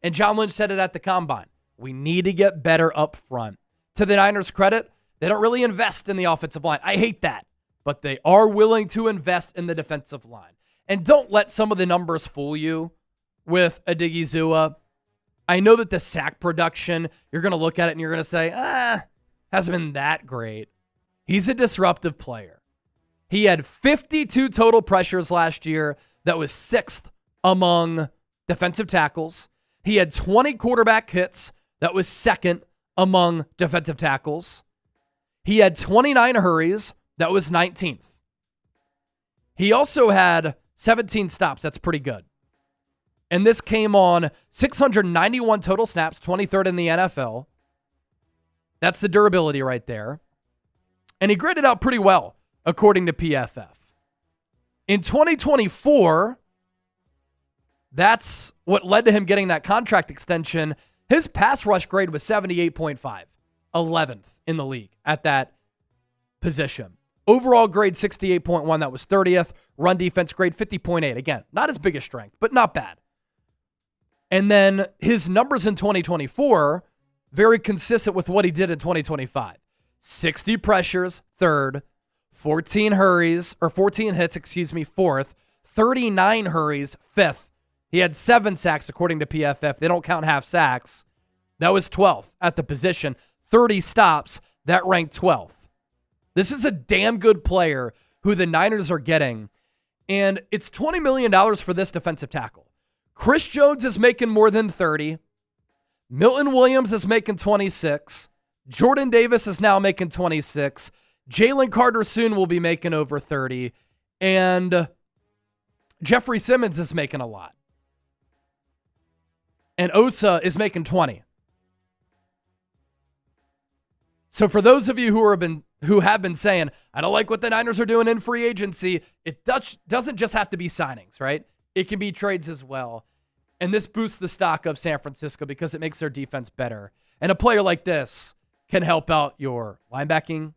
And John Lynch said it at the Combine. We need to get better up front. To the Niners' credit, they don't really invest in the offensive line. I hate that. But they are willing to invest in the defensive line. And don't let some of the numbers fool you with Odighizuwa. I know that the sack production, you're going to look at it and you're going to say, hasn't been that great. He's a disruptive player. He had 52 total pressures last year. That was 6th among defensive tackles. He had 20 quarterback hits. That was 2nd among defensive tackles. He had 29 hurries. That was 19th. He also had 17 stops. That's pretty good. And this came on 691 total snaps, 23rd in the NFL. That's the durability right there. And he graded out pretty well, according to PFF. In 2024, that's what led to him getting that contract extension. His pass rush grade was 78.5, 11th in the league at that position. Overall grade 68.1, that was 30th. Run defense grade 50.8. Again, not his biggest strength, but not bad. And then his numbers in 2024, very consistent with what he did in 2025. 60 pressures, 3rd. 14 hurries, or 14 hits, 4th. 39 hurries, 5th. He had 7 sacks according to PFF. They don't count half sacks. That was 12th at the position. 30 stops, that ranked 12th. This is a damn good player who the Niners are getting. And it's $20 million for this defensive tackle. Chris Jones is making more than 30. Milton Williams is making 26. Jordan Davis is now making 26. Jalen Carter soon will be making over 30. And Jeffrey Simmons is making a lot. And Osa is making 20. So for those of you who have been saying, I don't like what the Niners are doing in free agency, it doesn't just have to be signings, right? It can be trades as well. And this boosts the stock of San Francisco because it makes their defense better. And a player like this can help out your linebacking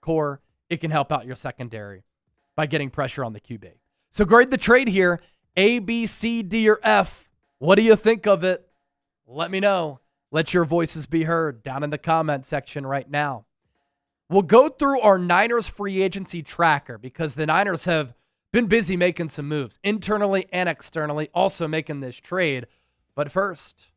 core. It can help out your secondary by getting pressure on the QB. So grade the trade here, A, B, C, D, or F. What do you think of it? Let me know. Let your voices be heard down in the comment section right now. We'll go through our Niners free agency tracker because the Niners have been busy making some moves internally and externally, also making this trade. But first,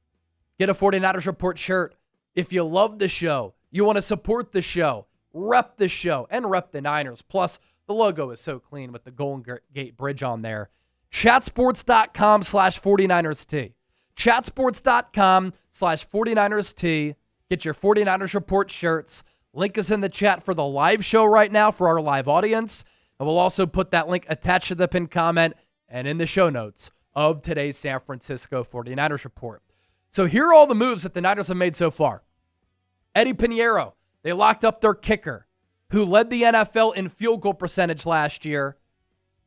get a 49ers Report shirt. If you love the show, you want to support the show, rep the show, and rep the Niners. Plus, the logo is so clean with the Golden Gate Bridge on there. Chatsports.com/49ers Chatsports.com/49ers Get your 49ers Report shirts. Link is in the chat for the live show right now for our live audience. And we'll also put that link attached to the pinned comment and in the show notes of today's San Francisco 49ers Report. So here are all the moves that the Niners have made so far. Eddie Pinheiro, they locked up their kicker, who led the NFL in field goal percentage last year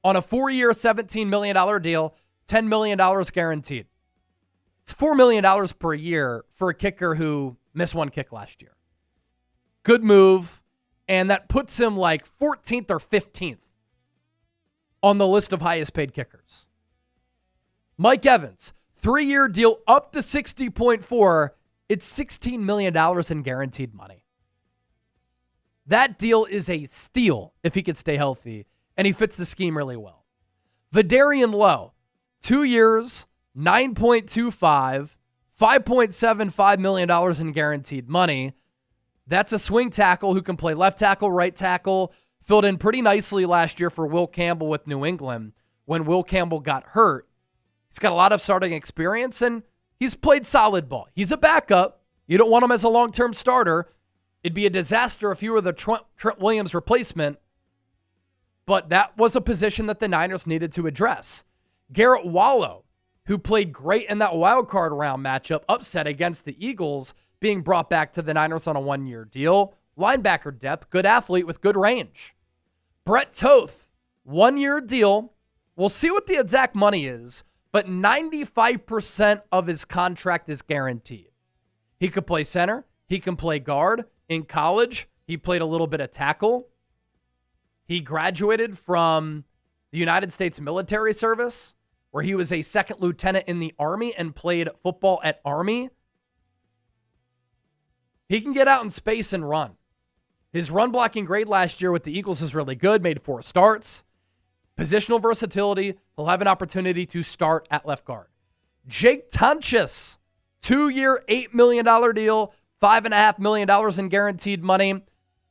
on a 4-year, $17 million deal, $10 million guaranteed. It's $4 million per year for a kicker who missed one kick last year. Good move, and that puts him like 14th or 15th on the list of highest paid kickers. Mike Evans, 3-year deal up to 60.4. It's $16 million in guaranteed money. That deal is a steal if he could stay healthy, and he fits the scheme really well. Vederian Lowe, 2 years, 9.25, $5.75 million in guaranteed money. That's a swing tackle who can play left tackle, right tackle, filled in pretty nicely last year for Will Campbell with New England when Will Campbell got hurt. He's got a lot of starting experience, and he's played solid ball. He's a backup. You don't want him as a long-term starter. It'd be a disaster if you were the Trent Williams replacement, but that was a position that the Niners needed to address. Garrett Wallow, who played great in that wild card round matchup, upset against the Eagles, being brought back to the Niners on a 1-year deal. Linebacker depth, good athlete with good range. Brett Toth, 1-year deal. We'll see what the exact money is, but 95% of his contract is guaranteed. He could play center. He can play guard. In college, he played a little bit of tackle. He graduated from the United States military service, where he was a second lieutenant in the Army and played football at Army. He can get out in space and run. His run blocking grade last year with the Eagles is really good, made 4 starts. Positional versatility, he'll have an opportunity to start at left guard. Jake Tunchess, 2-year, $8 million deal, $5.5 million in guaranteed money.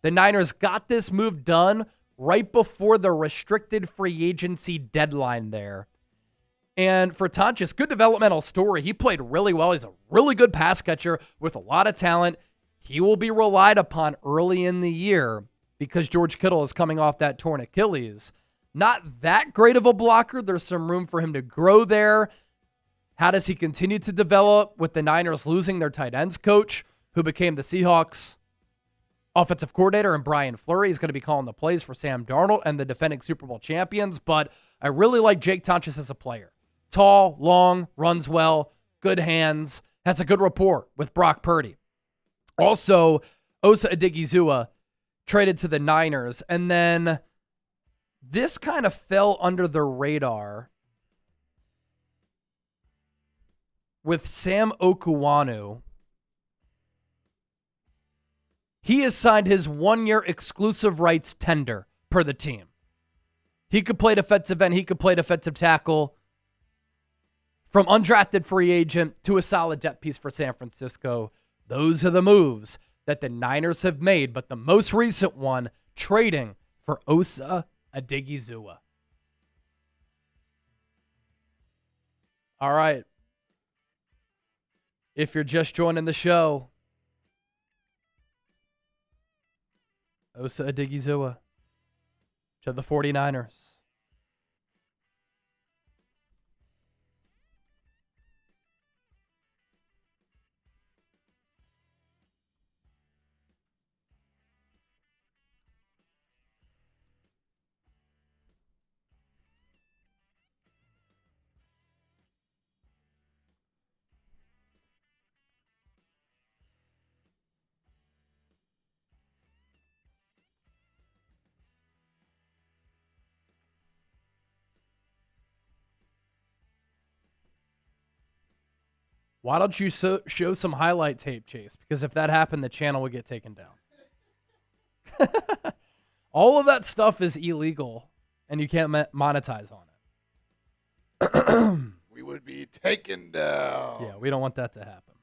The Niners got this move done right before the restricted free agency deadline there. And for Tunchess, good developmental story. He played really well. He's a really good pass catcher with a lot of talent. He will be relied upon early in the year because George Kittle is coming off that torn Achilles. Not that great of a blocker. There's some room for him to grow there. How does he continue to develop with the Niners losing their tight ends coach, who became the Seahawks offensive coordinator, and Brian Fleury is going to be calling the plays for Sam Darnold and the defending Super Bowl champions. But I really like Jake Tunchess as a player. Tall, long, runs well, good hands, has a good rapport with Brock Purdy. Also, Osa Odighizuwa traded to the Niners. And then this kind of fell under the radar with Sam Okuwanu. He has signed his 1-year exclusive rights tender per the team. He could play defensive end. He could play defensive tackle. From undrafted free agent to a solid depth piece for San Francisco. Those are the moves that the Niners have made, but the most recent one, trading for Osa Odighizuwa. All right. If you're just joining the show, Osa Odighizuwa to the 49ers. Why don't you show some highlight tape, Chase? Because if that happened, the channel would get taken down. All of that stuff is illegal, and you can't monetize on it. We would be taken down. Yeah, we don't want that to happen.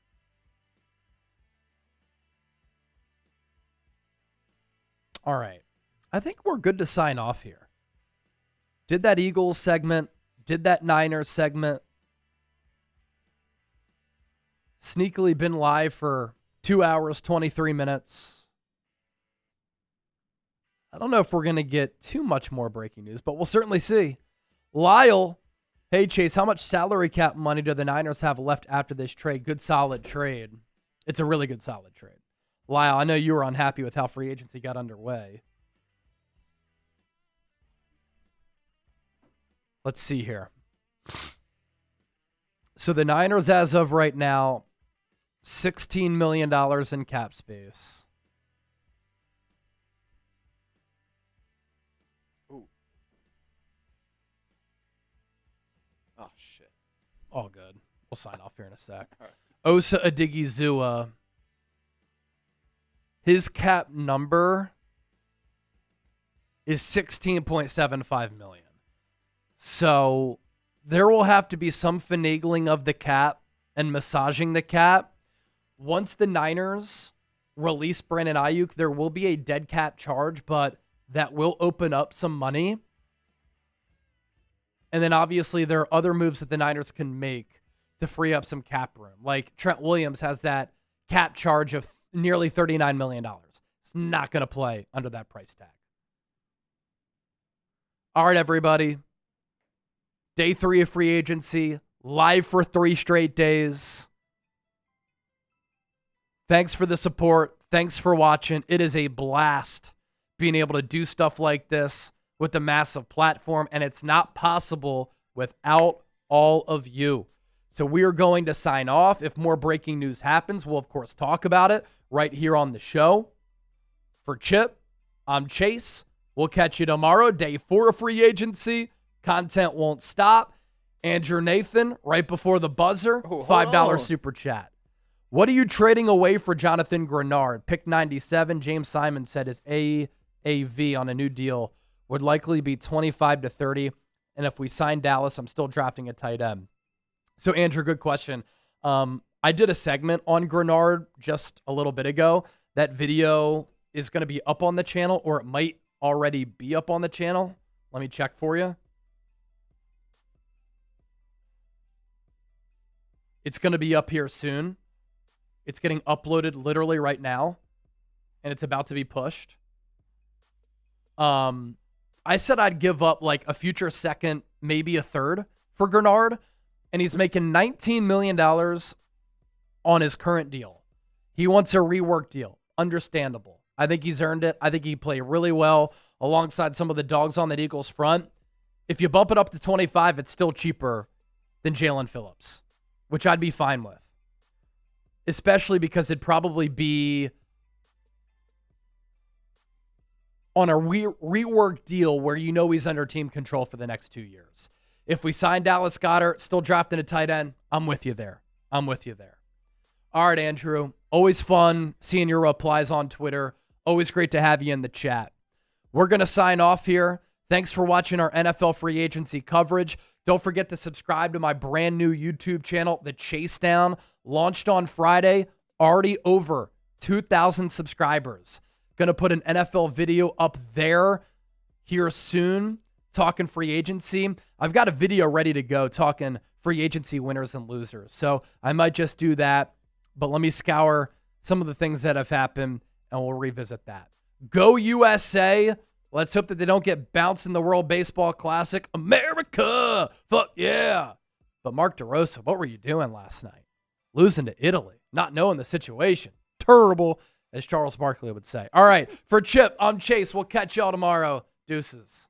All right. I think we're good to sign off here. Did that Eagles segment, did that Niners segment. Sneakily been live for 2 hours, 23 minutes. I don't know if we're going to get too much more breaking news, but we'll certainly see. Lyle, hey, Chase, how much salary cap money do the Niners have left after this trade? Good, solid trade. It's a really good, solid trade. Lyle, I know you were unhappy with how free agency got underway. Let's see here. So the Niners, as of right now, $16 million in cap space. Ooh. Oh, shit. All good. We'll sign off here in a sec. All right. Osa Odighizuwa. His cap number is $16.75 million. So there will have to be some finagling of the cap and massaging the cap. Once the Niners release Brandon Ayuk, there will be a dead cap charge, but that will open up some money. And then obviously there are other moves that the Niners can make to free up some cap room. Like Trent Williams has that cap charge of nearly $39 million. It's not going to play under that price tag. All right, everybody. Day 3 of free agency, live for 3 straight days. Thanks for the support. Thanks for watching. It is a blast being able to do stuff like this with a massive platform, and it's not possible without all of you. So we are going to sign off. If more breaking news happens, we'll, of course, talk about it right here on the show. For Chip, I'm Chase. We'll catch you tomorrow, day 4 of free agency. Content won't stop. Andrew Nathan, right before the buzzer, $5 super chat. What are you trading away for Jonathan Grenard? Pick 97. James Simon said his AAV on a new deal would likely be 25 to 30. And if we sign Dallas, I'm still drafting a tight end. So, Andrew, good question. I did a segment on Grenard just a little bit ago. That video is going to be up on the channel, or it might already be up on the channel. Let me check for you. It's going to be up here soon. It's getting uploaded literally right now, and it's about to be pushed. I said I'd give up like a future second, maybe a third for Grenard, and he's making $19 million on his current deal. He wants a rework deal. Understandable. I think he's earned it. I think he played really well alongside some of the dogs on that Eagles front. If you bump it up to 25, it's still cheaper than Jalen Phillips, which I'd be fine with. Especially because it'd probably be on a rework deal where you know he's under team control for the next 2 years. If we sign Dallas Goedert, still drafting a tight end, I'm with you there. I'm with you there. All right, Andrew. Always fun seeing your replies on Twitter. Always great to have you in the chat. We're going to sign off here. Thanks for watching our NFL free agency coverage. Don't forget to subscribe to my brand new YouTube channel, The Chase Down. Launched on Friday, already over 2,000 subscribers. Going to put an NFL video up there here soon, talking free agency. I've got a video ready to go talking free agency winners and losers. So I might just do that, but let me scour some of the things that have happened, and we'll revisit that. Go USA. Let's hope that they don't get bounced in the World Baseball Classic. America! Fuck yeah! But Mark DeRosa, what were you doing last night? Losing to Italy, not knowing the situation. Terrible, as Charles Barkley would say. All right, for Chip, I'm Chase. We'll catch y'all tomorrow. Deuces.